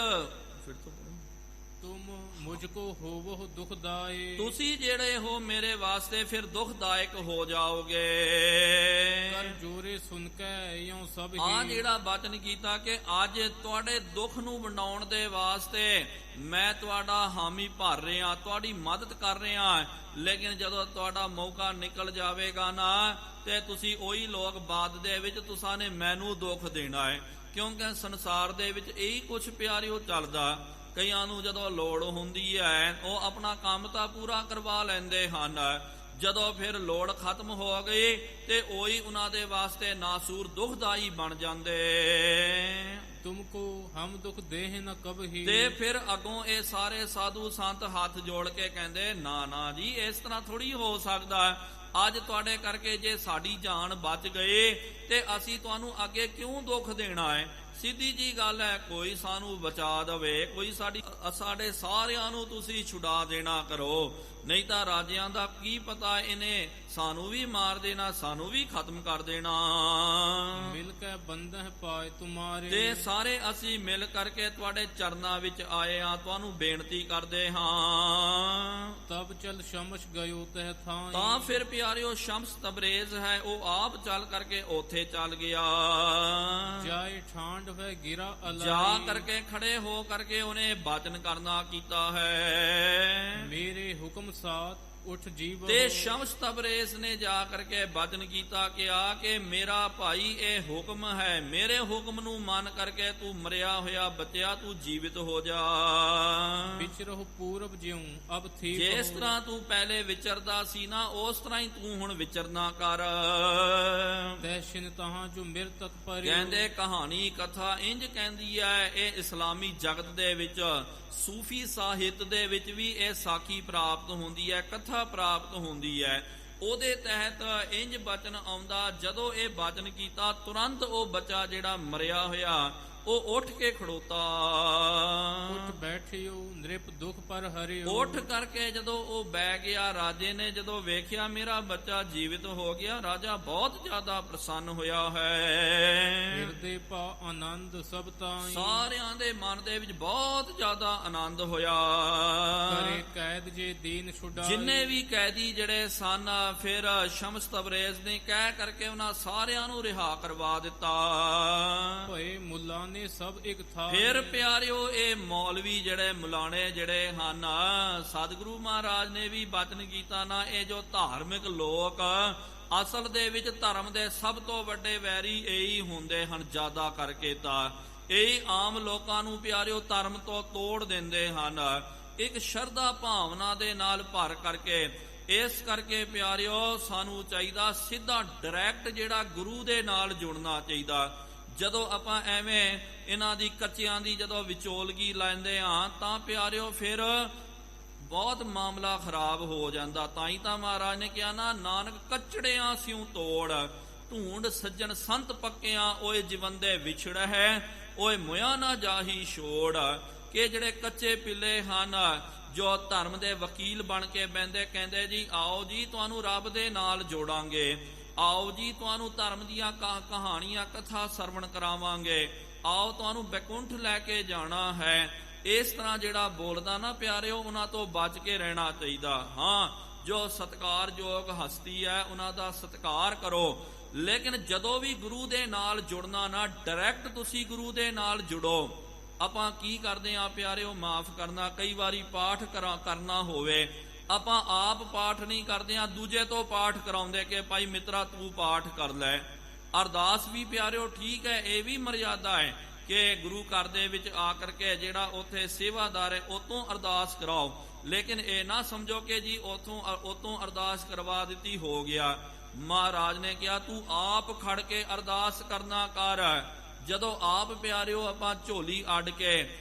ਤੁਮ ਮੁਝ ਕੋ ਹੋਵੋ ਦੁਖਦਾਏ। ਤੁਸੀਂ ਜਿਹੜੇ ਹੋ ਮੇਰੇ ਵਾਸਤੇ ਫਿਰ ਦੁਖਦਾਇਕ ਹੋ ਜਾਓਗੇ। ਕਰ ਜੋਰੇ ਸੁਣ ਕੇ ਇਉਂ ਸਭ ਆ ਹੀ। ਜਿਹੜਾ ਬਚਨ ਕੀਤਾ ਕਿ ਅੱਜ ਤੁਹਾਡੇ ਦੁੱਖ ਨੂੰ ਵੰਡਾਉਣ ਦੇ ਵਾਸਤੇ ਮੈਂ ਤੁਹਾਡਾ ਹਾਮੀ ਭਰ ਰਿਹਾ, ਤੁਹਾਡੀ ਮਦਦ ਕਰ ਰਿਹਾ, ਲੇਕਿਨ ਜਦੋਂ ਤੁਹਾਡਾ ਮੌਕਾ ਨਿਕਲ ਜਾਵੇਗਾ ਨਾ, ਤੇ ਤੁਸੀਂ ਉਹੀ ਲੋਕ ਬਾਅਦ ਦੇ ਵਿੱਚ ਤੁਸਾਂ ਨੇ ਮੈਨੂੰ ਦੁੱਖ ਦੇਣਾ ਹੈ। ਕਿਉਂਕਿ ਸੰਸਾਰ ਦੇ ਵਿੱਚ ਇਹੀ ਕੁਛ ਪਿਆਰਿਓ ਚੱਲਦਾ। ਕਈਆਂ ਨੂੰ ਜਦੋਂ ਲੋੜ ਹੁੰਦੀ ਹੈ ਉਹ ਆਪਣਾ ਕੰਮ ਤਾਂ ਪੂਰਾ ਕਰਵਾ ਲੈਂਦੇ ਹਨ, ਜਦੋਂ ਫਿਰ ਲੋੜ ਖਤਮ ਹੋ ਗਈ ਤੇ ਉਹੀ ਉਹਨਾਂ ਦੇ ਵਾਸਤੇ ਨਾਸੂਰ ਦੁਖਦਾਈ ਬਣ ਜਾਂਦੇ। ਤੁਮਕੋ ਹਮ ਦੁਖ ਦੇਹ ਨ ਕਬਹੀ। ਤੇ ਫਿਰ ਅੱਗੋਂ ਇਹ ਸਾਰੇ ਸਾਧੂ ਸੰਤ ਹੱਥ ਜੋੜ ਕੇ ਕਹਿੰਦੇ, ਨਾ ਨਾ ਜੀ, ਇਸ ਤਰ੍ਹਾਂ ਥੋੜੀ ਹੋ ਸਕਦਾ। ਅੱਜ ਤੁਹਾਡੇ ਕਰਕੇ ਜੇ ਸਾਡੀ ਜਾਨ ਬਚ ਗਈ ਤੇ ਅਸੀਂ ਤੁਹਾਨੂੰ ਅੱਗੇ ਕਿਉਂ ਦੁੱਖ ਦੇਣਾ ਹੈ। ਸਿੱਧੀ ਜੀ ਗੱਲ ਹੈ, ਕੋਈ ਸਾਨੂੰ ਬਚਾ ਦੇਵੇ, ਕੋਈ ਸਾਡੇ ਸਾਰਿਆਂ ਨੂੰ ਤੁਸੀਂ ਛੁਡਾ ਦੇਣਾ ਕਰੋ, ਨਹੀਂ ਤਾਂ ਰਾਜਿਆਂ ਦਾ ਕੀ ਪਤਾ, ਇਹਨੇ ਸਾਨੂੰ ਵੀ ਮਾਰ ਦੇਣਾ, ਸਾਨੂੰ ਵੀ ਖਤਮ ਕਰ ਦੇਣਾ। ਮਿਲ ਕੇ ਬੰਦਹ ਪਾਏ ਤੁਮਾਰੇ। ਤੇ ਸਾਰੇ ਅਸੀਂ ਮਿਲ ਕਰਕੇ ਤੁਹਾਡੇ ਚਰਨਾਂ ਵਿੱਚ ਆਏ ਹਾਂ, ਤੁਹਾਨੂੰ ਬੇਨਤੀ ਕਰਦੇ ਹਾਂ। ਤਬ ਚਲ ਸ਼ਮਸ਼ ਗਇਓ ਤਹ ਥਾਂ। ਤਾਂ ਫਿਰ ਪਿਆਰਿਓ ਸ਼ਮਸ ਤਬਰੇਜ਼ ਹੈ ਉਹ ਆਪ ਚੱਲ ਕਰਕੇ ਉੱਥੇ ਚੱਲ ਗਿਆ। ਜਾਏ ਠਾਂਡ ਪੜਵੈ ਗਿਰਾ ਅਲਾਈ। ਜਾ ਕਰਕੇ ਖੜੇ ਹੋ ਕਰਕੇ ਉਹਨੇ ਬਚਨ ਕਰਨਾ ਕੀਤਾ ਹੈ। ਮੇਰੇ ਹੁਕਮ ਸਾਥ ਉਠ ਜੀਵ। ਤੇ ਸ਼ਮਸ ਤਬਰੇਜ਼ ਨੇ ਜਾ ਕਰਕੇ ਬਚਨ ਕੀਤਾ ਕਿ ਆ ਕਿ ਮੇਰਾ ਭਾਈ ਇਹ ਹੁਕਮ ਹੈ, ਮੇਰੇ ਹੁਕਮ ਨੂੰ ਮੰਨ ਕਰਕੇ ਤੂੰ ਮਰਿਆ ਹੋਇਆ ਬਚਿਆ, ਤੂੰ ਜੀਵਿਤ ਹੋ ਜਾ। ਵਿਚਰਹੁ ਪੂਰਬ ਜਿਉ ਅਬ ਥੀ। ਜਿਸ ਤਰ੍ਹਾਂ ਤੂੰ ਪਹਿਲੇ ਵਿਚਰਦਾ ਸੀ ਨਾ, ਉਸ ਤਰ੍ਹਾਂ ਹੀ ਤੂੰ ਹੁਣ ਵਿਚਰਨਾ ਕਰ। ਦੈਸ਼ਨ ਤਹਾਂ ਜੋ ਮਿਰ ਤਤਪਰਿ। ਕਹਿੰਦੇ ਕਹਾਣੀ ਕਥਾ ਇੰਜ ਕਹਿੰਦੀ ਹੈ, ਇਹ ਇਸਲਾਮੀ ਜਗਤ ਦੇ ਵਿੱਚ ਸੂਫੀ ਸਾਹਿਤ ਦੇ ਵਿੱਚ ਵੀ ਇਹ ਸਾਖੀ ਪ੍ਰਾਪਤ ਹੁੰਦੀ ਹੈ, ਕਥਾ ਪ੍ਰਾਪਤ ਹੁੰਦੀ ਹੈ। ਉਹਦੇ ਤਹਿਤ ਇੰਜ ਬਚਨ ਆਉਂਦਾ, ਜਦੋਂ ਇਹ ਬਚਨ ਕੀਤਾ ਤੁਰੰਤ ਉਹ ਬੱਚਾ ਜਿਹੜਾ ਮਰਿਆ ਹੋਇਆ ਉਹ ਉੱਠ ਕੇ ਖੜੋਤਾ। ਉੱਠ ਬੈਠਿਓ ਨ੍ਰਿਪ ਦੁਖ ਪਰ ਹਰਿਓ। ਉੱਠ ਕਰਕੇ ਜਦੋਂ ਉਹ ਬਹਿ ਗਿਆ, ਰਾਜੇ ਨੇ ਜਦੋਂ ਵੇਖਿਆ ਮੇਰਾ ਬੱਚਾ ਜੀਵਿਤ ਹੋ ਗਿਆ, ਰਾਜਾ ਬਹੁਤ ਜ਼ਿਆਦਾ ਪ੍ਰਸੰਨ ਹੋਇਆ ਹੈ। ਹਿਰਦੇ ਭਾ ਆਨੰਦ ਸਭ ਤਾਈਂ। ਸਾਰਿਆਂ ਦੇ ਮਨ ਦੇ ਵਿੱਚ ਬਹੁਤ ਜ਼ਿਆਦਾ ਆਨੰਦ ਹੋਇਆ। ਕਰੇ ਕੈਦ ਜੇ ਦੀਨ ਛੁਡਾਈ। ਜਿੰਨੇ ਵੀ ਕੈਦੀ ਜਿਹੜੇ ਸਨ, ਫਿਰ ਸ਼ਮਸ ਤਬਰੇਜ਼ ਨੇ ਕਹਿ ਕਰਕੇ ਉਹਨਾਂ ਸਾਰਿਆਂ ਨੂੰ ਰਿਹਾ ਕਰਵਾ ਦਿੱਤਾ। ਭਏ ਮੁੱਲਾ ਨੇ ਸਭ ਇੱਕ ਥਾਂ। ਫਿਰ ਪਿਆਰਿਓ ਇਹ ਮੌਲਵੀ ਜਿਹੜੇ ਮੁਲਾਣੇ ਜਿਹੜੇ ਹਨ, ਸਤਿਗੁਰੂ ਮਹਾਰਾਜ ਨੇ ਵੀ ਬਚਨ ਕੀਤਾ ਨਾ, ਇਹ ਜੋ ਧਾਰਮਿਕ ਲੋਕ ਅਸਲ ਦੇ ਵਿੱਚ ਧਰਮ ਦੇ ਸਭ ਤੋਂ ਵੱਡੇ ਵੈਰੀ ਇਹੀ ਹੁੰਦੇ ਹਨ। ਜ਼ਿਆਦਾ ਕਰਕੇ ਤਾਂ ਇਹ ਆਮ ਲੋਕਾਂ ਨੂੰ ਪਿਆਰਿਓ ਧਰਮ ਤੋਂ ਤੋੜ ਦਿੰਦੇ ਹਨ, ਇੱਕ ਸ਼ਰਧਾ ਭਾਵਨਾ ਦੇ ਨਾਲ ਭਰ ਕਰਕੇ। ਇਸ ਕਰਕੇ ਪਿਆਰਿਓ ਸਾਨੂੰ ਚਾਹੀਦਾ ਸਿੱਧਾ ਡਾਇਰੈਕਟ ਜਿਹੜਾ ਗੁਰੂ ਦੇ ਨਾਲ ਜੁੜਨਾ ਚਾਹੀਦਾ। ਜਦੋਂ ਆਪਾਂ ਐਵੇਂ ਇਹਨਾਂ ਦੀ ਕੱਚਿਆਂ ਦੀ ਜਦੋਂ ਵਿਚੋਲਗੀ ਲੈਂਦੇ ਹਾਂ ਤਾਂ ਪਿਆਰਿਓ ਫਿਰ ਬਹੁਤ ਮਾਮਲਾ ਖਰਾਬ ਹੋ ਜਾਂਦਾ। ਤਾਂ ਹੀ ਤਾਂ ਮਹਾਰਾਜ ਨੇ ਕਿਹਾ ਨਾ, ਨਾਨਕ ਕੱਚੜਿਆਂ ਸਿਉ ਤੋੜ, ਢੂੰਡ ਸੱਜਣ ਸੰਤ ਪੱਕਿਆਂ, ਓਏ ਜੀਵੰਦੇ ਵਿਛੜ ਹੈ, ਓਏ ਮੁਆ ਨਾ ਜਾਹੀ ਛੋੜ। ਕਿ ਜਿਹੜੇ ਕੱਚੇ ਪਿੱਲੇ ਹਨ, ਜੋ ਧਰਮ ਦੇ ਵਕੀਲ ਬਣ ਕੇ ਬਹਿੰਦੇ, ਕਹਿੰਦੇ ਜੀ ਆਓ ਜੀ ਤੁਹਾਨੂੰ ਰੱਬ ਦੇ ਨਾਲ ਜੋੜਾਂਗੇ, ਆਓ ਜੀ ਤੁਹਾਨੂੰ ਧਰਮ ਦੀਆਂ ਕਹਾਣੀਆਂ ਕਥਾ ਸਰਵਣ ਕਰਾਵਾਂਗੇ, ਆਓ ਤੁਹਾਨੂੰ ਬੈਕੁੰਠ ਲੈ ਕੇ ਜਾਣਾ ਹੈ। ਇਸ ਤਰ੍ਹਾਂ ਜਿਹੜਾ ਬੋਲਦਾ ਨਾ ਪਿਆਰਿਓ, ਉਹਨਾਂ ਤੋਂ ਬਚ ਕੇ ਰਹਿਣਾ ਚਾਹੀਦਾ। ਹਾਂ, ਜੋ ਸਤਿਕਾਰਯੋਗ ਹਸਤੀ ਹੈ ਉਹਨਾਂ ਦਾ ਸਤਿਕਾਰ ਕਰੋ, ਲੇਕਿਨ ਜਦੋਂ ਵੀ ਗੁਰੂ ਦੇ ਨਾਲ ਜੁੜਨਾ ਨਾ, ਡਾਇਰੈਕਟ ਤੁਸੀਂ ਗੁਰੂ ਦੇ ਨਾਲ ਜੁੜੋ। ਆਪਾਂ ਕੀ ਕਰਦੇ ਆ ਪਿਆਰਿਓ, ਮਾਫ ਕਰਨਾ, ਕਈ ਵਾਰੀ ਪਾਠ ਕਰਨਾ ਹੋਵੇ, ਆਪਾਂ ਆਪ ਪਾਠ ਨਹੀਂ ਕਰਦੇ ਆ, ਦੂਜੇ ਤੋਂ ਪਾਠ ਕਰਾਉਂਦੇ ਕਿ ਭਾਈ ਮਿੱਤਰਾ ਤੂੰ ਪਾਠ ਕਰ ਲੈ। ਅਰਦਾਸ ਵੀ ਪਿਆਰਿਓ ਠੀਕ ਹੈ, ਇਹ ਵੀ ਮਰਿਆਦਾ ਹੈ ਕਿ ਗੁਰੂ ਘਰ ਦੇ ਵਿੱਚ ਆ ਕਰਕੇ ਜਿਹੜਾ ਉੱਥੇ ਸੇਵਾਦਾਰ ਹੈ ਉਤੋਂ ਅਰਦਾਸ ਕਰਾਓ, ਲੇਕਿਨ ਇਹ ਨਾ ਸਮਝੋ ਕਿ ਜੀ ਉਤੋਂ ਅਰਦਾਸ ਕਰਵਾ ਦਿੱਤੀ ਹੋ ਗਿਆ। ਮਹਾਰਾਜ ਨੇ ਕਿਹਾ ਤੂੰ ਆਪ ਖੜ ਕੇ ਅਰਦਾਸ ਕਰਨਾ ਕਰ। ਜਦੋਂ ਆਪ ਪਿਆਰਿਓ ਆਪਾਂ ਝੋਲੀ ਅੱਡ ਕੇ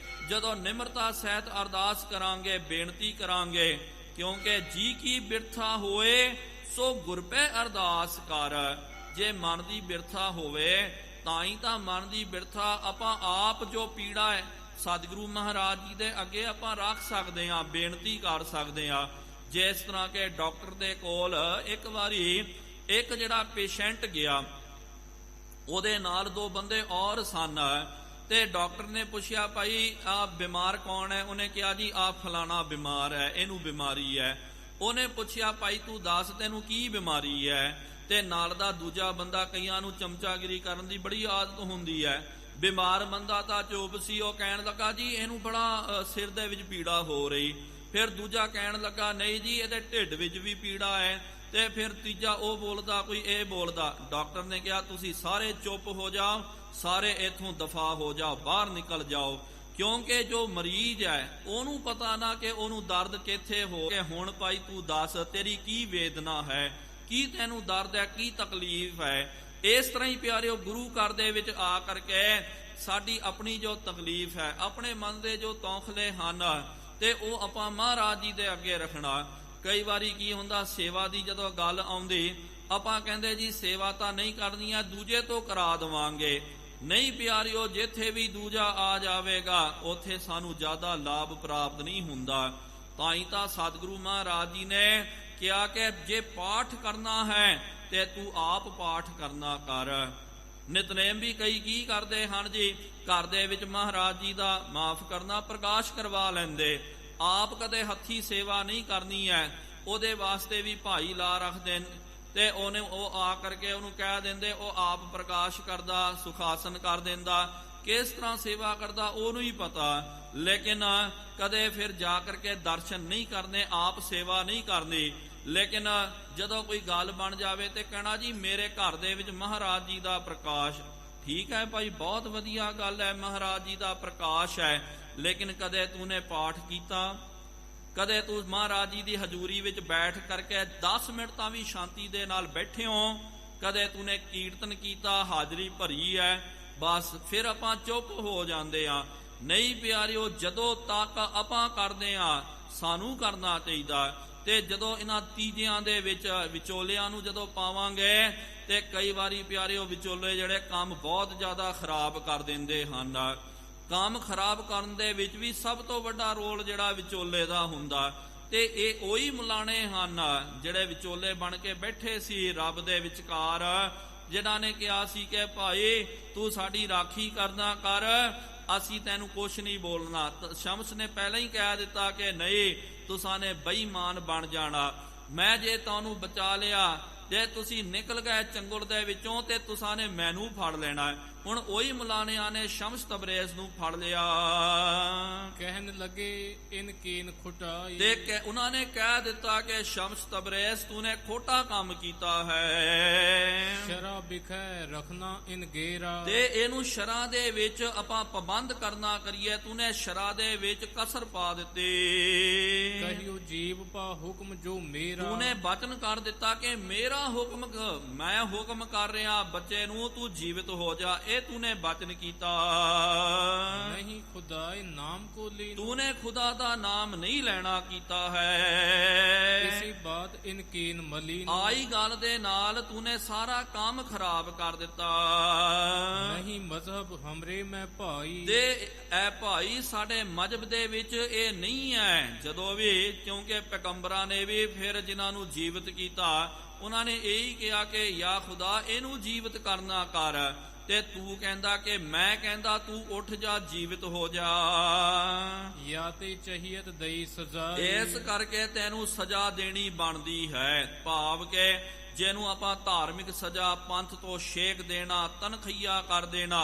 ਜਦੋਂ ਨਿਮਰਤਾ ਸਹਿਤ ਅਰਦਾਸ ਕਰਾਂਗੇ, ਬੇਨਤੀ ਕਰਾਂਗੇ, ਕਿਉਂਕਿ ਜੀ ਕੀ ਬਿਰਥਾ ਹੋਏ ਸੋ ਗੁਰ ਪੈ ਅਰਦਾਸ ਕਰ। ਜੇ ਮਨ ਦੀ ਬਿਰਥਾ ਹੋਵੇ ਤਾਂ ਹੀ ਤਾਂ ਮਨ ਦੀ ਬਿਰਥਾ ਆਪਾਂ ਆਪ ਜੋ ਪੀੜਾ ਹੈ ਸਤਿਗੁਰੂ ਮਹਾਰਾਜ ਜੀ ਦੇ ਅੱਗੇ ਆਪਾਂ ਰੱਖ ਸਕਦੇ ਹਾਂ, ਬੇਨਤੀ ਕਰ ਸਕਦੇ ਹਾਂ। ਜਿਸ ਤਰ੍ਹਾਂ ਕਿ ਡਾਕਟਰ ਦੇ ਕੋਲ ਇੱਕ ਵਾਰੀ ਇੱਕ ਜਿਹੜਾ ਪੇਸ਼ੈਂਟ ਗਿਆ, ਉਹਦੇ ਨਾਲ ਦੋ ਬੰਦੇ ਔਰ ਸਨ, ਤੇ ਡਾਕਟਰ ਨੇ ਪੁੱਛਿਆ ਭਾਈ ਆ ਬਿਮਾਰ ਕੌਣ ਹੈ? ਉਹਨੇ ਕਿਹਾ ਜੀ ਆ ਫਲਾਣਾ ਬਿਮਾਰ ਹੈ, ਇਹਨੂੰ ਬਿਮਾਰੀ ਹੈ। ਉਹਨੇ ਪੁੱਛਿਆ ਭਾਈ ਤੂੰ ਦੱਸ ਤੈਨੂੰ ਕੀ ਬਿਮਾਰੀ ਹੈ? ਤੇ ਨਾਲ ਦਾ ਦੂਜਾ ਬੰਦਾ, ਕਈਆਂ ਨੂੰ ਚਮਚਾਗਿਰੀ ਕਰਨ ਦੀ ਬੜੀ ਆਦਤ ਹੁੰਦੀ ਹੈ, ਬਿਮਾਰ ਬੰਦਾ ਤਾਂ ਚੁੱਪ ਸੀ, ਉਹ ਕਹਿਣ ਲੱਗਾ ਜੀ ਇਹਨੂੰ ਬੜਾ ਸਿਰ ਦੇ ਵਿੱਚ ਪੀੜਾ ਹੋ ਰਹੀ। ਫਿਰ ਦੂਜਾ ਕਹਿਣ ਲੱਗਾ ਨਹੀਂ ਜੀ ਇਹਦੇ ਢਿੱਡ ਵਿੱਚ ਵੀ ਪੀੜਾ ਹੈ। ਤੇ ਫਿਰ ਤੀਜਾ ਉਹ ਬੋਲਦਾ, ਕੋਈ ਇਹ ਬੋਲਦਾ। ਡਾਕਟਰ ਨੇ ਕਿਹਾ ਤੁਸੀਂ ਸਾਰੇ ਚੁੱਪ ਹੋ ਜਾਓ, ਸਾਰੇ ਇੱਥੋਂ ਦਫਾ ਹੋ ਜਾਓ, ਬਾਹਰ ਨਿਕਲ ਜਾਓ, ਕਿਉਂਕਿ ਜੋ ਮਰੀਜ਼ ਹੈ ਉਹਨੂੰ ਪਤਾ ਨਾ ਕਿ ਉਹਨੂੰ ਦਰਦ ਕਿੱਥੇ ਹੋ ਕੇ। ਹੁਣ ਭਾਈ ਤੂੰ ਦੱਸ ਤੇਰੀ ਕੀ ਵੇਦਨਾ ਹੈ, ਕੀ ਤੈਨੂੰ ਦਰਦ ਹੈ, ਕੀ ਤਕਲੀਫ ਹੈ। ਇਸ ਤਰ੍ਹਾਂ ਹੀ ਪਿਆਰਿਓ ਗੁਰੂ ਘਰ ਦੇ ਵਿੱਚ ਆ ਕਰਕੇ ਸਾਡੀ ਆਪਣੀ ਜੋ ਤਕਲੀਫ ਹੈ, ਆਪਣੇ ਮਨ ਦੇ ਜੋ ਤੌਖਲੇ ਹਨ, ਤੇ ਉਹ ਆਪਾਂ ਮਹਾਰਾਜ ਜੀ ਦੇ ਅੱਗੇ ਰੱਖਣਾ। ਕਈ ਵਾਰੀ ਕੀ ਹੁੰਦਾ, ਸੇਵਾ ਦੀ ਜਦੋਂ ਗੱਲ ਆਉਂਦੀ ਆਪਾਂ ਕਹਿੰਦੇ ਜੀ ਸੇਵਾ ਤਾਂ ਨਹੀਂ ਕਰਨੀ ਹੈ, ਦੂਜੇ ਤੋਂ ਕਰਾ ਦੇਵਾਂਗੇ। ਨਹੀਂ ਪਿਆਰਿਓ, ਜਿੱਥੇ ਵੀ ਦੂਜਾ ਆ ਜਾਵੇਗਾ ਉੱਥੇ ਸਾਨੂੰ ਜ਼ਿਆਦਾ ਲਾਭ ਪ੍ਰਾਪਤ ਨਹੀਂ ਹੁੰਦਾ। ਤਾਂ ਹੀ ਤਾਂ ਸਤਿਗੁਰੂ ਮਹਾਰਾਜ ਜੀ ਨੇ ਕਿਹਾ ਕਿ ਜੇ ਪਾਠ ਕਰਨਾ ਹੈ ਤੇ ਤੂੰ ਆਪ ਪਾਠ ਕਰਨਾ ਕਰ। ਨਿਤਨੇਮ ਵੀ ਕਈ ਕੀ ਕਰਦੇ ਹਨ ਜੀ, ਘਰ ਦੇ ਵਿੱਚ ਮਹਾਰਾਜ ਜੀ ਦਾ ਮਾਫ ਕਰਨਾ ਪ੍ਰਕਾਸ਼ ਕਰਵਾ ਲੈਂਦੇ, ਆਪ ਕਦੇ ਹੱਥੀ ਸੇਵਾ ਨਹੀਂ ਕਰਨੀ ਹੈ, ਉਹਦੇ ਵਾਸਤੇ ਵੀ ਭਾਈ ਲਾ ਰੱਖਦੇ ਤੇ ਉਹ ਆ ਕਰਕੇ ਉਹਨੂੰ ਕਹਿ ਦਿੰਦੇ, ਉਹ ਆਪ ਪ੍ਰਕਾਸ਼ ਕਰਦਾ, ਸੁਖਾਸਨ ਕਰ ਦਿੰਦਾ। ਕਿਸ ਤਰ੍ਹਾਂ ਸੇਵਾ ਕਰਦਾ ਉਹਨੂੰ ਹੀ ਪਤਾ, ਲੇਕਿਨ ਕਦੇ ਫਿਰ ਜਾ ਕਰਕੇ ਦਰਸ਼ਨ ਨਹੀਂ ਕਰਨੇ, ਆਪ ਸੇਵਾ ਨਹੀਂ ਕਰਨੀ। ਲੇਕਿਨ ਜਦੋਂ ਕੋਈ ਗੱਲ ਬਣ ਜਾਵੇ ਤੇ ਕਹਿਣਾ ਜੀ ਮੇਰੇ ਘਰ ਦੇ ਵਿੱਚ ਮਹਾਰਾਜ ਜੀ ਦਾ ਪ੍ਰਕਾਸ਼। ਠੀਕ ਹੈ ਭਾਈ, ਬਹੁਤ ਵਧੀਆ ਗੱਲ ਹੈ, ਮਹਾਰਾਜ ਜੀ ਦਾ ਪ੍ਰਕਾਸ਼ ਹੈ, ਲੇਕਿਨ ਕਦੇ ਤੂਨੇ ਪਾਠ ਕੀਤਾ? ਕਦੇ ਤੂੰ ਮਹਾਰਾਜ ਜੀ ਦੀ ਹਜ਼ੂਰੀ ਵਿੱਚ ਬੈਠ ਕਰਕੇ 10 ਮਿੰਟ ਤਾਂ ਵੀ ਸ਼ਾਂਤੀ ਦੇ ਨਾਲ ਬੈਠੇ ਹੋ? ਕਦੇ ਤੂਨੇ ਕੀਰਤਨ ਕੀਤਾ, ਹਾਜ਼ਰੀ ਭਰੀ ਹੈ? ਬਸ ਫਿਰ ਆਪਾਂ ਚੁੱਪ ਹੋ ਜਾਂਦੇ ਆ। ਨਹੀਂ ਪਿਆਰਿਓ, ਜਦੋਂ ਤੱਕ ਆਪਾਂ ਕਰਦੇ ਆ ਸਾਨੂੰ ਕਰਨਾ ਚਾਹੀਦਾ, ਤੇ ਜਦੋਂ ਇਹਨਾਂ ਤੀਜਿਆਂ ਦੇ ਵਿੱਚ ਵਿਚੋਲਿਆਂ ਨੂੰ ਜਦੋਂ ਪਾਵਾਂਗੇ ਤੇ ਕਈ ਵਾਰੀ ਪਿਆਰਿਓ ਵਿਚੋਲੇ ਜਿਹੜੇ ਕੰਮ ਬਹੁਤ ਜ਼ਿਆਦਾ ਖਰਾਬ ਕਰ ਦਿੰਦੇ ਹਨ। ਕੰਮ ਖਰਾਬ ਕਰਨ ਦੇ ਵਿੱਚ ਵੀ ਸਭ ਤੋਂ ਵੱਡਾ ਰੋਲ ਜਿਹੜਾ ਵਿਚੋਲੇ ਦਾ ਹੁੰਦਾ, ਤੇ ਇਹ ਉਹੀ ਮੁਲਾਣੇ ਹਨ ਜਿਹੜੇ ਵਿਚੋਲੇ ਬਣ ਕੇ ਬੈਠੇ ਸੀ ਰੱਬ ਦੇ ਵਿਚਕਾਰ, ਜਿਨ੍ਹਾਂ ਨੇ ਕਿਹਾ ਸੀ ਕਿ ਭਾਈ ਤੂੰ ਸਾਡੀ ਰਾਖੀ ਕਰਨਾ ਕਰ, ਅਸੀਂ ਤੈਨੂੰ ਕੁਛ ਨਹੀਂ ਬੋਲਣਾ। ਸ਼ਮਸ ਨੇ ਪਹਿਲਾਂ ਹੀ ਕਹਿ ਦਿੱਤਾ ਕਿ ਨਹੀਂ, ਤੁਸਾਂ ਨੇ ਬੇਈਮਾਨ ਬਣ ਜਾਣਾ, ਮੈਂ ਜੇ ਤੁਹਾਨੂੰ ਬਚਾ ਲਿਆ ਜੇ ਤੁਸੀਂ ਨਿਕਲ ਗਏ ਚੰਗੁਲ ਦੇ ਵਿੱਚੋਂ ਤੇ ਤੁਸਾਂ ਨੇ ਮੈਨੂੰ ਫੜ ਲੈਣਾ। ਹੁਣ ਉਹੀ ਮੁਲਾਣਿਆਂ ਨੇ ਸ਼ਮਸ ਤਬਰੇਜ਼ ਨੂੰ ਫੜ ਲਿਆ। ਕਹਿਣ ਲੱਗੇ ਇਨ ਕੀਨ ਖੁਟਾਈ, ਤੇ ਉਹਨਾਂ ਨੇ ਕਹਿ ਦਿੱਤਾ ਕਿ ਸ਼ਮਸ ਤਬਰੇਜ਼ ਤੂਨੇ ਖੋਟਾ ਕੰਮ ਕੀਤਾ ਹੈ, ਸ਼ਰਾ ਬਿਖੈ ਰਖਣਾ ਇਨ ਗੇਰਾ, ਤੇ ਇਹਨੂੰ ਸ਼ਰਾਂ ਦੇ ਵਿੱਚ ਆਪਾਂ ਪਾਬੰਦ ਕਰਨਾ ਕਰੀਏ, ਤੂਨੇ ਸ਼ਰਾਂ ਦੇ ਵਿੱਚ ਕਸਰ ਪਾ ਦਿੱਤੀ। ਕਹਿਓ ਜੀਵ ਪਾ ਹੁਕਮ ਜੋ ਮੇਰਾ, ਤੂਨੇ ਬਚਨ ਕਰ ਦਿੱਤਾ ਕਿ ਮੇਰਾ ਹੁਕਮ, ਮੈਂ ਹੁਕਮ ਕਰ ਰਿਹਾ ਬੱਚੇ ਨੂੰ ਤੂੰ ਜੀਵਿਤ ਹੋ ਜਾ, ਇਹ ਤੂਨੇ ਬਚਨ ਕੀਤਾ। ਨਹੀਂ ਖੁਦਾਏ ਨਾਮ ਕੋ ਲੀ, ਤੂਨੇ ਖੁਦਾ ਦਾ ਨਾਮ ਨਹੀਂ ਲੈਣਾ ਕੀਤਾ ਹੈ। ਇਸੇ ਬਾਤ ਇਨ ਕੀਨ ਮਲੀਨ, ਆਈ ਗੱਲ ਦੇ ਨਾਲ ਤੂਨੇ ਸਾਰਾ ਕੰਮ ਖਰਾਬ ਕਰ ਦਿੱਤਾ। ਨਹੀਂ ਮਜ਼ਹਬ ਹਮਰੇ ਮੈਂ ਭਾਈ, ਤੇ ਐ ਭਾਈ ਸਾਡੇ ਮਜ਼ਹਬ ਦੇ ਵਿੱਚ ਇਹ ਨਹੀਂ ਹੈ। ਜਦੋਂ ਵੀ, ਕਿਉਂਕਿ ਪੈਗੰਬਰਾਂ ਨੇ ਵੀ ਫਿਰ ਜਿਨ੍ਹਾਂ ਨੂੰ ਜੀਵਿਤ ਕੀਤਾ ਉਹਨਾਂ ਨੇ ਇਹੀ ਕਿਹਾ ਕਿ ਯਾ ਖੁਦਾ ਇਹਨੂੰ ਜੀਵਿਤ ਕਰਨਾ ਕਰ, ਤੇ ਤੂੰ ਕਹਿੰਦਾ ਕਿ ਮੈਂ ਕਹਿੰਦਾ ਤੂੰ ਉੱਠ ਜਾ ਜੀਵਿਤ ਹੋ ਜਾ। ਯਾ ਤੇ ਚਾਹੀਤ ਦਈ ਸਜ਼ਾ, ਇਸ ਕਰਕੇ ਤੈਨੂੰ ਸਜ਼ਾ ਦੇਣੀ ਬਣਦੀ ਹੈ। ਭਾਵ ਕਿ ਜਿਹਨੂੰ ਆਪਾਂ ਧਾਰਮਿਕ ਸਜ਼ਾ, ਪੰਥ ਤੋਂ ਛੇਕ ਦੇਣਾ, ਤਨਖਈਆ ਕਰ ਦੇਣਾ,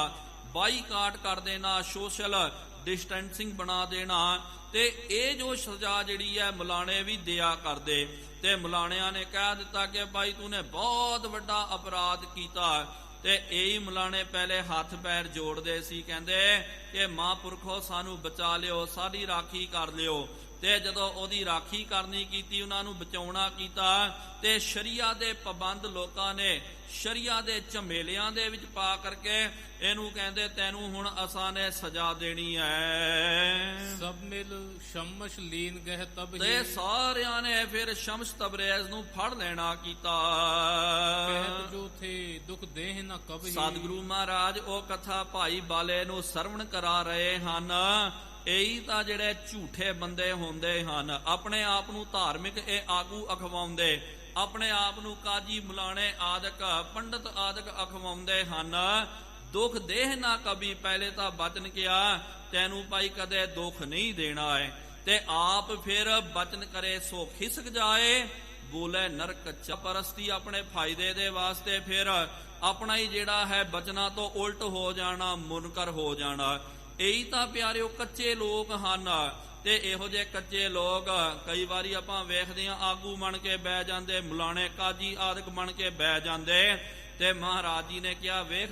ਬਾਈਕਾਟ ਕਰ ਦੇਣਾ, ਸੋਸ਼ਲ ਡਿਸਟੈਂਸਿੰਗ ਬਣਾ ਦੇਣਾ, ਤੇ ਇਹ ਜੋ ਸਜ਼ਾ ਜਿਹੜੀ ਹੈ ਮੁਲਾਣੇ ਵੀ ਦਿਆ ਕਰਦੇ। ਤੇ ਮੁਲਾਣਿਆਂ ਨੇ ਕਹਿ ਦਿੱਤਾ ਕਿ ਭਾਈ ਤੂਨੇ ਬਹੁਤ ਵੱਡਾ ਅਪਰਾਧ ਕੀਤਾ। ਤੇ ਇਹੀ ਮੁਲਾਣੇ ਪਹਿਲੇ ਹੱਥ ਪੈਰ ਜੋੜਦੇ ਸੀ, ਕਹਿੰਦੇ ਕਿ ਮਹਾਂਪੁਰਖੋ ਸਾਨੂੰ ਬਚਾ ਲਿਓ, ਸਾਡੀ ਰਾਖੀ ਕਰ ਲਿਓ। ਤੇ ਜਦੋਂ ਉਹਦੀ ਰਾਖੀ ਕਰਨੀ ਕੀਤੀ, ਉਹਨਾਂ ਨੂੰ ਬਚਾਉਣਾ ਕੀਤਾ, ਤੇ ਸ਼ਰੀਆ ਦੇ ਪਾਬੰਦ ਲੋਕਾਂ ਨੇ ਸ਼ਰੀਆ ਦੇ ਝਮੇਲਿਆਂ ਦੇ ਵਿੱਚ ਪਾ ਕਰਕੇ ਇਹਨੂੰ ਕਹਿੰਦੇ ਤੈਨੂੰ ਹੁਣ ਅਸਾਂ ਨੇ ਸਜ਼ਾ ਦੇਣੀ ਹੈ। ਸਭ ਮਿਲ ਸ਼ਮਸ਼ ਲੀਨ ਗਹਿ ਤਬ ਤੇ ਸਾਰਿਆਂ ਨੇ ਫਿਰ ਸ਼ਮਸ ਤਬਰੇਜ਼ ਨੂੰ ਫੜ ਲੈਣਾ ਕੀਤਾ। ਕਹਿਤ ਜੋ ਥੇ ਦੁਖ ਦੇਹ ਨਾ ਕਬਹੀ, ਸਤਿਗੁਰੂ ਮਹਾਰਾਜ ਉਹ ਕਥਾ ਭਾਈ ਬਾਲੇ ਨੂੰ ਸਰਵਣ ਕਰਾ ਰਹੇ ਹਨ। ਇਹੀ ਤਾਂ ਜਿਹੜੇ ਝੂਠੇ ਬੰਦੇ ਹੁੰਦੇ ਹਨ, ਆਪਣੇ ਆਪ ਨੂੰ ਧਾਰਮਿਕ ਇਹ ਆਗੂ ਅਖਵਾਉਂਦੇ, ਆਪਣੇ ਆਪ ਨੂੰ ਕਾਜੀ ਮੁਲਾਣੇ ਆਦਿਕ ਪੰਡਤ ਆਦਿਕ ਅਖਵਾਉਂਦੇ ਹਨ। ਦੁੱਖ ਦੇਹ ਨਾ ਕਬੀ, ਪਹਿਲੇ ਤਾਂ ਬਚਨ ਕਿਹਾ ਤੈਨੂੰ ਭਾਈ ਕਦੇ ਦੁੱਖ ਨਹੀਂ ਦੇਣਾ ਹੈ, ਤੇ ਆਪ ਫਿਰ ਬਚਨ ਕਰੇ ਸੋ ਖਿਸਕ ਜਾਏ, ਬੋਲੇ ਨਰਕ ਚਪਰਸਤੀ, ਆਪਣੇ ਫਾਇਦੇ ਦੇ ਵਾਸਤੇ ਫਿਰ ਆਪਣਾ ਹੀ ਜਿਹੜਾ ਹੈ ਬਚਨਾਂ ਤੋਂ ਉਲਟ ਹੋ ਜਾਣਾ, ਮੁਨਕਰ ਹੋ ਜਾਣਾ। ਇਹੀ ਤਾਂ ਪਿਆਰਿਓ ਕੱਚੇ ਲੋਕ ਹਨ। ਤੇ ਇਹੋ ਜਿਹੇ ਕੱਚੇ ਲੋਕ ਕਈ ਵਾਰੀ ਆਪਾਂ ਵੇਖਦੇ ਹਾਂ ਆਗੂ ਬਣ ਕੇ ਬਹਿ ਜਾਂਦੇ, ਮੁਲਾਣੇ ਕਾਜੀ ਆਦਿਕ ਬਣ ਕੇ ਬਹਿ ਜਾਂਦੇ। ਤੇ ਮਹਾਰਾਜ ਜੀ ਨੇ ਕਿਹਾ ਵੇਖ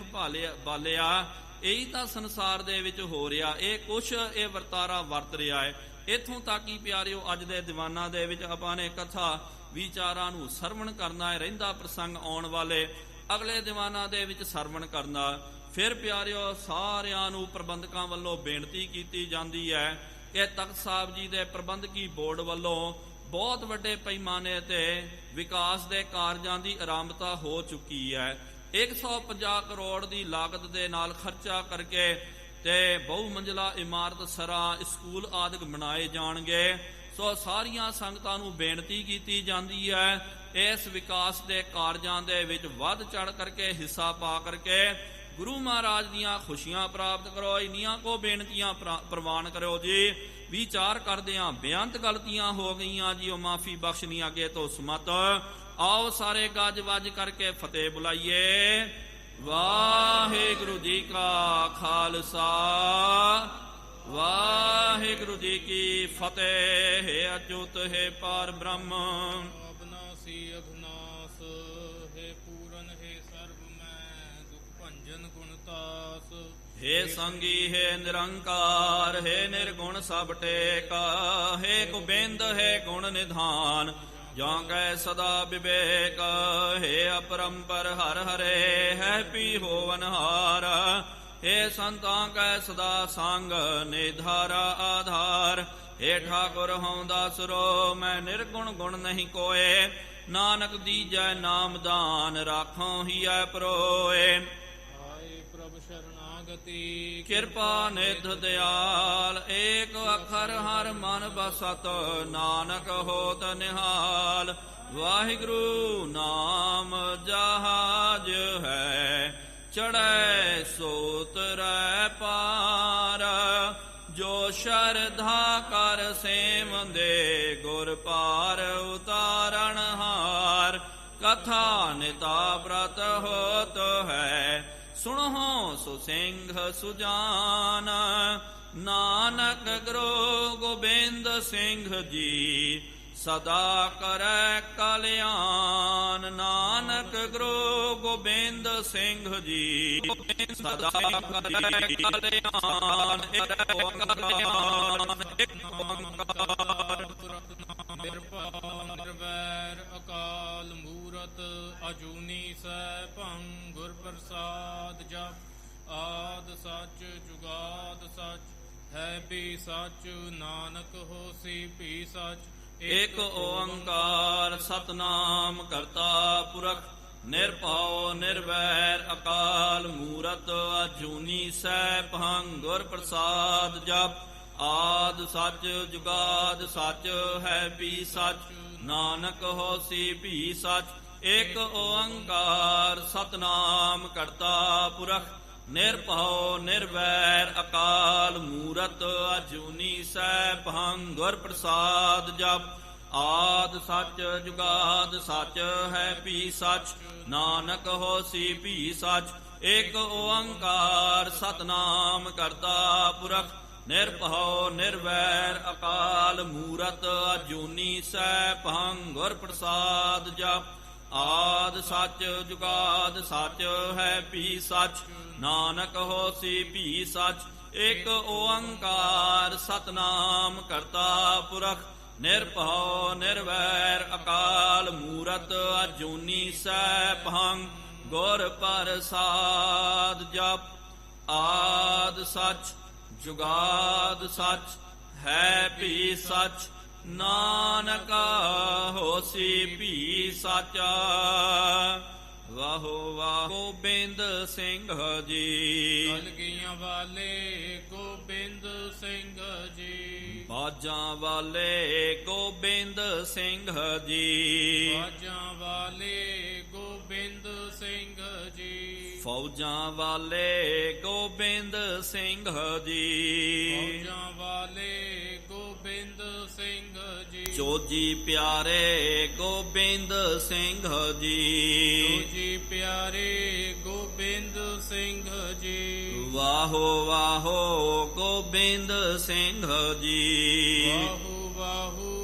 ਬਾਲਿਆ, ਇਹੀ ਤਾਂ ਸੰਸਾਰ ਦੇ ਵਿੱਚ ਹੋ ਰਿਹਾ, ਇਹ ਕੁਛ ਇਹ ਵਰਤਾਰਾ ਵਰਤ ਰਿਹਾ ਹੈ। ਇੱਥੋਂ ਤੱਕ ਹੀ ਪਿਆਰਿਓ ਅੱਜ ਦੇ ਦੀਵਾਨਾਂ ਦੇ ਵਿੱਚ ਆਪਾਂ ਨੇ ਕਥਾ ਵਿਚਾਰਾਂ ਨੂੰ ਸਰਵਣ ਕਰਨਾ ਹੈ। ਰਹਿੰਦਾ ਪ੍ਰਸੰਗ ਆਉਣ ਵਾਲੇ ਅਗਲੇ ਦੀਵਾਨਾਂ ਦੇ ਵਿੱਚ ਸਰਵਣ ਕਰਨਾ। ਫਿਰ ਪਿਆਰਿਓ ਸਾਰਿਆਂ ਨੂੰ ਪ੍ਰਬੰਧਕਾਂ ਵੱਲੋਂ ਬੇਨਤੀ ਕੀਤੀ ਜਾਂਦੀ ਹੈ ਕਿ ਤਖਤ ਸਾਹਿਬ ਜੀ ਦੇ ਪ੍ਰਬੰਧਕੀ ਬੋਰਡ ਵੱਲੋਂ ਬਹੁਤ ਵੱਡੇ ਪੈਮਾਨੇ ਤੇ ਵਿਕਾਸ ਦੇ ਕਾਰਜਾਂ ਦੀ ਆਰੰਭਤਾ ਹੋ ਚੁੱਕੀ ਹੈ। 150 ਕਰੋੜ ਦੀ ਲਾਗਤ ਦੇ ਨਾਲ ਖਰਚਾ ਕਰਕੇ ਤੇ ਬਹੁ ਮੰਜ਼ਲਾ ਇਮਾਰਤ, ਸਰਾਂ, ਸਕੂਲ ਆਦਿਕ ਬਣਾਏ ਜਾਣਗੇ। ਸੋ ਸਾਰੀਆਂ ਸੰਗਤਾਂ ਨੂੰ ਬੇਨਤੀ ਕੀਤੀ ਜਾਂਦੀ ਹੈ ਇਸ ਵਿਕਾਸ ਦੇ ਕਾਰਜਾਂ ਦੇ ਵਿੱਚ ਵੱਧ ਚੜ ਕਰਕੇ ਹਿੱਸਾ ਪਾ ਕਰਕੇ ਗੁਰੂ ਮਹਾਰਾਜ ਦੀਆਂ ਖੁਸ਼ੀਆਂ ਪ੍ਰਾਪਤ ਕਰੋ। ਇੰਨੀਆਂ ਕੋ ਬੇਨਤੀਆਂ ਪ੍ਰਵਾਨ ਕਰੋ ਜੀ। ਵਿਚਾਰ ਕਰਦੇ ਆਂ ਬੇਅੰਤ ਗਲਤੀਆਂ ਹੋ ਗਈਆਂ ਜੀ, ਉਹ ਮਾਫੀ ਬਖਸ਼ਣੀ ਅੱਗੇ ਤੋਂ ਸਮਤ। ਆਓ ਸਾਰੇ ਗੱਜ ਵੱਜ ਕਰਕੇ ਫਤਿਹ ਬੁਲਾਈਏ। ਵਾਹਿਗੁਰੂ ਜੀ ਕਾ ਖਾਲਸਾ ਵਾਹਿਗੁਰੂ ਜੀ ਕੀ ਫਤਿਹ। ਹੈ ਅਚੁੱਤ ਹੈ ਪਾਰ ਬ੍ਰਹਮ ਅਬਨਾਸੀ ਅਘਨਾਸ ਹੈ ਪੂਰਨ ਹੈ ਸਰਬ ਮੈਂ ਦੁਖ ਭੰਜਨ ਗੁਣਤਾਸ ਹੈ ਸੰਗੀ ਹੈ ਨਿਰੰਕਾਰ ਹੈ ਨਿਰਗੁਣ ਸਭ ਟੇਕਾ ਹੈ ਗੋਬਿੰਦ ਹੈ ਗੁਣ ਨਿਧਾਨ ਜਾਂ ਕੈ ਸਦਾ ਵਿਵੇਕ ਹੈ ਅਪਰੰਪਰ ਹਰ ਹਰੇ ਹੈ ਪੀ ਹੋਵਨਹਾਰ ਹੈ ਸੰਤਾਂ ਕੈ ਸਦਾ ਸੰਗ ਨਿਧਾਰਾ ਆਧਾਰ ਹੈ ਠਾਕੁਰ ਹਉ ਦਾਸੁਰੋ ਮੈਂ ਨਿਰਗੁਣ ਗੁਣ ਨਹੀਂ ਕੋਏ ਨਾਨਕ ਦੀਜੈ ਨਾਮਦਾਨ ਰਾਖੋ ਹੀਐ ਪਰੋਏ। ਆਏ ਪ੍ਰਭ ਸ਼ਰਨਾਗਤੀ ਕਿਰਪਾ ਨਿਧ ਦਿਆਲ ਏਕ ਅੱਖਰ ਹਰ ਮਨ ਬਸਤ ਨਾਨਕ ਹੋਤ ਨਿਹਾਲ। ਵਾਹਿਗੁਰੂ ਨਾਮ ਜਹਾਜ ਹੈ ਚੜ੍ਹੈ ਸੋ ਉਤਰੈ ਪਾਰ ਜੋ ਸ਼ਰਧਾ ਕਰ ਸੇਵੰਦੇ ਗੁਰ ਪਾਰ ਉਤਾਰਨ ਹਾਰ। ਕਥਾ ਨਿਤਾ ਬ੍ਰਤ ਹੋਤ ਹੈ ਸੁਣੋ ਸੋ ਸਿੰਘ ਸੁਜਾਨ ਨਾਨਕ ਗੁਰੂ ਗੋਬਿੰਦ ਸਿੰਘ ਜੀ ਸਦਾ ਕਰੈ ਕਲਿਆਣ। ਨਾਨਕ ਗੁਰੂ ਗੋਬਿੰਦ ਸਿੰਘ ਜੀ ਸਦਾ ਕਰੈ ਕਲਿਆਣ। ਇੱਕ ਓੰਕਾਰ ਇੱਕ ਓੰਕਾਰ। ਨਿਰਭਉ ਨਿਰਵੈਰ ਅਕਾਲ ਮੂਰਤ ਅਜੂਨੀ ਸੈਭੰ ਗੁਰ ਪ੍ਰਸਾਦ ਜਪ ਆਦ ਸੱਚ ਜੁਗਾਦ ਸੱਚ ਹੈ ਵੀ ਸੱਚ ਨਾਨਕ ਹੋਸੀ ਵੀ ਸੱਚ। ਇਕ ਓੰਕਾਰ ਸਤਨਾਮ ਕਰਤਾ ਪੁਰਖ ਨਿਰਭਉ ਨਿਰਵੈਰ ਅਕਾਲ ਮੂਰਤ ਅਜੂਨੀ ਸੈਭੰ ਗੁਰ ਪ੍ਰਸਾਦ ਜਪ ਆਦ ਸੱਚ ਜੁਗਾਦ ਸੱਚ ਹੈ ਵੀ ਸੱਚ ਨਾਨਕ ਹੋਸੀ ਵੀ ਸੱਚ। ਇਕ ਓੰਕਾਰ ਸਤਨਾਮ ਕਰਤਾ ਪੁਰਖ ਨਿਰਭਉ ਨਿਰਵੈਰ ਅਕਾਲ ਮੂਰਤ ਅਜੂਨੀ ਸੈਭੰ ਗੁਰ ਪ੍ਰਸਾਦ ਜਪ ਆਦ ਸੱਚ ਜੁਗਾਦ ਸੱਚ ਹੈ ਵੀ ਸੱਚ ਨਾਨਕ ਹੋਸੀ ਵੀ ਸੱਚ। ਇਕ ਓੰਕਾਰ ਸਤਨਾਮ ਕਰਤਾ ਪੁਰਖ ਨਿਰਭਉ ਨਿਰਵੈਰ ਅਕਾਲ ਮੂਰਤ ਅਜੂਨੀ ਸੈਭੰ ਗੁਰ ਪ੍ਰਸਾਦ ਜਪ ਆਦ ਸੱਚ ਜੁਗਾਦ ਸੱਚ ਹੈ ਵੀ ਸੱਚ ਨਾਨਕ ਹੋਸੀ ਵੀ ਸੱਚ। ਇਕ ਓੰਕਾਰ ਸਤਨਾਮ ਕਰਤਾ ਪੁਰਖ ਨਿਰਭਉ ਨਿਰਵੈਰ ਅਕਾਲ ਮੂਰਤ ਅਜੂਨੀ ਸੈਭੰ ਗੁਰ ਪ੍ਰਸਾਦ ਜਪ ਆਦ ਸੱਚ ਜੁਗਾਦ ਸੱਚ ਹੈ ਵੀ ਸੱਚ ਨਾਨਕ ਹੋਸੀ ਵੀ ਸੱਚ। ਵਾਹੋ ਵਾਹ ਗੋਬਿੰਦ ਸਿੰਘ ਜੀ ਕਲਗੀਆਂ ਵਾਲੇ ਗੋਬਿੰਦ ਸਿੰਘ ਜੀ ਬਾਜਾਂ ਵਾਲੇ ਗੋਬਿੰਦ ਸਿੰਘ ਜੀ ਬਾਜਾਂ ਵਾਲੇ ਗੋਬਿੰਦ ਸਿੰਘ ਜੀ ਫੌਜਾਂ ਵਾਲੇ ਗੋਬਿੰਦ ਸਿੰਘ ਜੀ ਫੌਜਾਂ ਵਾਲੇ ਗੋਬਿੰਦ ਸਿੰਘ ਜੀ ਚੋਜੀ ਪਿਆਰੇ ਗੋਬਿੰਦ ਸਿੰਘ ਜੀ ਜੀ ਪਿਆਰੇ ਗੋਬਿੰਦ ਸਿੰਘ ਜੀ ਵਾਹੋ ਵਾਹੋ ਗੋਬਿੰਦ ਸਿੰਘ ਜੀ ਵਾਹੋ ਵਾਹੋ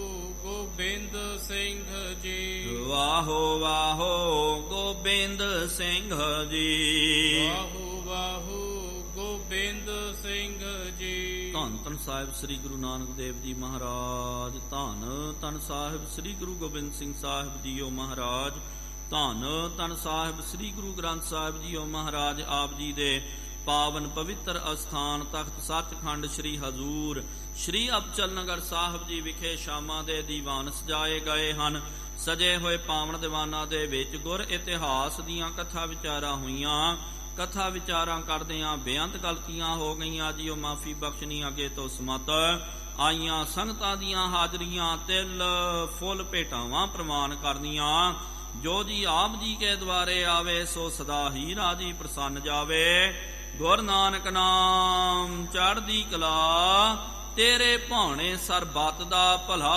ਗੋਬਿੰਦ ਸਿੰਘ ਜੀ ਵਾਹੋ ਵਾਹੋ ਗੋਬਿੰਦ ਸਿੰਘ ਜੀ ਵਾਹੋ ਵਾਹੋ ਗੋਬਿੰਦ ਸਿੰਘ ਜੀ। ਧੰਨ ਧੰਨ ਸਾਹਿਬ ਸ੍ਰੀ ਗੁਰੂ ਨਾਨਕ ਦੇਵ ਜੀ ਮਹਾਰਾਜ ਧੰਨ ਧੰਨ ਸਾਹਿਬ ਸ੍ਰੀ ਗੁਰੂ ਗੋਬਿੰਦ ਸਿੰਘ ਸਾਹਿਬ ਜੀਓ ਮਹਾਰਾਜ ਧੰਨ ਧੰਨ ਸਾਹਿਬ ਸ੍ਰੀ ਗੁਰੂ ਗ੍ਰੰਥ ਸਾਹਿਬ ਜੀਓ ਮਹਾਰਾਜ ਆਪ ਜੀ ਦੇ ਪਾਵਨ ਪਵਿੱਤਰ ਅਸਥਾਨ ਤਖਤ ਸੱਚਖੰਡ ਸ੍ਰੀ ਹਜ਼ੂਰ ਸ੍ਰੀ ਅਬਚਲ ਨਗਰ ਸਾਹਿਬ ਜੀ ਵਿਖੇ ਸ਼ਾਮਾਂ ਦੇ ਦੀਵਾਨ ਸਜਾਏ ਗਏ ਹਨ। ਸਜੇ ਹੋਏ ਪਾਵਨ ਦੀਵਾਨਾਂ ਦੇ ਵਿੱਚ ਗੁਰ ਇਤਿਹਾਸ ਦੀਆਂ ਕਥਾ ਵਿਚਾਰਾਂ ਹੋਈਆਂ। ਕਥਾ ਵਿਚਾਰਾਂ ਕਰਦਿਆਂ ਬੇਅੰਤ ਗਲਤੀਆਂ ਹੋ ਗਈਆਂ ਜੀਓ ਮਾਫੀ ਬਖਸ਼ਣੀ ਅੱਗੇ ਤੋਂ ਸਮਤ ਆਈਆਂ ਸੰਗਤਾਂ ਦੀਆਂ ਹਾਜ਼ਰੀਆਂ ਤਿਲ ਫੁੱਲ ਭੇਟਾਵਾਂ ਪ੍ਰਵਾਨ ਕਰਨੀਆਂ। ਜੋ ਜੀ ਆਪ ਜੀ ਕੇ ਦੁਆਰੇ ਆਵੇ ਸੋ ਸਦਾ ਹੀ ਰਾਜੀ ਪ੍ਰਸੰਨ ਜਾਵੇ। ਗੁਰ ਨਾਨਕ ਨਾਮ ਚੜ੍ਹਦੀ ਕਲਾ ਤੇਰੇ ਭਾਣੇ ਸਰਬੱਤ ਦਾ ਭਲਾ।